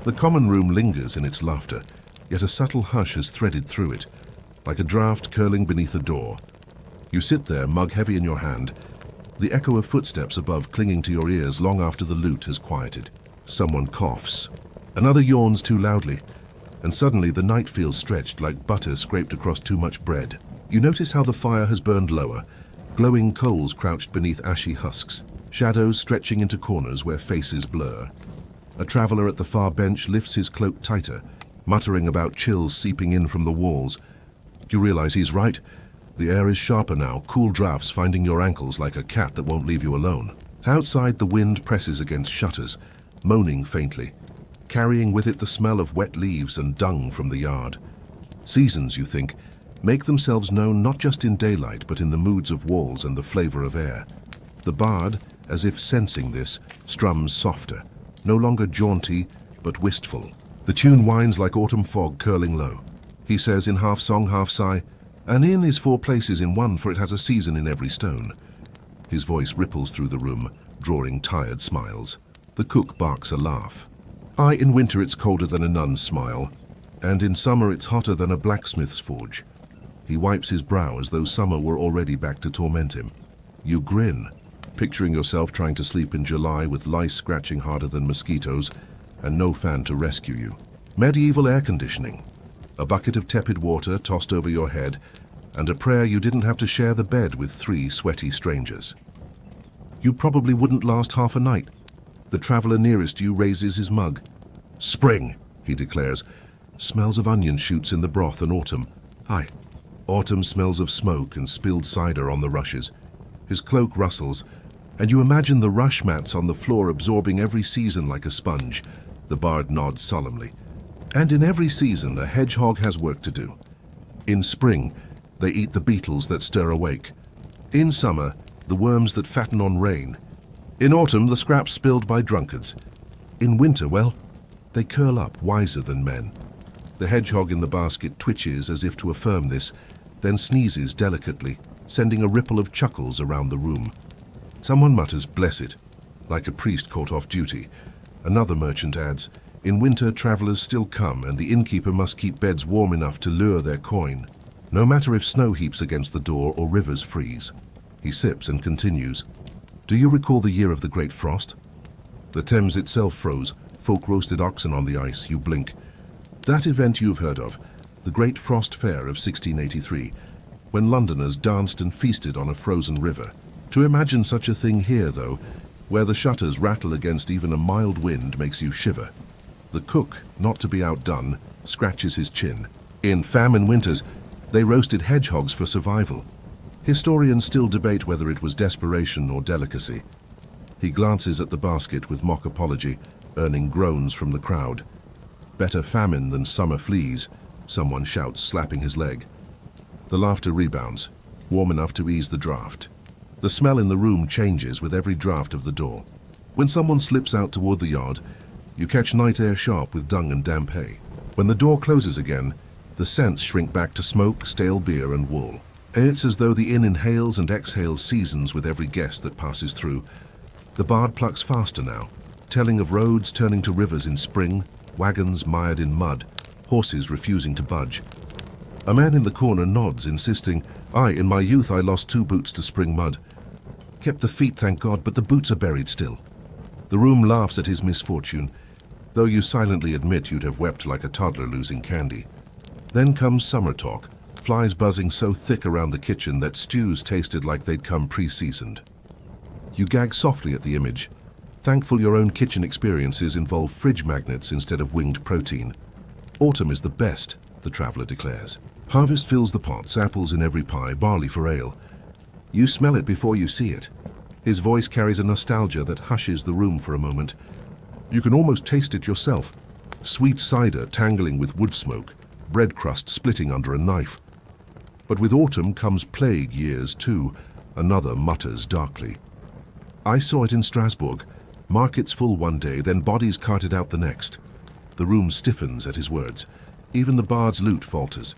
The common room lingers in its laughter, yet a subtle hush has threaded through it, like a draught curling beneath a door. You sit there, mug heavy in your hand, the echo of footsteps above clinging to your ears long after the lute has quieted. Someone coughs. Another yawns too loudly, and suddenly the night feels stretched like butter scraped across too much bread. You notice how the fire has burned lower, glowing coals crouched beneath ashy husks, shadows stretching into corners where faces blur. A traveler at the far bench lifts his cloak tighter, muttering about chills seeping in from the walls. You realize he's right. The air is sharper now, cool drafts finding your ankles like a cat that won't leave you alone. Outside, the wind presses against shutters, moaning faintly, carrying with it the smell of wet leaves and dung from the yard. Seasons, you think, make themselves known not just in daylight but in the moods of walls and the flavor of air. The bard, as if sensing this, strums softer, no longer jaunty but wistful. The tune winds like autumn fog curling low. He says in half song, half sigh, "An inn is 4 places in one, for it has a season in every stone." His voice ripples through the room, drawing tired smiles. The cook barks a laugh. "Aye, in winter it's colder than a nun's smile, and in summer it's hotter than a blacksmith's forge." He wipes his brow as though summer were already back to torment him. You grin, picturing yourself trying to sleep in July with lice scratching harder than mosquitoes and no fan to rescue you. Medieval air conditioning, a bucket of tepid water tossed over your head, and a prayer you didn't have to share the bed with 3 sweaty strangers. You probably wouldn't last half a night. The traveler nearest you raises his mug. "Spring," he declares. Smells of onion shoots in the broth and autumn. Aye, autumn smells of smoke and spilled cider on the rushes. His cloak rustles, and you imagine the rush mats on the floor absorbing every season like a sponge. The bard nods solemnly. And in every season, a hedgehog has work to do. In spring, they eat the beetles that stir awake. In summer, the worms that fatten on rain. In autumn, the scraps spilled by drunkards. In winter, well, they curl up wiser than men. The hedgehog in the basket twitches as if to affirm this, then sneezes delicately, sending a ripple of chuckles around the room. Someone mutters, "Bless it," like a priest caught off duty. Another merchant adds, "In winter, travelers still come, and the innkeeper must keep beds warm enough to lure their coin, no matter if snow heaps against the door or rivers freeze." He sips and continues, "Do you recall the year of the Great Frost? The Thames itself froze, folk roasted oxen on the ice, you blink. That event you've heard of, the Great Frost Fair of 1683, when Londoners danced and feasted on a frozen river. To imagine such a thing here, though, where the shutters rattle against even a mild wind, makes you shiver." The cook, not to be outdone, scratches his chin. "In famine winters, they roasted hedgehogs for survival. Historians still debate whether it was desperation or delicacy." He glances at the basket with mock apology, earning groans from the crowd. "Better famine than summer fleas," someone shouts, slapping his leg. The laughter rebounds, warm enough to ease the draft. The smell in the room changes with every draft of the door. When someone slips out toward the yard, you catch night air sharp with dung and damp hay. When the door closes again, the scents shrink back to smoke, stale beer, and wool. It's as though the inn inhales and exhales seasons with every guest that passes through. The bard plucks faster now, telling of roads turning to rivers in spring, wagons mired in mud, horses refusing to budge. A man in the corner nods, insisting, "Aye, in my youth I lost 2 boots to spring mud. Kept the feet, thank God, but the boots are buried still." The room laughs at his misfortune, though you silently admit you'd have wept like a toddler losing candy. Then comes summer talk, flies buzzing so thick around the kitchen that stews tasted like they'd come pre-seasoned. You gag softly at the image, thankful your own kitchen experiences involve fridge magnets instead of winged protein. "Autumn is the best," the traveler declares. "Harvest fills the pots, apples in every pie, barley for ale. You smell it before you see it." His voice carries a nostalgia that hushes the room for a moment. "You can almost taste it yourself. Sweet cider tangling with wood smoke, bread crust splitting under a knife. But with autumn comes plague years too," another mutters darkly. "I saw it in Strasbourg. Markets full one day, then bodies carted out the next." The room stiffens at his words. Even the bard's lute falters.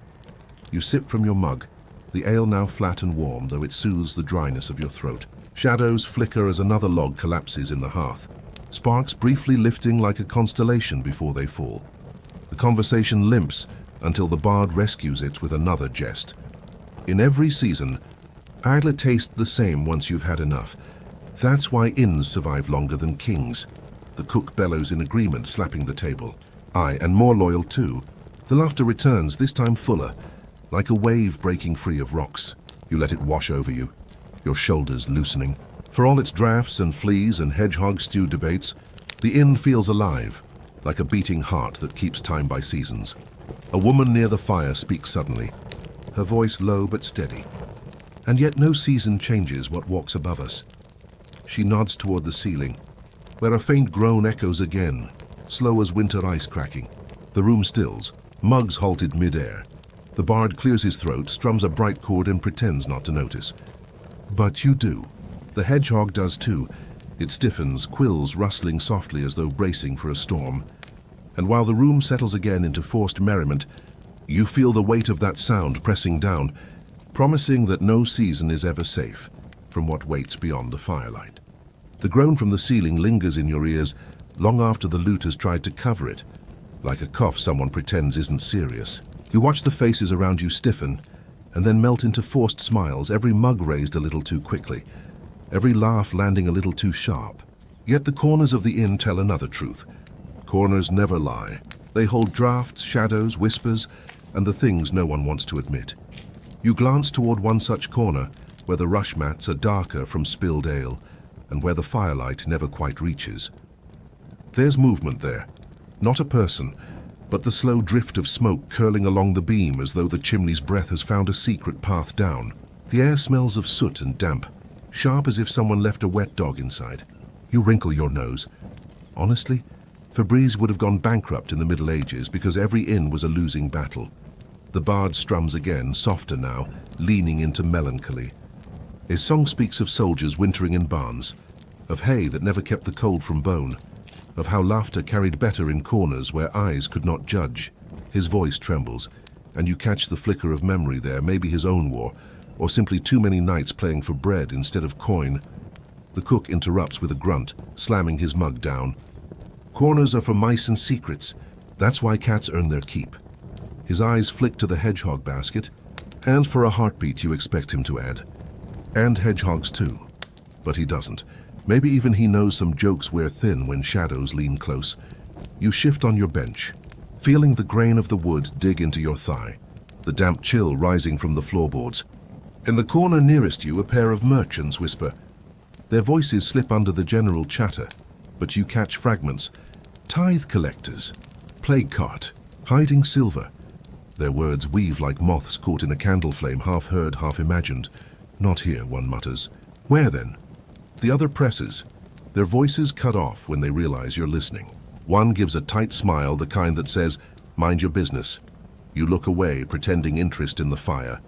You sip from your mug, the ale now flat and warm, though it soothes the dryness of your throat. Shadows flicker as another log collapses in the hearth, sparks briefly lifting like a constellation before they fall. The conversation limps until the bard rescues it with another jest. "In every season, I'll taste the same once you've had enough. That's why inns survive longer than kings." The cook bellows in agreement, slapping the table. "Aye, and more loyal too." The laughter returns, this time fuller, like a wave breaking free of rocks. You let it wash over you, your shoulders loosening. For all its draughts and fleas and hedgehog stew debates, the inn feels alive, like a beating heart that keeps time by seasons. A woman near the fire speaks suddenly, her voice low but steady. And yet no season changes what walks above us. She nods toward the ceiling, where a faint groan echoes again, slow as winter ice cracking. The room stills, mugs halted mid-air. The bard clears his throat, strums a bright chord, and pretends not to notice. But you do. The hedgehog does too. It stiffens, quills rustling softly as though bracing for a storm. And while the room settles again into forced merriment, you feel the weight of that sound pressing down, promising that no season is ever safe from what waits beyond the firelight. The groan from the ceiling lingers in your ears long after the loot has tried to cover it, like a cough someone pretends isn't serious. You watch the faces around you stiffen and then melt into forced smiles, every mug raised a little too quickly, every laugh landing a little too sharp. Yet the corners of the inn tell another truth. Corners never lie. They hold drafts, shadows, whispers, and the things no one wants to admit. You glance toward one such corner where the rush mats are darker from spilled ale and where the firelight never quite reaches. There's movement there. Not a person, but the slow drift of smoke curling along the beam as though the chimney's breath has found a secret path down. The air smells of soot and damp, sharp as if someone left a wet dog inside. You wrinkle your nose. Honestly, Febreze would have gone bankrupt in the Middle Ages because every inn was a losing battle. The bard strums again, softer now, leaning into melancholy. His song speaks of soldiers wintering in barns, of hay that never kept the cold from bone, of how laughter carried better in corners where eyes could not judge. His voice trembles, and you catch the flicker of memory there, maybe his own war, or simply too many nights playing for bread instead of coin. The cook interrupts with a grunt, slamming his mug down. Corners are for mice and secrets. That's why cats earn their keep. His eyes flick to the hedgehog basket, and for a heartbeat you expect him to add. And hedgehogs too. But he doesn't. Maybe even he knows some jokes wear thin when shadows lean close. You shift on your bench, feeling the grain of the wood dig into your thigh, the damp chill rising from the floorboards. In the corner nearest you, a pair of merchants whisper. Their voices slip under the general chatter, but you catch fragments. Tithe collectors, plague cart, hiding silver. Their words weave like moths caught in a candle flame, half heard, half imagined. Not here, one mutters. Where then? The other presses, their voices cut off when they realize you're listening. One gives a tight smile, the kind that says, "Mind your business." You look away, pretending interest in the fire.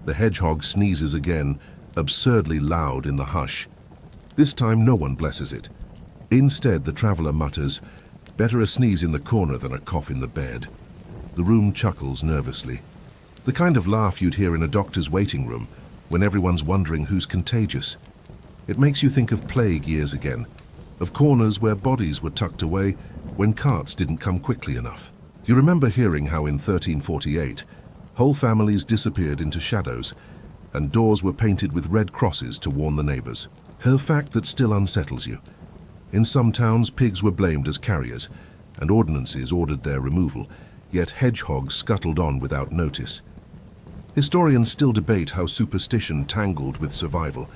The hedgehog sneezes again, absurdly loud in the hush. This time no one blesses it. Instead, the traveler mutters, "Better a sneeze in the corner than a cough in the bed." The room chuckles nervously. The kind of laugh you'd hear in a doctor's waiting room when everyone's wondering who's contagious. It makes you think of plague years again, of corners where bodies were tucked away when carts didn't come quickly enough. You remember hearing how in 1348, whole families disappeared into shadows, and doors were painted with red crosses to warn the neighbors. A fact that still unsettles you. In some towns, pigs were blamed as carriers, and ordinances ordered their removal, yet hedgehogs scuttled on without notice. Historians still debate how superstition tangled with survival,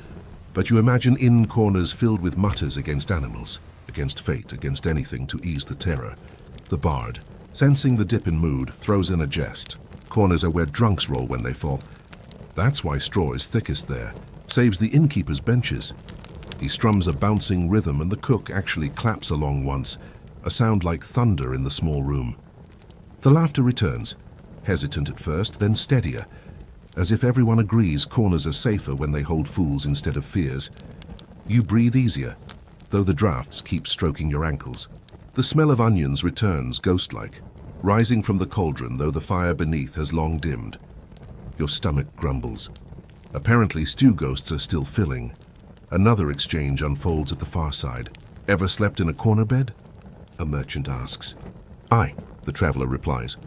but you imagine inn corners filled with mutters against animals, against fate, against anything to ease the terror. The bard, sensing the dip in mood, throws in a jest. Corners are where drunks roll when they fall. That's why straw is thickest there, saves the innkeepers' benches. He strums a bouncing rhythm and the cook actually claps along once, a sound like thunder in the small room. The laughter returns, hesitant at first, then steadier, as if everyone agrees corners are safer when they hold fools instead of fears. You breathe easier, though the drafts keep stroking your ankles. The smell of onions returns ghost-like, rising from the cauldron though the fire beneath has long dimmed. Your stomach grumbles. Apparently stew ghosts are still filling. Another exchange unfolds at the far side. Ever slept in a corner bed? A merchant asks. Aye, the traveler replies.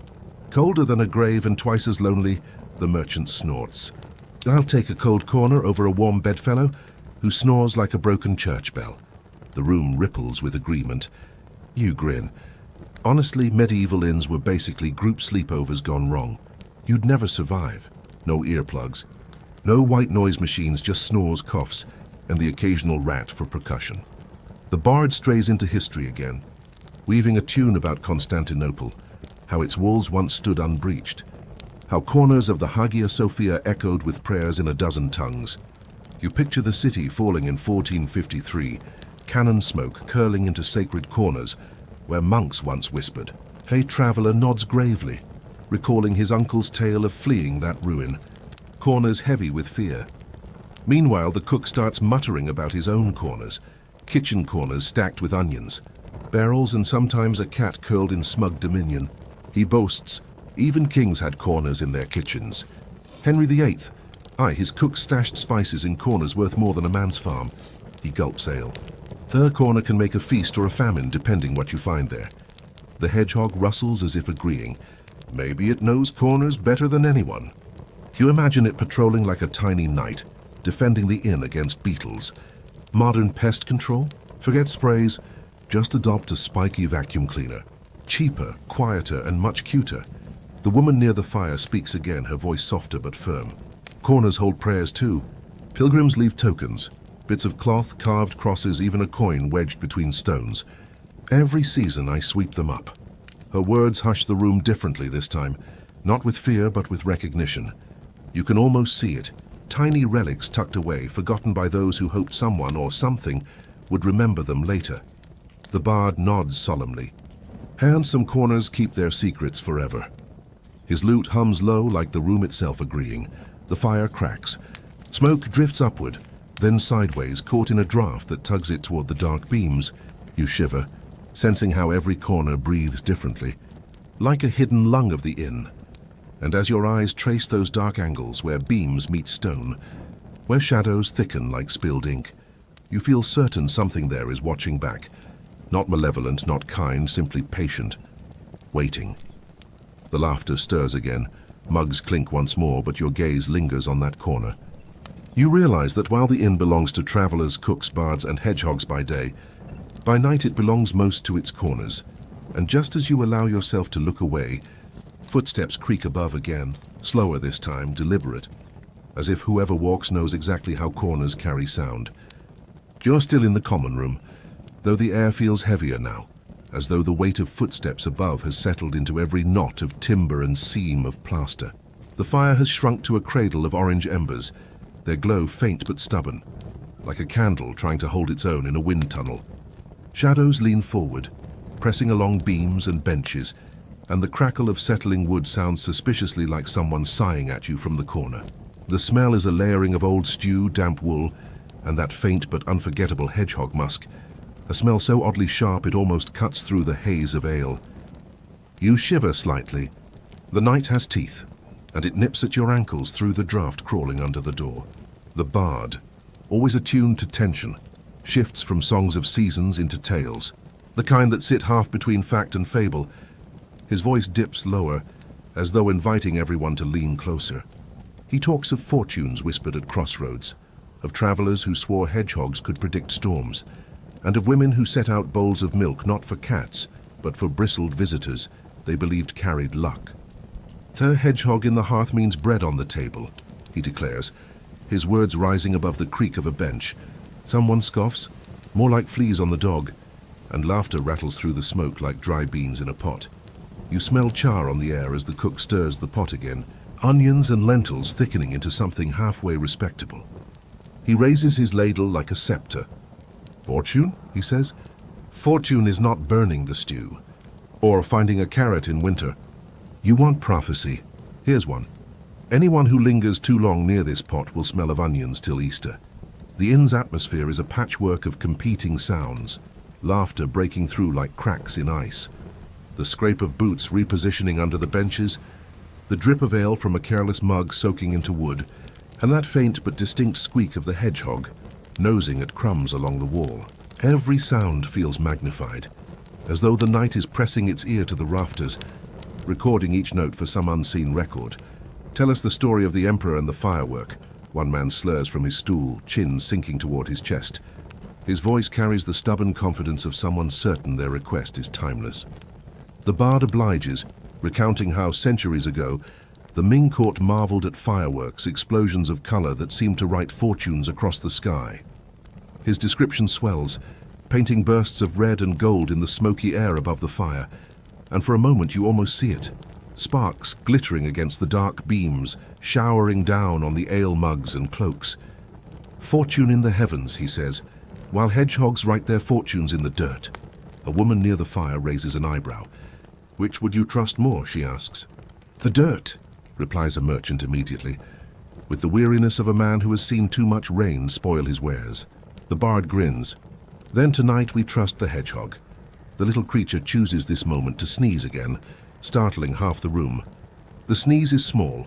Colder than a grave and twice as lonely, the merchant snorts. I'll take a cold corner over a warm bedfellow who snores like a broken church bell. The room ripples with agreement. You grin. Honestly, medieval inns were basically group sleepovers gone wrong. You'd never survive. No earplugs. No white noise machines, just snores, coughs, and the occasional rat for percussion. The bard strays into history again, weaving a tune about Constantinople, how its walls once stood unbreached, how corners of the Hagia Sophia echoed with prayers in a dozen tongues. You picture the city falling in 1453, cannon smoke curling into sacred corners where monks once whispered. Hey traveler nods gravely, recalling his uncle's tale of fleeing that ruin, corners heavy with fear. Meanwhile, the cook starts muttering about his own corners, kitchen corners stacked with onions, barrels and sometimes a cat curled in smug dominion. He boasts, even kings had corners in their kitchens. Henry VIII, his cook stashed spices in corners worth more than a man's farm. He gulps ale. The corner can make a feast or a famine, depending what you find there. The hedgehog rustles as if agreeing. Maybe it knows corners better than anyone. You imagine it patrolling like a tiny knight, defending the inn against beetles. Modern pest control? Forget sprays. Just adopt a spiky vacuum cleaner. Cheaper, quieter, and much cuter. The woman near the fire speaks again, her voice softer but firm. Corners hold prayers too. Pilgrims leave tokens. Bits of cloth, carved crosses, even a coin wedged between stones. Every season I sweep them up. Her words hush the room differently this time, not with fear but with recognition. You can almost see it. Tiny relics tucked away, forgotten by those who hoped someone or something would remember them later. The bard nods solemnly. Handsome corners keep their secrets forever. His lute hums low like the room itself agreeing. The fire cracks. Smoke drifts upward, then sideways, caught in a draft that tugs it toward the dark beams. You shiver, sensing how every corner breathes differently, like a hidden lung of the inn. And as your eyes trace those dark angles where beams meet stone, where shadows thicken like spilled ink, you feel certain something there is watching back. Not malevolent, not kind, simply patient. Waiting. The laughter stirs again. Mugs clink once more, but your gaze lingers on that corner. You realize that while the inn belongs to travelers, cooks, bards, and hedgehogs by day, by night it belongs most to its corners. And just as you allow yourself to look away, footsteps creak above again, slower this time, deliberate, as if whoever walks knows exactly how corners carry sound. You're still in the common room, though the air feels heavier now, as though the weight of footsteps above has settled into every knot of timber and seam of plaster. The fire has shrunk to a cradle of orange embers, their glow faint but stubborn, like a candle trying to hold its own in a wind tunnel. Shadows lean forward, pressing along beams and benches, and the crackle of settling wood sounds suspiciously like someone sighing at you from the corner. The smell is a layering of old stew, damp wool, and that faint but unforgettable hedgehog musk, a smell so oddly sharp it almost cuts through the haze of ale. You shiver slightly. The night has teeth, and it nips at your ankles through the draft crawling under the door. The bard, always attuned to tension, shifts from songs of seasons into tales, the kind that sit half between fact and fable. His voice dips lower, as though inviting everyone to lean closer. He talks of fortunes whispered at crossroads, of travelers who swore hedgehogs could predict storms, and of women who set out bowls of milk not for cats, but for bristled visitors they believed carried luck. The hedgehog in the hearth means bread on the table, he declares, his words rising above the creak of a bench. Someone scoffs, more like fleas on the dog, and laughter rattles through the smoke like dry beans in a pot. You smell char on the air as the cook stirs the pot again, onions and lentils thickening into something halfway respectable. He raises his ladle like a scepter. Fortune, he says. Fortune is not burning the stew, or finding a carrot in winter. You want prophecy. Here's one. Anyone who lingers too long near this pot will smell of onions till Easter. The inn's atmosphere is a patchwork of competing sounds, laughter breaking through like cracks in ice, the scrape of boots repositioning under the benches, the drip of ale from a careless mug soaking into wood, and that faint but distinct squeak of the hedgehog, nosing at crumbs along the wall. Every sound feels magnified, as though the night is pressing its ear to the rafters, recording each note for some unseen record. Tell us the story of the emperor and the firework. One man slurs from his stool, chin sinking toward his chest. His voice carries the stubborn confidence of someone certain their request is timeless. The bard obliges, recounting how centuries ago the Ming court marveled at fireworks, explosions of color that seemed to write fortunes across the sky. His description swells, painting bursts of red and gold in the smoky air above the fire, and for a moment you almost see it. Sparks glittering against the dark beams, showering down on the ale mugs and cloaks. Fortune in the heavens, he says, while hedgehogs write their fortunes in the dirt. A woman near the fire raises an eyebrow. Which would you trust more, she asks. The dirt, replies a merchant immediately, with the weariness of a man who has seen too much rain spoil his wares. The bard grins. Then tonight we trust the hedgehog. The little creature chooses this moment to sneeze again, startling half the room. The sneeze is small,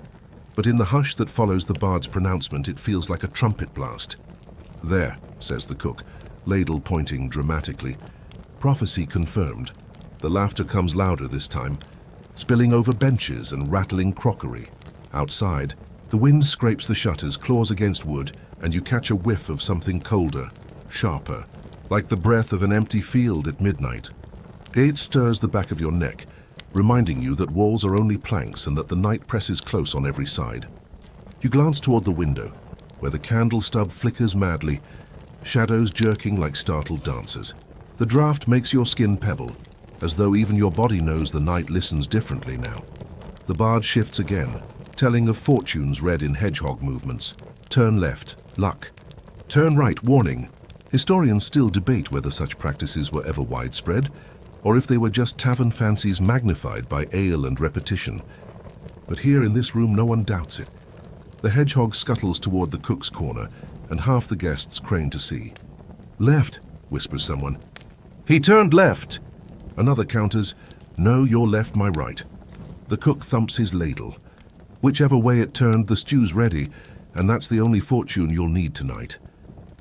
but in the hush that follows the bard's pronouncement it feels like a trumpet blast. "There," says the cook, ladle pointing dramatically. Prophecy confirmed. The laughter comes louder this time, spilling over benches and rattling crockery. Outside, the wind scrapes the shutters, claws against wood, and you catch a whiff of something colder, sharper, like the breath of an empty field at midnight. It stirs the back of your neck, reminding you that walls are only planks and that the night presses close on every side. You glance toward the window, where the candle stub flickers madly, shadows jerking like startled dancers. The draft makes your skin pebble, as though even your body knows the night listens differently now. The bard shifts again, telling of fortunes read in hedgehog movements. Turn left, luck. Turn right, warning. Historians still debate whether such practices were ever widespread, or if they were just tavern fancies magnified by ale and repetition. But here in this room no one doubts it. The hedgehog scuttles toward the cook's corner, and half the guests crane to see. "Left," whispers someone. "He turned left!" Another counters, "No, your left, my right." The cook thumps his ladle. Whichever way it turned, the stew's ready, and that's the only fortune you'll need tonight.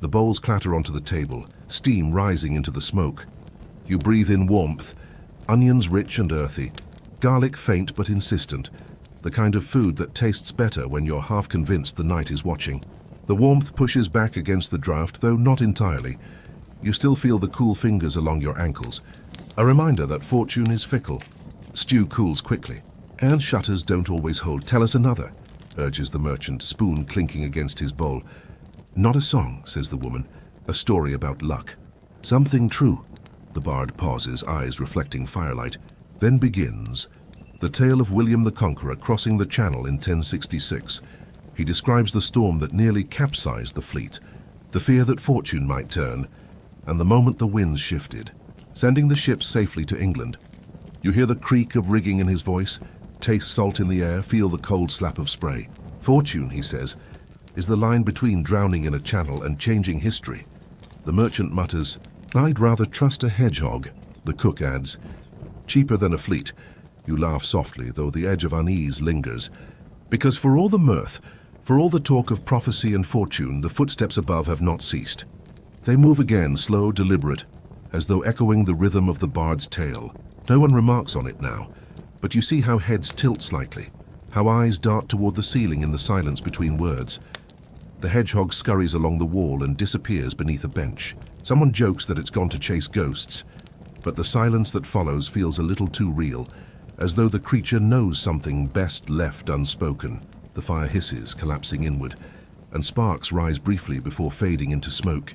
The bowls clatter onto the table, steam rising into the smoke. You breathe in warmth, onions rich and earthy, garlic faint but insistent, the kind of food that tastes better when you're half convinced the night is watching. The warmth pushes back against the draft, though not entirely. You still feel the cool fingers along your ankles, a reminder that fortune is fickle. Stew cools quickly, and shutters don't always hold. "Tell us another," urges the merchant, spoon clinking against his bowl. "Not a song," says the woman, "a story about luck." "Something true." The bard pauses, eyes reflecting firelight, then begins. The tale of William the Conqueror crossing the Channel in 1066. He describes the storm that nearly capsized the fleet, the fear that fortune might turn, and the moment the winds shifted, sending the ship safely to England. You hear the creak of rigging in his voice, taste salt in the air, feel the cold slap of spray. Fortune, he says, is the line between drowning in a channel and changing history. The merchant mutters, "I'd rather trust a hedgehog." The cook adds, "Cheaper than a fleet." You laugh softly, though the edge of unease lingers. Because for all the mirth, for all the talk of prophecy and fortune, the footsteps above have not ceased. They move again, slow, deliberate, as though echoing the rhythm of the bard's tale. No one remarks on it now, but you see how heads tilt slightly, how eyes dart toward the ceiling in the silence between words. The hedgehog scurries along the wall and disappears beneath a bench. Someone jokes that it's gone to chase ghosts, but the silence that follows feels a little too real, as though the creature knows something best left unspoken. The fire hisses, collapsing inward, and sparks rise briefly before fading into smoke.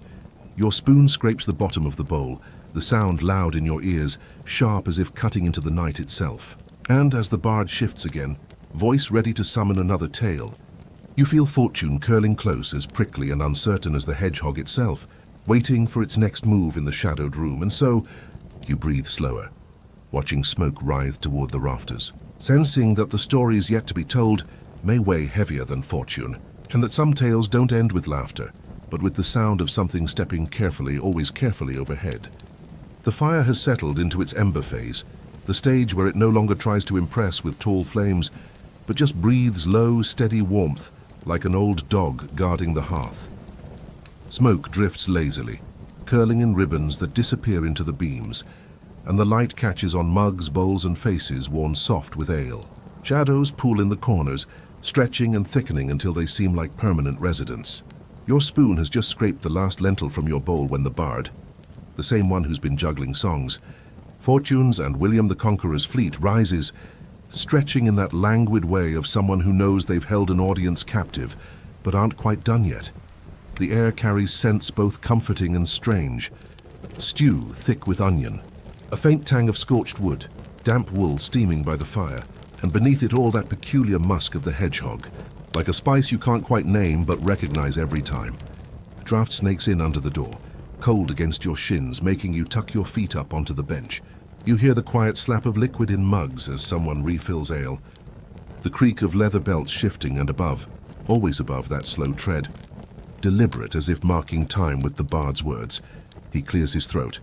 Your spoon scrapes the bottom of the bowl, the sound loud in your ears, sharp as if cutting into the night itself. And as the bard shifts again, voice ready to summon another tale, you feel fortune curling close, as prickly and uncertain as the hedgehog itself, waiting for its next move in the shadowed room, and so you breathe slower, watching smoke writhe toward the rafters, sensing that the stories yet to be told may weigh heavier than fortune, and that some tales don't end with laughter, but with the sound of something stepping carefully, always carefully overhead. The fire has settled into its ember phase, the stage where it no longer tries to impress with tall flames, but just breathes low, steady warmth, like an old dog guarding the hearth. Smoke drifts lazily, curling in ribbons that disappear into the beams, and the light catches on mugs, bowls, and faces worn soft with ale. Shadows pool in the corners, stretching and thickening until they seem like permanent residents. Your spoon has just scraped the last lentil from your bowl when the bard, the same one who's been juggling songs, Fortunes and William the Conqueror's fleet, rises, stretching in that languid way of someone who knows they've held an audience captive, but aren't quite done yet. The air carries scents both comforting and strange. Stew thick with onion, a faint tang of scorched wood, damp wool steaming by the fire, and beneath it all that peculiar musk of the hedgehog, like a spice you can't quite name but recognize every time. Draft snakes in under the door, cold against your shins, making you tuck your feet up onto the bench. You hear the quiet slap of liquid in mugs as someone refills ale, the creak of leather belts shifting, and above, always above, that slow tread. Deliberate, as if marking time with the bard's words, he clears his throat.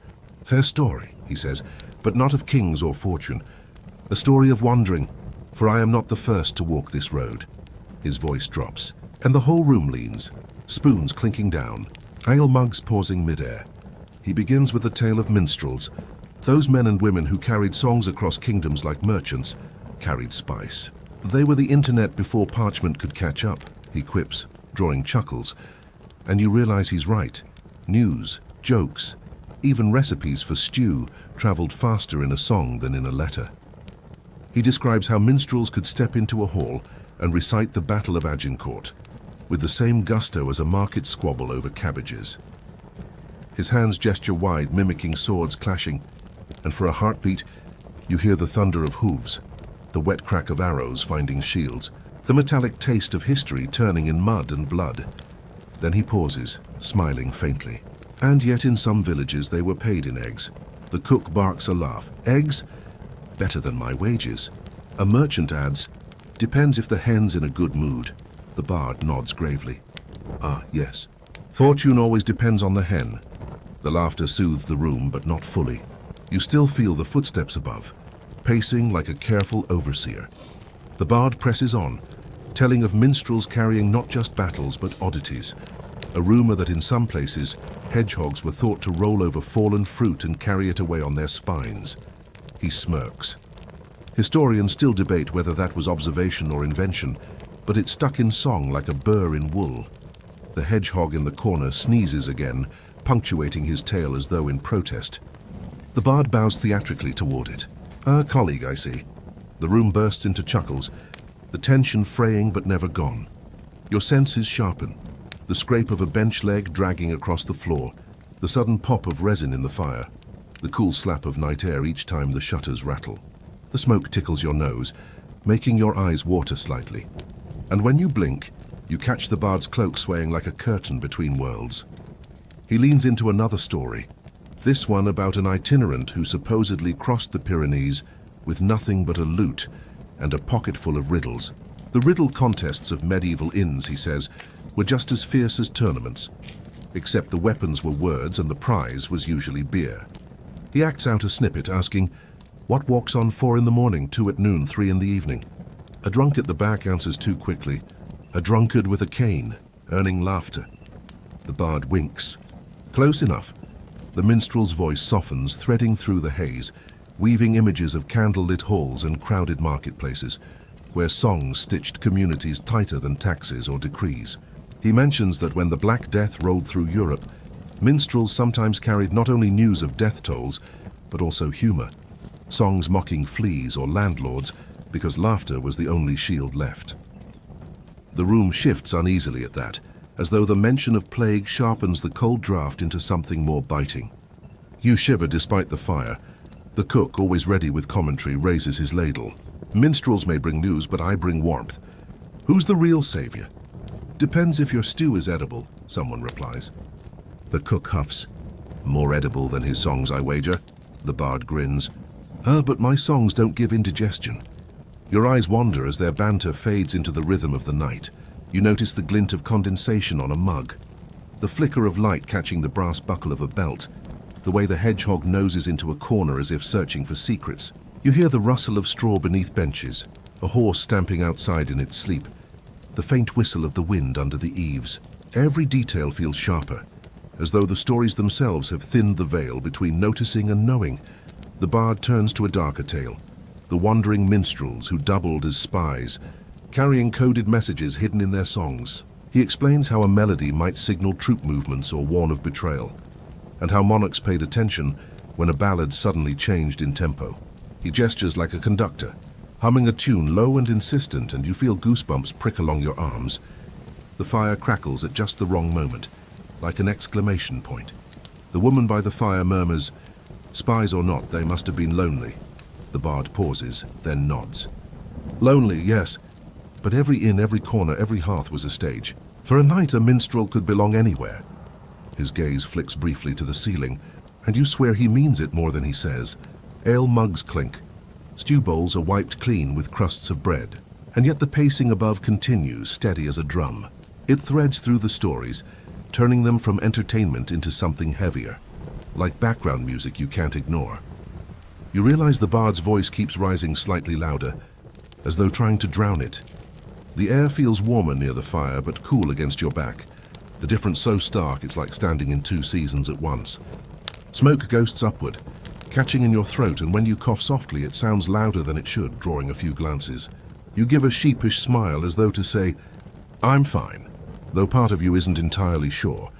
"Her story," he says, but not of kings or fortune. A story of wandering, for I am not the first to walk this road. His voice drops, and the whole room leans, spoons clinking down, ale mugs pausing mid-air. He begins with a tale of minstrels, those men and women who carried songs across kingdoms like merchants, carried spice. They were the internet before parchment could catch up, he quips, drawing chuckles. And you realize he's right. News, jokes, even recipes for stew traveled faster in a song than in a letter. He describes how minstrels could step into a hall and recite the Battle of Agincourt, with the same gusto as a market squabble over cabbages. His hands gesture wide, mimicking swords clashing, and for a heartbeat, you hear the thunder of hooves, the wet crack of arrows finding shields, the metallic taste of history turning in mud and blood. Then he pauses, smiling faintly. And yet in some villages they were paid in eggs. The cook barks a laugh. Eggs? Better than my wages. A merchant adds, depends if the hen's in a good mood. The bard nods gravely. Ah, yes. Fortune always depends on the hen. The laughter soothes the room, but not fully. You still feel the footsteps above, pacing like a careful overseer. The bard presses on, telling of minstrels carrying not just battles but oddities. A rumor that in some places, hedgehogs were thought to roll over fallen fruit and carry it away on their spines. He smirks. Historians still debate whether that was observation or invention, but it stuck in song like a burr in wool. The hedgehog in the corner sneezes again, punctuating his tale as though in protest. The bard bows theatrically toward it. A colleague, I see. The room bursts into chuckles, the tension fraying but never gone. Your senses sharpen. The scrape of a bench leg dragging across the floor, the sudden pop of resin in the fire, the cool slap of night air each time the shutters rattle. The smoke tickles your nose, making your eyes water slightly. And when you blink, you catch the bard's cloak swaying like a curtain between worlds. He leans into another story, this one about an itinerant who supposedly crossed the Pyrenees with nothing but a lute and a pocket full of riddles. The riddle contests of medieval inns, he says, were just as fierce as tournaments, except the weapons were words and the prize was usually beer. He acts out a snippet asking, what walks on 4 in the morning, 2 at noon, 3 in the evening? A drunk at the back answers too quickly, a drunkard with a cane, earning laughter. The bard winks. Close enough. The minstrel's voice softens, threading through the haze, weaving images of candle-lit halls and crowded marketplaces, where songs stitched communities tighter than taxes or decrees. He mentions that when the Black Death rolled through Europe, minstrels sometimes carried not only news of death tolls, but also humor, songs mocking fleas or landlords, because laughter was the only shield left. The room shifts uneasily at that, as though the mention of plague sharpens the cold draft into something more biting. You shiver despite the fire. The cook, always ready with commentary, raises his ladle. Minstrels may bring news, but I bring warmth. Who's the real savior? Depends if your stew is edible, someone replies. The cook huffs. More edible than his songs, I wager. The bard grins. But my songs don't give indigestion. Your eyes wander as their banter fades into the rhythm of the night. You notice the glint of condensation on a mug, the flicker of light catching the brass buckle of a belt, the way the hedgehog noses into a corner as if searching for secrets. You hear the rustle of straw beneath benches, a horse stamping outside in its sleep, the faint whistle of the wind under the eaves. Every detail feels sharper, as though the stories themselves have thinned the veil between noticing and knowing. The bard turns to a darker tale, the wandering minstrels who doubled as spies, carrying coded messages hidden in their songs. He explains how a melody might signal troop movements or warn of betrayal, and how monarchs paid attention when a ballad suddenly changed in tempo. He gestures like a conductor, humming a tune low and insistent, and you feel goosebumps prick along your arms. The fire crackles at just the wrong moment, like an exclamation point. The woman by the fire murmurs, "Spies or not, they must have been lonely." The bard pauses, then nods. Lonely, yes. But every inn, every corner, every hearth was a stage. For a night, a minstrel could belong anywhere. His gaze flicks briefly to the ceiling, and you swear he means it more than he says. Ale mugs clink. Stew bowls are wiped clean with crusts of bread. And yet the pacing above continues, steady as a drum. It threads through the stories, turning them from entertainment into something heavier, like background music you can't ignore. You realize the bard's voice keeps rising slightly louder, as though trying to drown it. The air feels warmer near the fire, but cool against your back. The difference so stark it's like standing in two seasons at once. Smoke ghosts upward, catching in your throat, and when you cough softly it sounds louder than it should, drawing a few glances. You give a sheepish smile as though to say, "I'm fine," though part of you isn't entirely sure.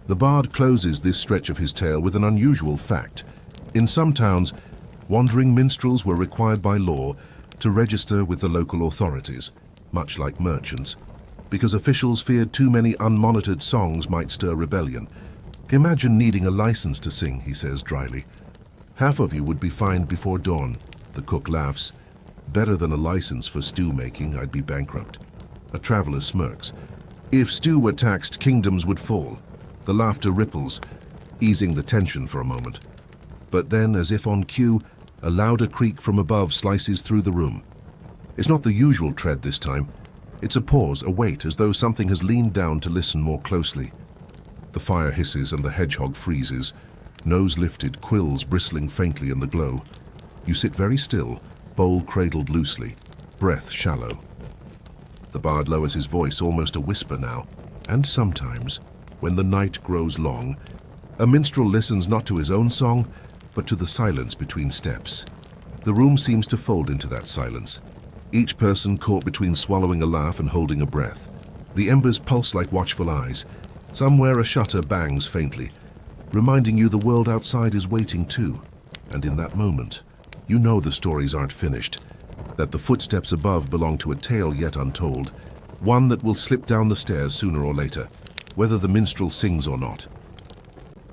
The bard closes this stretch of his tale with an unusual fact. In some towns, wandering minstrels were required by law to register with the local authorities, much like merchants, because officials feared too many unmonitored songs might stir rebellion. "Imagine needing a license to sing," he says dryly. "Half of you would be fined before dawn." The cook laughs. "Better than a license for stew making, I'd be bankrupt." A traveler smirks. "If stew were taxed, kingdoms would fall." The laughter ripples, easing the tension for a moment. But then, as if on cue, a louder creak from above slices through the room. It's not the usual tread this time. It's a pause, a wait, as though something has leaned down to listen more closely. The fire hisses and the hedgehog freezes, nose lifted, quills bristling faintly in the glow. You sit very still, bowl cradled loosely, breath shallow. The bard lowers his voice, almost a whisper now, and sometimes, when the night grows long, a minstrel listens not to his own song, but to the silence between steps. The room seems to fold into that silence, each person caught between swallowing a laugh and holding a breath. The embers pulse like watchful eyes. Somewhere a shutter bangs faintly, reminding you the world outside is waiting too. And in that moment, you know the stories aren't finished, that the footsteps above belong to a tale yet untold, one that will slip down the stairs sooner or later, whether the minstrel sings or not.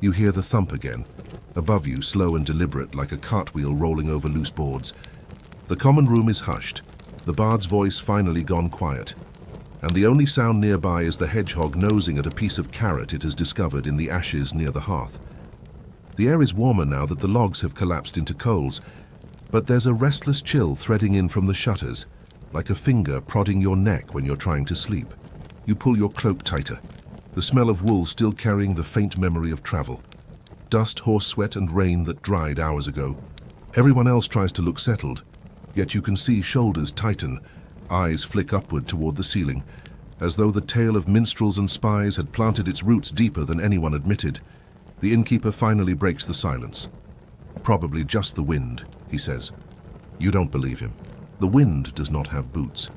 You hear the thump again, above you, slow and deliberate, like a cartwheel rolling over loose boards. The common room is hushed, the bard's voice finally gone quiet, and the only sound nearby is the hedgehog nosing at a piece of carrot it has discovered in the ashes near the hearth. The air is warmer now that the logs have collapsed into coals, but there's a restless chill threading in from the shutters, like a finger prodding your neck when you're trying to sleep. You pull your cloak tighter, the smell of wool still carrying the faint memory of travel. Dust, horse sweat, and rain that dried hours ago. Everyone else tries to look settled, yet you can see shoulders tighten, eyes flick upward toward the ceiling, as though the tale of minstrels and spies had planted its roots deeper than anyone admitted. The innkeeper finally breaks the silence. "Probably just the wind," he says. You don't believe him. The wind does not have boots.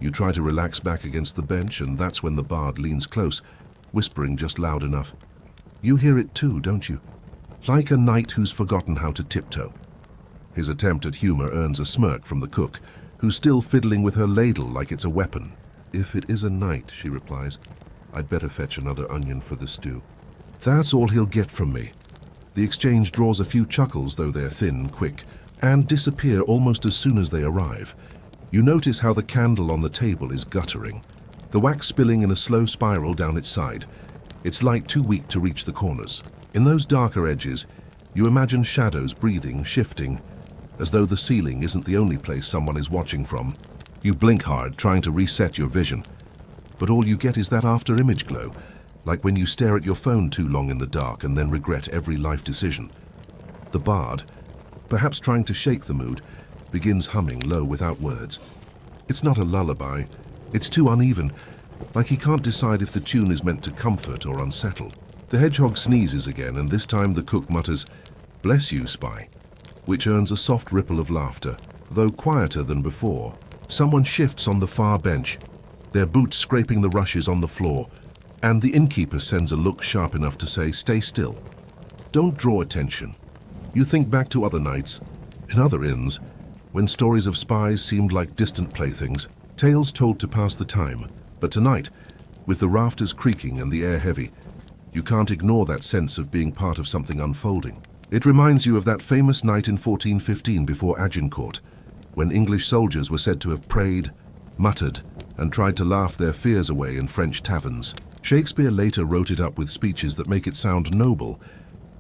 You try to relax back against the bench, and that's when the bard leans close, whispering just loud enough. You hear it too, don't you? Like a knight who's forgotten how to tiptoe. His attempt at humor earns a smirk from the cook, who's still fiddling with her ladle like it's a weapon. "If it is a knight," she replies, "I'd better fetch another onion for the stew." That's all he'll get from me. The exchange draws a few chuckles, though they're thin, quick, and disappear almost as soon as they arrive. You notice how the candle on the table is guttering, the wax spilling in a slow spiral down its side, its light too weak to reach the corners. In those darker edges, you imagine shadows breathing, shifting, as though the ceiling isn't the only place someone is watching from. You blink hard, trying to reset your vision, but all you get is that after-image glow, like when you stare at your phone too long in the dark and then regret every life decision. The bard, perhaps trying to shake the mood, begins humming low without words. It's not a lullaby. It's too uneven, like he can't decide if the tune is meant to comfort or unsettle. The hedgehog sneezes again, and this time the cook mutters, "Bless you, spy," which earns a soft ripple of laughter, though quieter than before. Someone shifts on the far bench, their boots scraping the rushes on the floor, and the innkeeper sends a look sharp enough to say, "Stay still. Don't draw attention." You think back to other nights, in other inns, when stories of spies seemed like distant playthings, tales told to pass the time. But tonight, with the rafters creaking and the air heavy, you can't ignore that sense of being part of something unfolding. It reminds you of that famous night in 1415 before Agincourt, when English soldiers were said to have prayed, muttered, and tried to laugh their fears away in French taverns. Shakespeare later wrote it up with speeches that make it sound noble,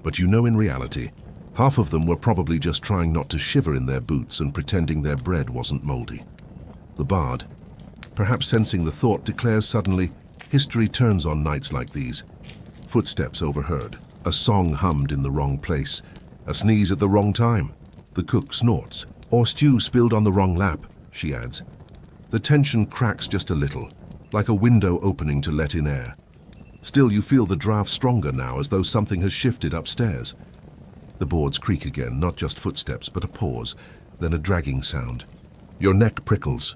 but you know in reality, half of them were probably just trying not to shiver in their boots and pretending their bread wasn't moldy. The bard, perhaps sensing the thought, declares suddenly, "History turns on nights like these." Footsteps overheard, a song hummed in the wrong place, a sneeze at the wrong time. The cook snorts. Or stew spilled on the wrong lap, she adds. The tension cracks just a little, like a window opening to let in air. Still, you feel the draft stronger now, as though something has shifted upstairs. The boards creak again, not just footsteps, but a pause, then a dragging sound. Your neck prickles.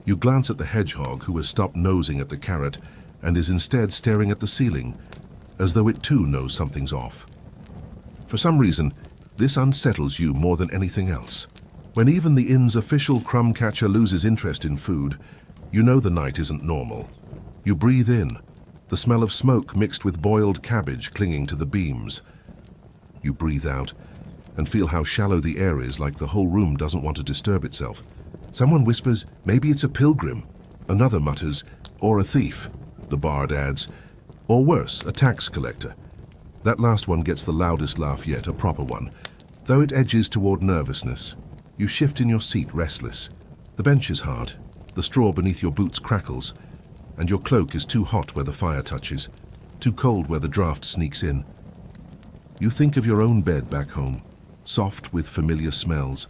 You glance at the hedgehog, who has stopped nosing at the carrot and is instead staring at the ceiling, as though it too knows something's off. For some reason, this unsettles you more than anything else. When even the inn's official crumb catcher loses interest in food, you know the night isn't normal. You breathe in, the smell of smoke mixed with boiled cabbage clinging to the beams. You breathe out and feel how shallow the air is, like the whole room doesn't want to disturb itself. Someone whispers, maybe it's a pilgrim. Another mutters, or a thief. The bard adds, or worse, a tax collector. That last one gets the loudest laugh yet, a proper one, though it edges toward nervousness. You shift in your seat, restless. The bench is hard. The straw beneath your boots crackles, and your cloak is too hot where the fire touches, too cold where the draft sneaks in. You think of your own bed back home, soft with familiar smells,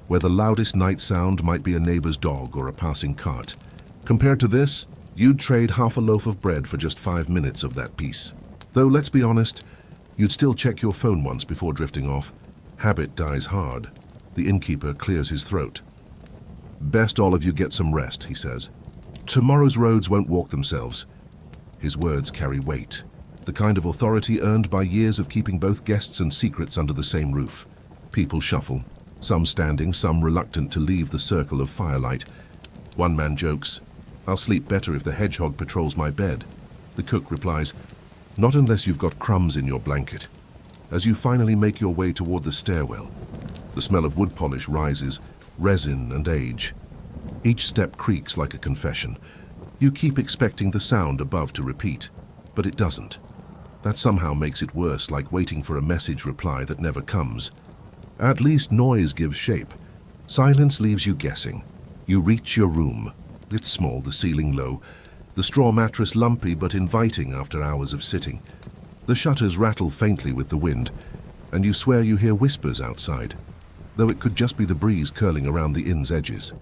where the loudest night sound might be a neighbor's dog or a passing cart. Compared to this, you'd trade half a loaf of bread for just 5 minutes of that peace. Though, let's be honest, you'd still check your phone once before drifting off. Habit dies hard. The innkeeper clears his throat. Best all of you get some rest, he says. Tomorrow's roads won't walk themselves. His words carry weight, the kind of authority earned by years of keeping both guests and secrets under the same roof. People shuffle, some standing, some reluctant to leave the circle of firelight. One man jokes, I'll sleep better if the hedgehog patrols my bed. The cook replies, not unless you've got crumbs in your blanket. As you finally make your way toward the stairwell, the smell of wood polish rises, resin and age. Each step creaks like a confession. You keep expecting the sound above to repeat, but it doesn't. That somehow makes it worse, like waiting for a message reply that never comes. At least noise gives shape. Silence leaves you guessing. You reach your room. It's small, the ceiling low, the straw mattress lumpy but inviting after hours of sitting. The shutters rattle faintly with the wind, and you swear you hear whispers outside, though it could just be the breeze curling around the inn's edges.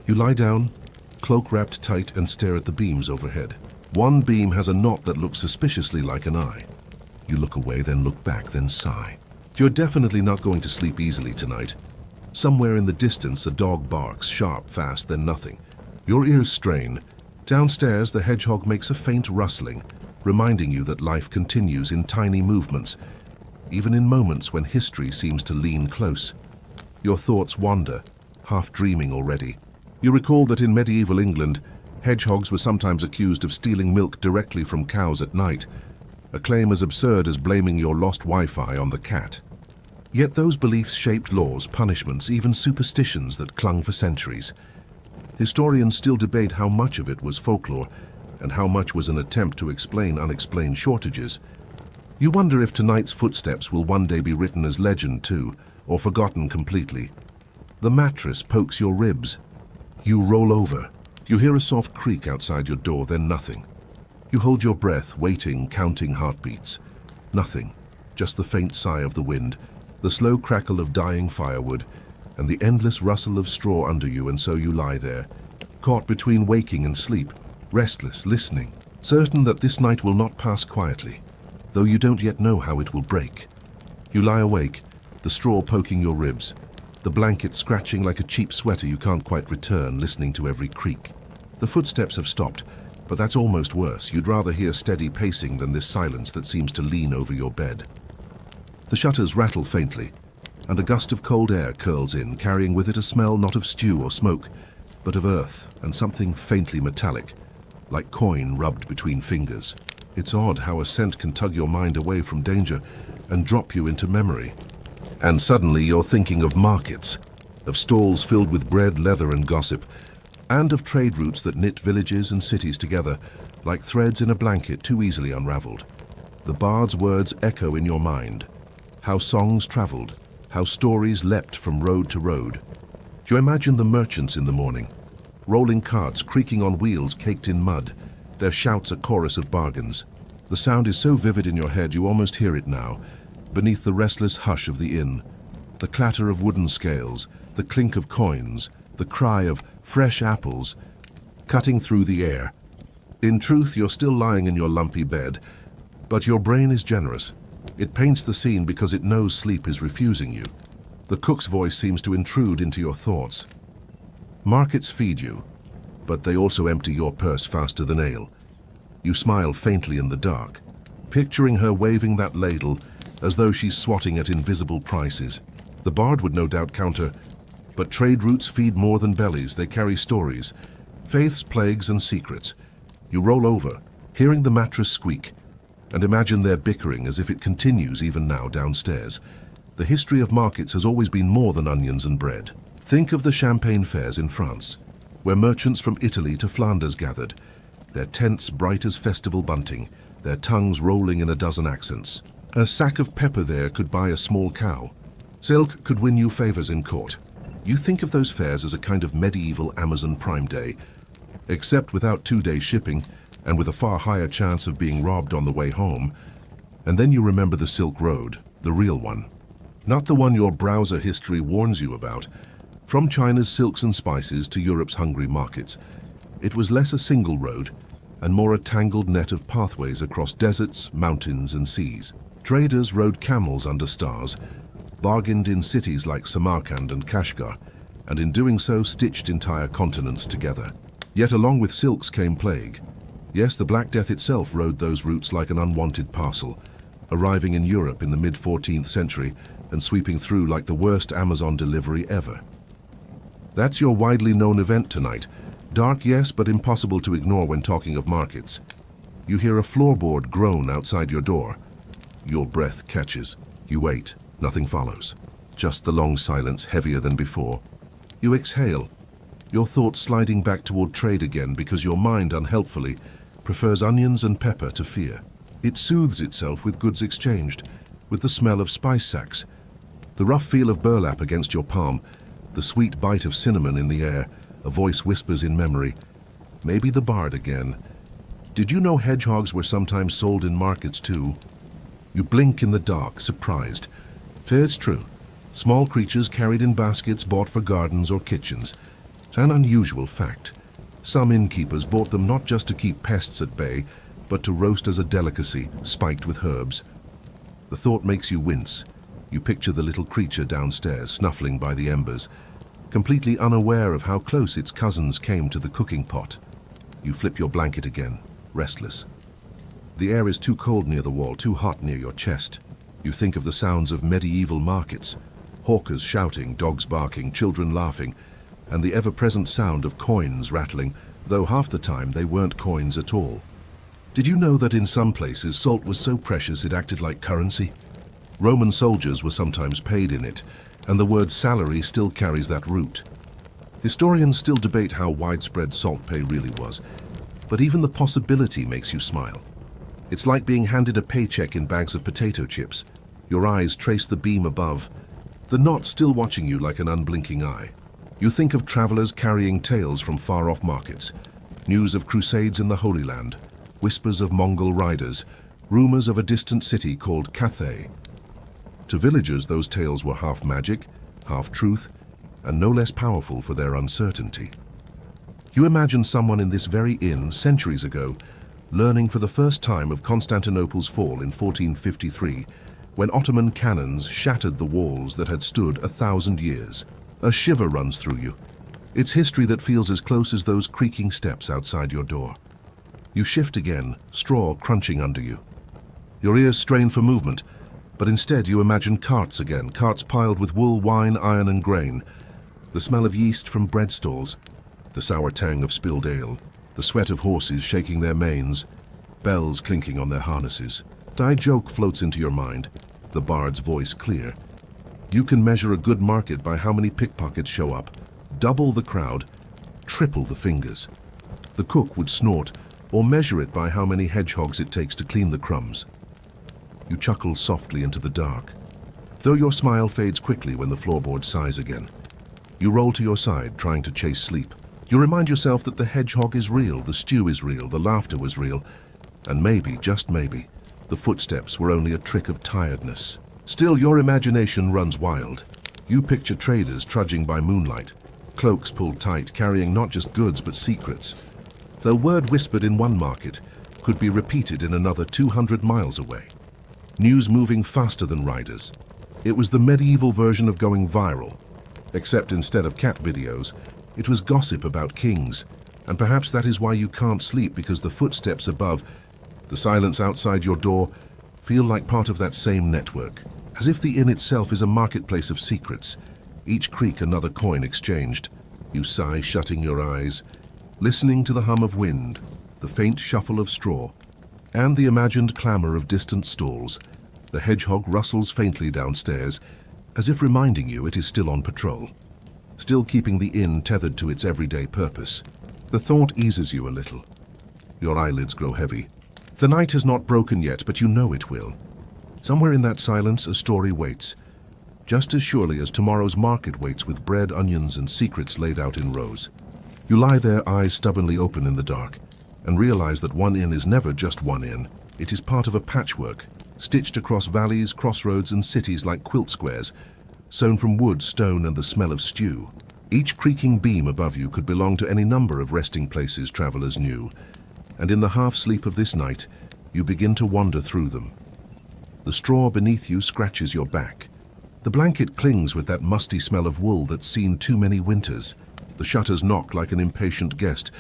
You lie down, cloak wrapped tight, and stare at the beams overhead. One beam has a knot that looks suspiciously like an eye. You look away, then look back, then sigh. You're definitely not going to sleep easily tonight. Somewhere in the distance, a dog barks, sharp, fast, then nothing. Your ears strain. Downstairs, the hedgehog makes a faint rustling, reminding you that life continues in tiny movements, even in moments when history seems to lean close. Your thoughts wander, half dreaming already. You recall that in medieval England, hedgehogs were sometimes accused of stealing milk directly from cows at night, a claim as absurd as blaming your lost Wi-Fi on the cat. Yet those beliefs shaped laws, punishments, even superstitions that clung for centuries. Historians still debate how much of it was folklore and how much was an attempt to explain unexplained shortages. You wonder if tonight's footsteps will one day be written as legend too, or forgotten completely. The mattress pokes your ribs. You roll over. You hear a soft creak outside your door, then nothing. You hold your breath, waiting, counting heartbeats. Nothing, just the faint sigh of the wind, the slow crackle of dying firewood, and the endless rustle of straw under you, and so you lie there, caught between waking and sleep, restless, listening, certain that this night will not pass quietly, though you don't yet know how it will break. You lie awake, the straw poking your ribs, the blanket scratching like a cheap sweater you can't quite return, listening to every creak. The footsteps have stopped, but that's almost worse. You'd rather hear steady pacing than this silence that seems to lean over your bed. The shutters rattle faintly, and a gust of cold air curls in, carrying with it a smell not of stew or smoke, but of earth and something faintly metallic, like coin rubbed between fingers. It's odd how a scent can tug your mind away from danger and drop you into memory. And suddenly you're thinking of markets, of stalls filled with bread, leather, and gossip, and of trade routes that knit villages and cities together, like threads in a blanket too easily unraveled. The bard's words echo in your mind, how songs traveled, how stories leapt from road to road. You imagine the merchants in the morning, rolling carts creaking on wheels caked in mud, their shouts a chorus of bargains. The sound is so vivid in your head you almost hear it now, beneath the restless hush of the inn. The clatter of wooden scales, the clink of coins, the cry of fresh apples cutting through the air. In truth, you're still lying in your lumpy bed, but your brain is generous. It paints the scene because it knows sleep is refusing you. The cook's voice seems to intrude into your thoughts. Markets feed you, but they also empty your purse faster than ale. You smile faintly in the dark, picturing her waving that ladle as though she's swatting at invisible prices. The bard would no doubt counter, but trade routes feed more than bellies. They carry stories, faiths, plagues, and secrets. You roll over, hearing the mattress squeak, and imagine their bickering as if it continues even now downstairs. The history of markets has always been more than onions and bread. Think of the champagne fairs in France, where merchants from Italy to Flanders gathered, their tents bright as festival bunting, their tongues rolling in a dozen accents. A sack of pepper there could buy a small cow. Silk could win you favors in court. You think of those fairs as a kind of medieval Amazon Prime Day, except without 2-day shipping and with a far higher chance of being robbed on the way home. And then you remember the Silk Road, the real one. Not the one your browser history warns you about. From China's silks and spices to Europe's hungry markets, it was less a single road and more a tangled net of pathways across deserts, mountains, and seas. Traders rode camels under stars, bargained in cities like Samarkand and Kashgar, and in doing so stitched entire continents together. Yet along with silks came plague. Yes, the Black Death itself rode those routes like an unwanted parcel, arriving in Europe in the mid-14th century and sweeping through like the worst Amazon delivery ever. That's your widely known event tonight. Dark, yes, but impossible to ignore when talking of markets. You hear a floorboard groan outside your door. Your breath catches. You wait. Nothing follows. Just the long silence, heavier than before. You exhale, your thoughts sliding back toward trade again because your mind, unhelpfully, prefers onions and pepper to fear. It soothes itself with goods exchanged, with the smell of spice sacks, the rough feel of burlap against your palm, the sweet bite of cinnamon in the air. A voice whispers in memory, maybe the bard again. Did you know hedgehogs were sometimes sold in markets too? You blink in the dark, surprised. It's true. Small creatures carried in baskets bought for gardens or kitchens. It's an unusual fact. Some innkeepers bought them not just to keep pests at bay, but to roast as a delicacy, spiked with herbs. The thought makes you wince. You picture the little creature downstairs, snuffling by the embers, completely unaware of how close its cousins came to the cooking pot. You flip your blanket again, restless. The air is too cold near the wall, too hot near your chest. You think of the sounds of medieval markets, hawkers shouting, dogs barking, children laughing, and the ever-present sound of coins rattling, though half the time they weren't coins at all. Did you know that in some places salt was so precious it acted like currency? Roman soldiers were sometimes paid in it, and the word salary still carries that root. Historians still debate how widespread salt pay really was, but even the possibility makes you smile. It's like being handed a paycheck in bags of potato chips. Your eyes trace the beam above, the knot still watching you like an unblinking eye. You think of travelers carrying tales from far-off markets, news of crusades in the Holy Land, whispers of Mongol riders, rumors of a distant city called Cathay. To villagers, those tales were half magic, half truth, and no less powerful for their uncertainty. You imagine someone in this very inn, centuries ago, learning for the first time of Constantinople's fall in 1453, when Ottoman cannons shattered the walls that had stood 1,000 years. A shiver runs through you. It's history that feels as close as those creaking steps outside your door. You shift again, straw crunching under you. Your ears strain for movement, but instead you imagine carts again, carts piled with wool, wine, iron, and grain. The smell of yeast from bread stalls, the sour tang of spilled ale, the sweat of horses shaking their manes, bells clinking on their harnesses. A joke floats into your mind, the bard's voice clear. You can measure a good market by how many pickpockets show up. Double the crowd, triple the fingers. The cook would snort, or measure it by how many hedgehogs it takes to clean the crumbs. You chuckle softly into the dark, though your smile fades quickly when the floorboard sighs again. You roll to your side, trying to chase sleep. You remind yourself that the hedgehog is real, the stew is real, the laughter was real, and maybe, just maybe, the footsteps were only a trick of tiredness. Still, your imagination runs wild. You picture traders trudging by moonlight, cloaks pulled tight, carrying not just goods but secrets. The word whispered in one market could be repeated in another 200 miles away. News moving faster than riders. It was the medieval version of going viral, except instead of cat videos, it was gossip about kings. And perhaps that is why you can't sleep, because the footsteps above, the silence outside your door, feel like part of that same network. As if the inn itself is a marketplace of secrets, each creak another coin exchanged. You sigh, shutting your eyes, listening to the hum of wind, the faint shuffle of straw, and the imagined clamor of distant stalls. The hedgehog rustles faintly downstairs, as if reminding you it is still on patrol, still keeping the inn tethered to its everyday purpose. The thought eases you a little. Your eyelids grow heavy. The night has not broken yet, but you know it will. Somewhere in that silence, a story waits, just as surely as tomorrow's market waits, with bread, onions, and secrets laid out in rows. You lie there, eyes stubbornly open in the dark, and realize that one inn is never just one inn. It is part of a patchwork, stitched across valleys, crossroads, and cities like quilt squares, sewn from wood, stone, and the smell of stew. Each creaking beam above you could belong to any number of resting places travelers knew, and in the half-sleep of this night, you begin to wander through them. The straw beneath you scratches your back. The blanket clings with that musty smell of wool that's seen too many winters. The shutters knock like an impatient guest,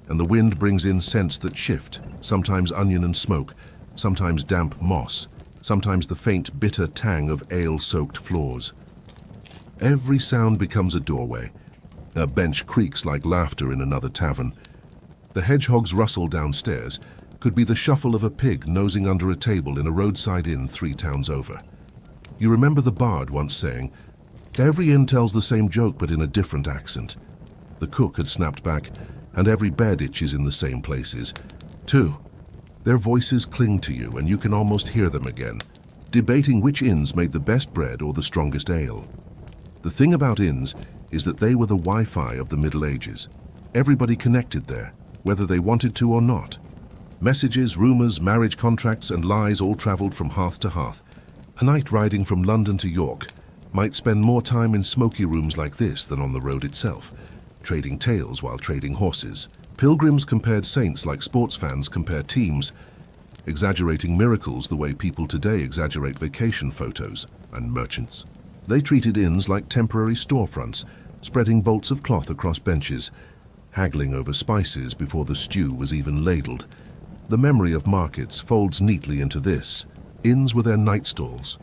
and the wind brings in scents that shift, sometimes onion and smoke, sometimes damp moss, sometimes the faint, bitter tang of ale-soaked floors. Every sound becomes a doorway. A bench creaks like laughter in another tavern. The hedgehogs rustle downstairs could be the shuffle of a pig nosing under a table in a roadside inn 3 towns over. You remember the bard once saying, "Every inn tells the same joke but in a different accent." The cook had snapped back, "And every bed itches in the same places, too." Their voices cling to you, and you can almost hear them again, debating which inns made the best bread or the strongest ale. The thing about inns is that they were the Wi-Fi of the Middle Ages. Everybody connected there, whether they wanted to or not. Messages, rumors, marriage contracts, and lies all traveled from hearth to hearth. A knight riding from London to York might spend more time in smoky rooms like this than on the road itself, trading tales while trading horses. Pilgrims compared saints like sports fans compare teams, exaggerating miracles the way people today exaggerate vacation photos. And merchants. They treated inns like temporary storefronts, spreading bolts of cloth across benches, haggling over spices before the stew was even ladled. The memory of markets folds neatly into this. Inns were their night stalls.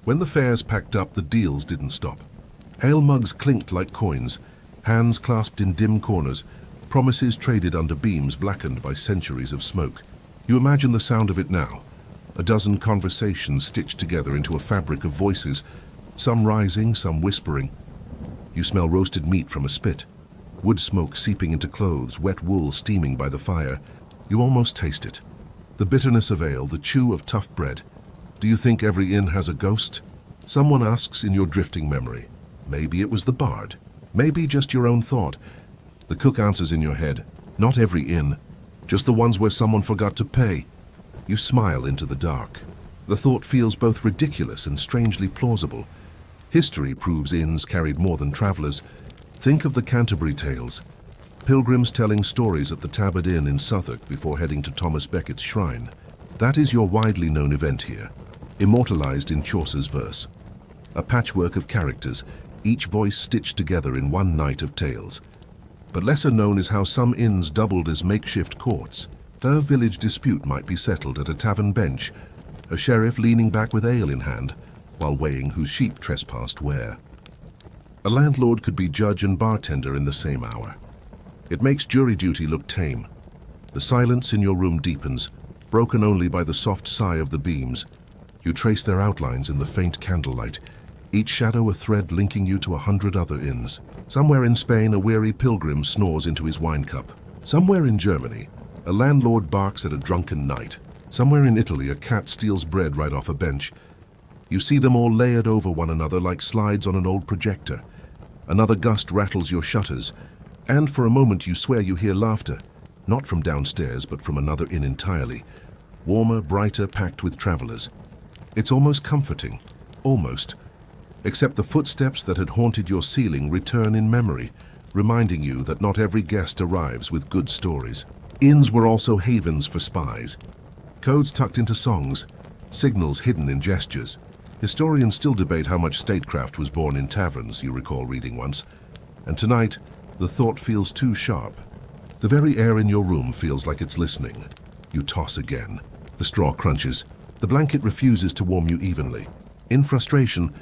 When the fares packed up, the deals didn't stop. Ale mugs clinked like coins, hands clasped in dim corners, promises traded under beams blackened by centuries of smoke. You imagine the sound of it now, a dozen conversations stitched together into a fabric of voices, some rising, some whispering. You smell roasted meat from a spit, wood smoke seeping into clothes, wet wool steaming by the fire. You almost taste it. The bitterness of ale, the chew of tough bread. Do you think every inn has a ghost? Someone asks in your drifting memory. Maybe it was the bard. Maybe just your own thought. The cook answers in your head. Not every inn, just the ones where someone forgot to pay. You smile into the dark. The thought feels both ridiculous and strangely plausible. History proves inns carried more than travelers. Think of the Canterbury Tales. Pilgrims telling stories at the Tabard Inn in Southwark before heading to Thomas Becket's shrine. That is your widely known event here, immortalized in Chaucer's verse. A patchwork of characters, each voice stitched together in one night of tales. But lesser known is how some inns doubled as makeshift courts. A village dispute might be settled at a tavern bench, a sheriff leaning back with ale in hand, while weighing whose sheep trespassed where. A landlord could be judge and bartender in the same hour. It makes jury duty look tame. The silence in your room deepens, broken only by the soft sigh of the beams. You trace their outlines in the faint candlelight, each shadow a thread linking you to 100 other inns. Somewhere in Spain, a weary pilgrim snores into his wine cup. Somewhere in Germany, a landlord barks at a drunken knight. Somewhere in Italy, a cat steals bread right off a bench. You see them all layered over one another like slides on an old projector. Another gust rattles your shutters, and for a moment you swear you hear laughter, not from downstairs but from another inn entirely, warmer, brighter, packed with travelers. It's almost comforting, almost. except the footsteps that had haunted your ceiling return in memory, reminding you that not every guest arrives with good stories. Inns were also havens for spies, codes tucked into songs, signals hidden in gestures. Historians still debate how much statecraft was born in taverns, you recall reading once, and tonight the thought feels too sharp. The very air in your room feels like it's listening. You toss again. The straw crunches. The blanket refuses to warm you evenly. In frustration,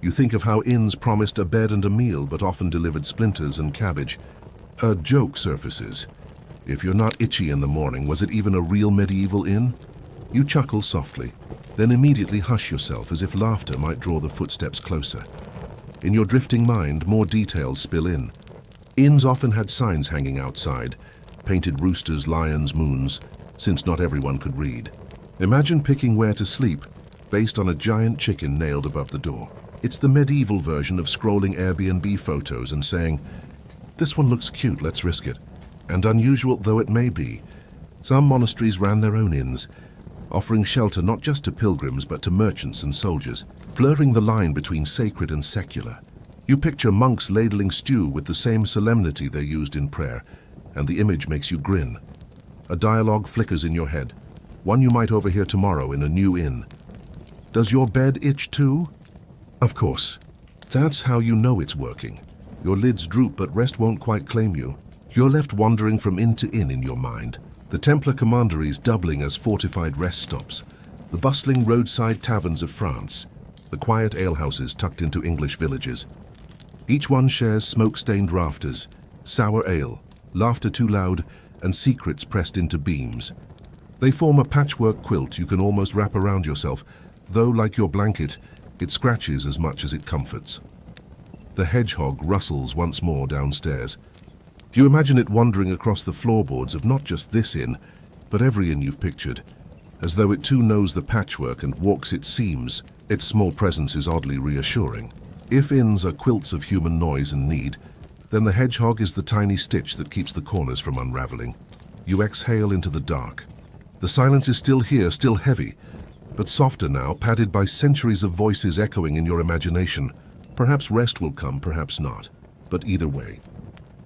you think of how inns promised a bed and a meal but often delivered splinters and cabbage. A joke surfaces. If you're not itchy in the morning, was it even a real medieval inn? You chuckle softly, then immediately hush yourself as if laughter might draw the footsteps closer. In your drifting mind, more details spill in. Inns often had signs hanging outside, painted roosters, lions, moons, since not everyone could read. Imagine picking where to sleep, based on a giant chicken nailed above the door. It's the medieval version of scrolling Airbnb photos and saying, "This one looks cute, let's risk it." And unusual though it may be, some monasteries ran their own inns, offering shelter not just to pilgrims but to merchants and soldiers, blurring the line between sacred and secular. You picture monks ladling stew with the same solemnity they used in prayer, and the image makes you grin. A dialogue flickers in your head, one you might overhear tomorrow in a new inn. Does your bed itch too? Of course. That's how you know it's working. Your lids droop, but rest won't quite claim you. You're left wandering from inn to inn in your mind. The Templar commanderies doubling as fortified rest stops. The bustling roadside taverns of France. The quiet alehouses tucked into English villages. Each one shares smoke-stained rafters, sour ale, laughter too loud, and secrets pressed into beams. They form a patchwork quilt you can almost wrap around yourself, though, like your blanket, it scratches as much as it comforts. The hedgehog rustles once more downstairs. You imagine it wandering across the floorboards of not just this inn, but every inn you've pictured, as though it too knows the patchwork and walks its seams. Its small presence is oddly reassuring. If inns are quilts of human noise and need, then the hedgehog is the tiny stitch that keeps the corners from unraveling. You exhale into the dark. The silence is still here, still heavy, but softer now, padded by centuries of voices echoing in your imagination. Perhaps rest will come, perhaps not. But either way.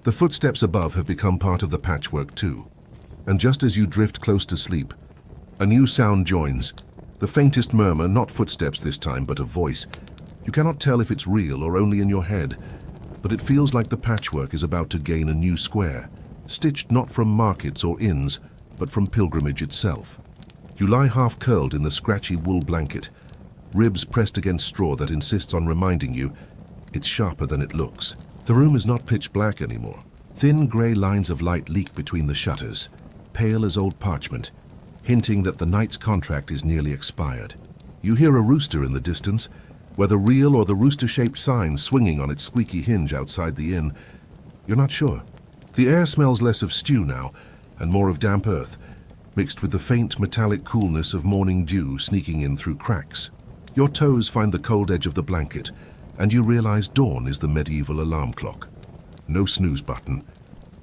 The footsteps above have become part of the patchwork too. And just as you drift close to sleep, a new sound joins. The faintest murmur, not footsteps this time, but a voice. You cannot tell if it's real or only in your head, but it feels like the patchwork is about to gain a new square, stitched not from markets or inns, but from pilgrimage itself. You lie half-curled in the scratchy wool blanket, ribs pressed against straw that insists on reminding you it's sharper than it looks. The room is not pitch black anymore. Thin grey lines of light leak between the shutters, pale as old parchment, hinting that the night's contract is nearly expired. You hear a rooster in the distance, whether real or the rooster-shaped sign swinging on its squeaky hinge outside the inn. You're not sure. The air smells less of stew now, and more of damp earth, mixed with the faint metallic coolness of morning dew sneaking in through cracks. Your toes find the cold edge of the blanket, and you realize dawn is the medieval alarm clock. No snooze button,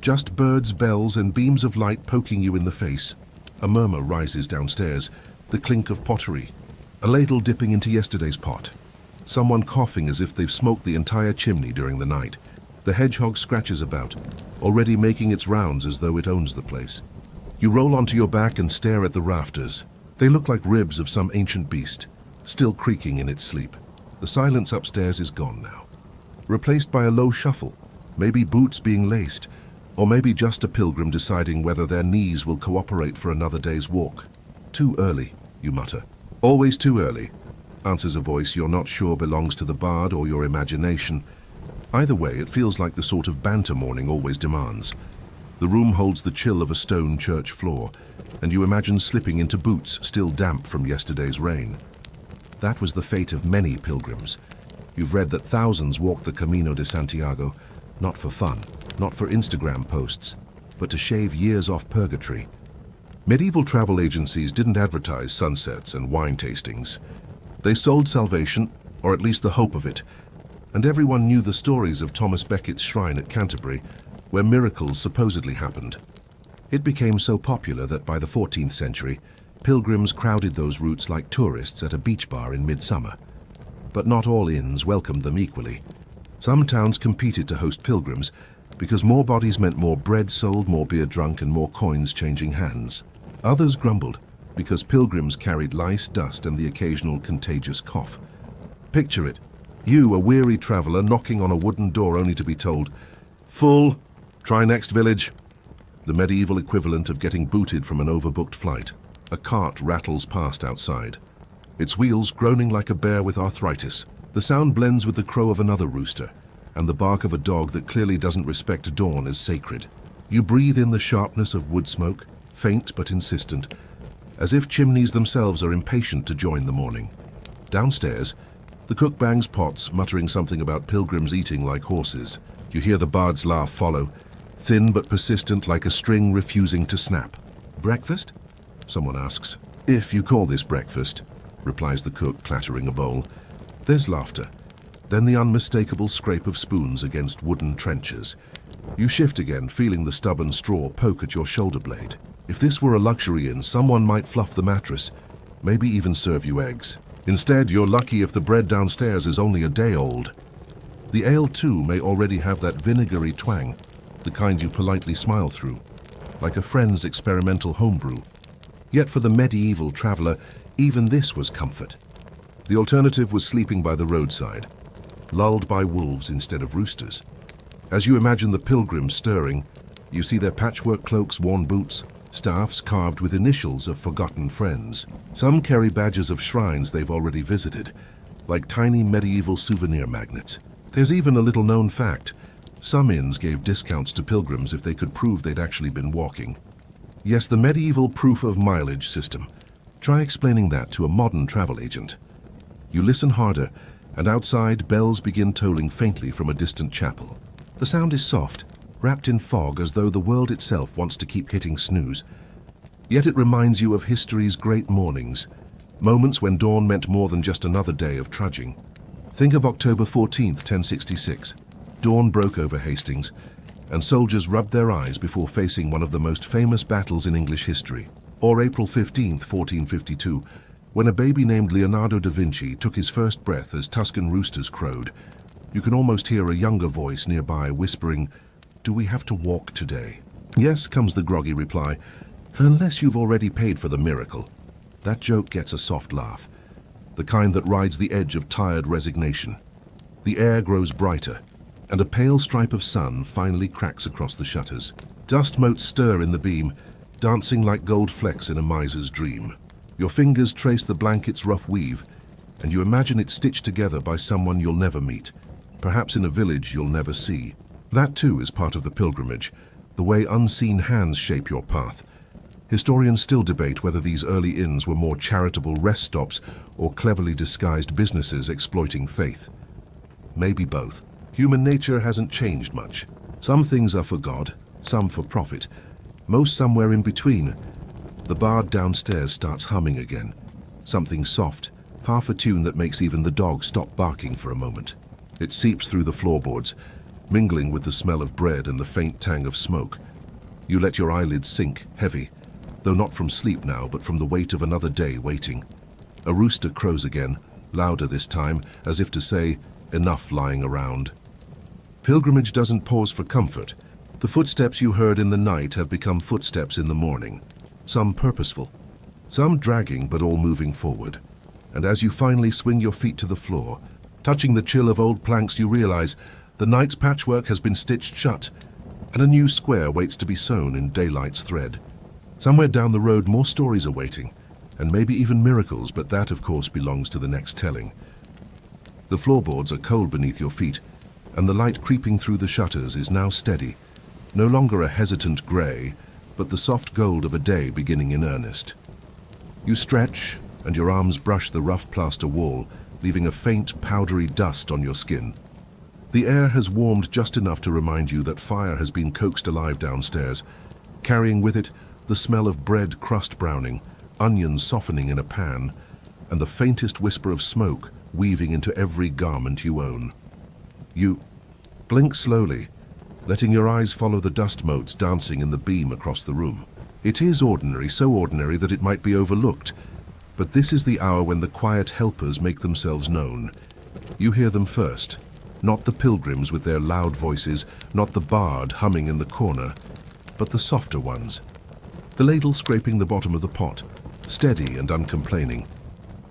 just birds, bells, and beams of light poking you in the face. A murmur rises downstairs, the clink of pottery, a ladle dipping into yesterday's pot. Someone coughing as if they've smoked the entire chimney during the night. The hedgehog scratches about, already making its rounds as though it owns the place. You roll onto your back and stare at the rafters. They look like ribs of some ancient beast, still creaking in its sleep. The silence upstairs is gone now, replaced by a low shuffle, maybe boots being laced, or maybe just a pilgrim deciding whether their knees will cooperate for another day's walk. Too early, you mutter. Always too early, answers a voice you're not sure belongs to the bard or your imagination. Either way, it feels like the sort of banter morning always demands. The room holds the chill of a stone church floor, and you imagine slipping into boots still damp from yesterday's rain. That was the fate of many pilgrims. You've read that thousands walked the Camino de Santiago, not for fun, not for Instagram posts, but to shave years off purgatory. Medieval travel agencies didn't advertise sunsets and wine tastings. They sold salvation, or at least the hope of it, and everyone knew the stories of Thomas Becket's shrine at Canterbury, where miracles supposedly happened. It became so popular that by the 14th century, pilgrims crowded those routes like tourists at a beach bar in midsummer. But not all inns welcomed them equally. Some towns competed to host pilgrims because more bodies meant more bread sold, more beer drunk, and more coins changing hands. Others grumbled because pilgrims carried lice, dust, and the occasional contagious cough. Picture it. You, a weary traveller, knocking on a wooden door only to be told, "Full, try next village." The medieval equivalent of getting booted from an overbooked flight. A cart rattles past outside, its wheels groaning like a bear with arthritis. The sound blends with the crow of another rooster, and the bark of a dog that clearly doesn't respect dawn as sacred. You breathe in the sharpness of wood smoke, faint but insistent, as if chimneys themselves are impatient to join the morning. Downstairs, the cook bangs pots, muttering something about pilgrims eating like horses. You hear the bard's laugh follow, thin but persistent like a string refusing to snap. "Breakfast?" someone asks. "If you call this breakfast," replies the cook, clattering a bowl. There's laughter, then the unmistakable scrape of spoons against wooden trenchers. You shift again, feeling the stubborn straw poke at your shoulder blade. If this were a luxury inn, someone might fluff the mattress, maybe even serve you eggs. Instead, you're lucky if the bread downstairs is only a day old. The ale, too, may already have that vinegary twang, the kind you politely smile through, like a friend's experimental homebrew. Yet for the medieval traveller, even this was comfort. The alternative was sleeping by the roadside, lulled by wolves instead of roosters. As you imagine the pilgrims stirring, you see their patchwork cloaks, worn boots, staffs carved with initials of forgotten friends. Some carry badges of shrines they've already visited, like tiny medieval souvenir magnets. There's even a little-known fact. Some inns gave discounts to pilgrims if they could prove they'd actually been walking. Yes, the medieval proof of mileage system. Try explaining that to a modern travel agent. You listen harder, and outside, bells begin tolling faintly from a distant chapel. The sound is soft, wrapped in fog as though the world itself wants to keep hitting snooze. Yet it reminds you of history's great mornings, moments when dawn meant more than just another day of trudging. Think of October 14th, 1066. Dawn broke over Hastings, and soldiers rubbed their eyes before facing one of the most famous battles in English history. Or April 15th, 1452, when a baby named Leonardo da Vinci took his first breath as Tuscan roosters crowed. You can almost hear a younger voice nearby whispering, "Do we have to walk today?" "Yes," comes the groggy reply, "unless you've already paid for the miracle." That joke gets a soft laugh, the kind that rides the edge of tired resignation. The air grows brighter, and a pale stripe of sun finally cracks across the shutters. Dust motes stir in the beam, dancing like gold flecks in a miser's dream. Your fingers trace the blanket's rough weave, and you imagine it stitched together by someone you'll never meet, perhaps in a village you'll never see. That too is part of the pilgrimage, the way unseen hands shape your path. Historians still debate whether these early inns were more charitable rest stops or cleverly disguised businesses exploiting faith. Maybe both. Human nature hasn't changed much. Some things are for God, some for profit, most somewhere in between. The bard downstairs starts humming again, something soft, half a tune that makes even the dog stop barking for a moment. It seeps through the floorboards, mingling with the smell of bread and the faint tang of smoke. You let your eyelids sink, heavy, though not from sleep now, but from the weight of another day waiting. A rooster crows again, louder this time, as if to say, "Enough lying around." Pilgrimage doesn't pause for comfort. The footsteps you heard in the night have become footsteps in the morning, some purposeful, some dragging but all moving forward. And as you finally swing your feet to the floor, touching the chill of old planks, you realize the night's patchwork has been stitched shut, and a new square waits to be sewn in daylight's thread. Somewhere down the road, more stories are waiting, and maybe even miracles, but that, of course, belongs to the next telling. The floorboards are cold beneath your feet, and the light creeping through the shutters is now steady, no longer a hesitant grey, but the soft gold of a day beginning in earnest. You stretch, and your arms brush the rough plaster wall, leaving a faint, powdery dust on your skin. The air has warmed just enough to remind you that fire has been coaxed alive downstairs, carrying with it the smell of bread crust browning, onions softening in a pan, and the faintest whisper of smoke weaving into every garment you own. You blink slowly, letting your eyes follow the dust motes dancing in the beam across the room. It is ordinary, so ordinary that it might be overlooked, but this is the hour when the quiet helpers make themselves known. You hear them first, not the pilgrims with their loud voices, not the bard humming in the corner, but the softer ones. The ladle scraping the bottom of the pot, steady and uncomplaining.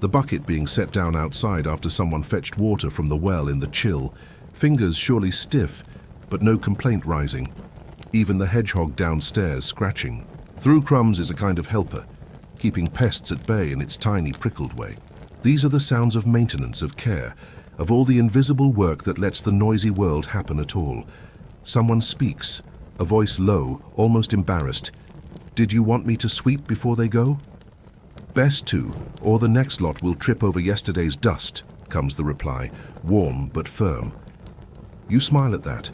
The bucket being set down outside after someone fetched water from the well in the chill, fingers surely stiff, but no complaint rising. Even the hedgehog downstairs scratching. Through crumbs is a kind of helper, keeping pests at bay in its tiny prickled way. These are the sounds of maintenance, of care, of all the invisible work that lets the noisy world happen at all. Someone speaks, a voice low, almost embarrassed. Did you want me to sweep before they go? Best to, or the next lot will trip over yesterday's dust, comes the reply, warm but firm. You smile at that,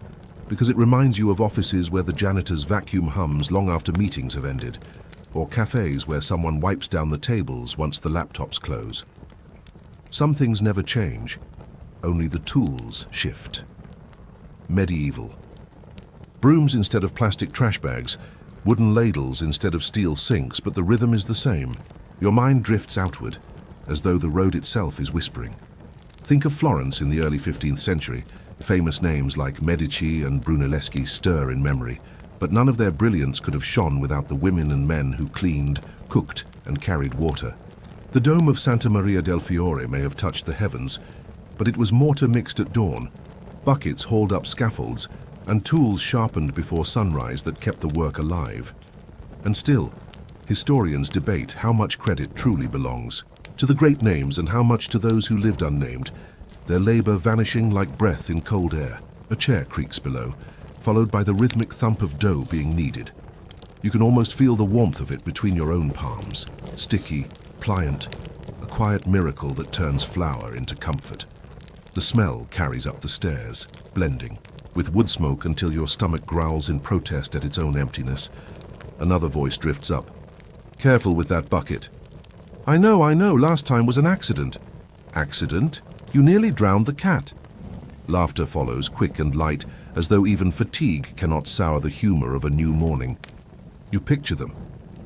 because it reminds you of offices where the janitor's vacuum hums long after meetings have ended, or cafes where someone wipes down the tables once the laptops close. Some things never change, only the tools shift. Medieval. Brooms instead of plastic trash bags, wooden ladles instead of steel sinks, but the rhythm is the same. Your mind drifts outward, as though the road itself is whispering. Think of Florence in the early 15th century. Famous names like Medici and Brunelleschi stir in memory, but none of their brilliance could have shone without the women and men who cleaned, cooked, and carried water. The dome of Santa Maria del Fiore may have touched the heavens, but it was mortar mixed at dawn, buckets hauled up scaffolds, and tools sharpened before sunrise that kept the work alive. And still, historians debate how much credit truly belongs to the great names and how much to those who lived unnamed, their labor vanishing like breath in cold air. A chair creaks below, followed by the rhythmic thump of dough being kneaded. You can almost feel the warmth of it between your own palms, sticky, pliant, a quiet miracle that turns flour into comfort. The smell carries up the stairs, blending, with wood smoke until your stomach growls in protest at its own emptiness. Another voice drifts up. Careful with that bucket. I know, last time was an accident. Accident? You nearly drowned the cat. Laughter follows, quick and light, as though even fatigue cannot sour the humor of a new morning. You picture them.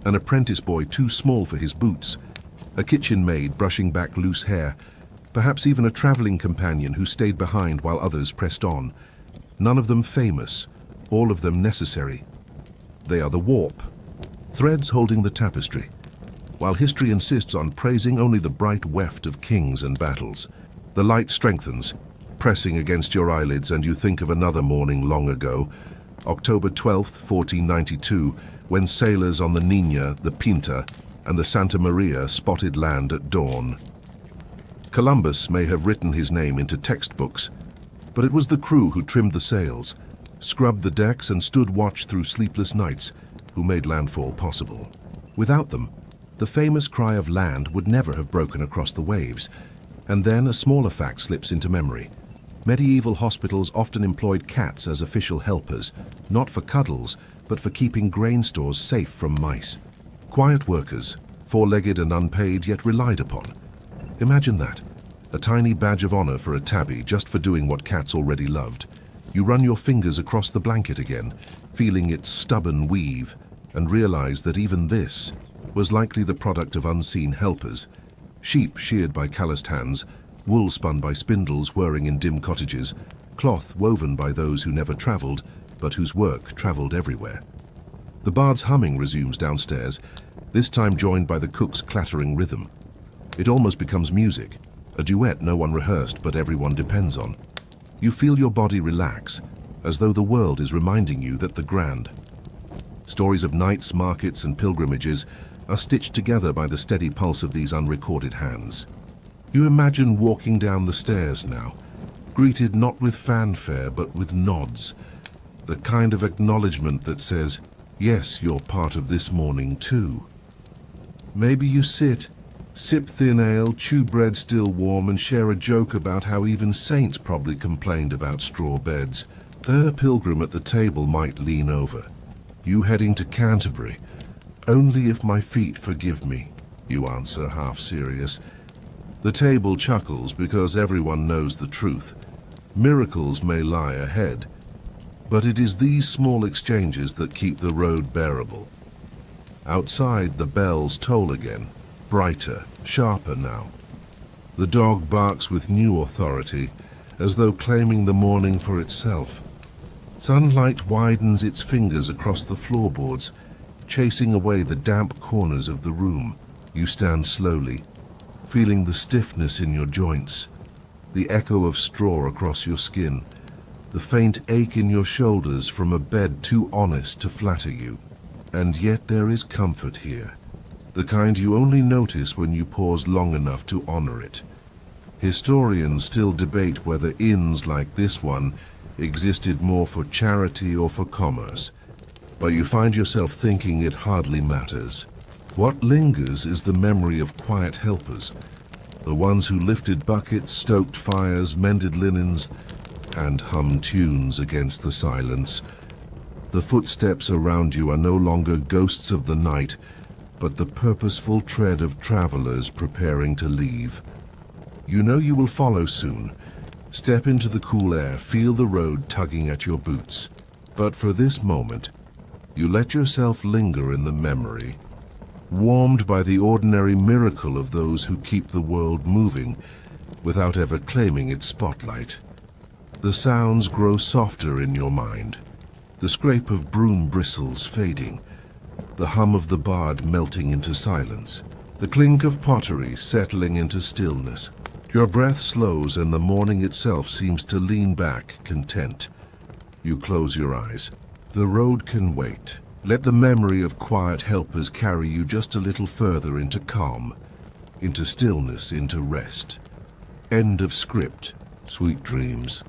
An apprentice boy too small for his boots, a kitchen maid brushing back loose hair, perhaps even a traveling companion who stayed behind while others pressed on. None of them famous, all of them necessary. They are the warp, threads holding the tapestry, while history insists on praising only the bright weft of kings and battles. The light strengthens, pressing against your eyelids, and you think of another morning long ago, October 12th, 1492, when sailors on the Nina, the Pinta, and the Santa Maria spotted land at dawn. Columbus may have written his name into textbooks, but it was the crew who trimmed the sails, scrubbed the decks, and stood watch through sleepless nights, who made landfall possible. Without them, the famous cry of land would never have broken across the waves. And then a smaller fact slips into memory. Medieval hospitals often employed cats as official helpers, not for cuddles, but for keeping grain stores safe from mice. Quiet workers, four-legged and unpaid, yet relied upon. Imagine that, a tiny badge of honor for a tabby just for doing what cats already loved. You run your fingers across the blanket again, feeling its stubborn weave, and realize that even this was likely the product of unseen helpers. Sheep sheared by calloused hands, wool spun by spindles whirring in dim cottages, cloth woven by those who never traveled, but whose work traveled everywhere. The bard's humming resumes downstairs, this time joined by the cook's clattering rhythm. It almost becomes music, a duet no one rehearsed but everyone depends on. You feel your body relax, as though the world is reminding you that the grand. Stories of nights, markets, and pilgrimages are stitched together by the steady pulse of these unrecorded hands. You imagine walking down the stairs now, greeted not with fanfare but with nods, the kind of acknowledgement that says, yes, you're part of this morning too. Maybe you sit, sip thin ale, chew bread still warm, and share a joke about how even saints probably complained about straw beds. Their pilgrim at the table might lean over. You heading to Canterbury? Only if my feet forgive me, you answer, half serious. The table chuckles because everyone knows the truth. Miracles may lie ahead, but it is these small exchanges that keep the road bearable. Outside, the bells toll again, brighter, sharper now. The dog barks with new authority, as though claiming the morning for itself. Sunlight widens its fingers across the floorboards, chasing away the damp corners of the room. You stand slowly, feeling the stiffness in your joints, the echo of straw across your skin, the faint ache in your shoulders from a bed too honest to flatter you. And yet there is comfort here, the kind you only notice when you pause long enough to honor it. Historians still debate whether inns like this one existed more for charity or for commerce, but you find yourself thinking it hardly matters. What lingers is the memory of quiet helpers, the ones who lifted buckets, stoked fires, mended linens, and hummed tunes against the silence. The footsteps around you are no longer ghosts of the night, but the purposeful tread of travelers preparing to leave. You know you will follow soon. Step into the cool air, feel the road tugging at your boots. But for this moment, you let yourself linger in the memory, warmed by the ordinary miracle of those who keep the world moving without ever claiming its spotlight. The sounds grow softer in your mind, the scrape of broom bristles fading, the hum of the bard melting into silence, the clink of pottery settling into stillness. Your breath slows and the morning itself seems to lean back, content. You close your eyes. The road can wait. Let the memory of quiet helpers carry you just a little further into calm, into stillness, into rest. End of script. Sweet dreams.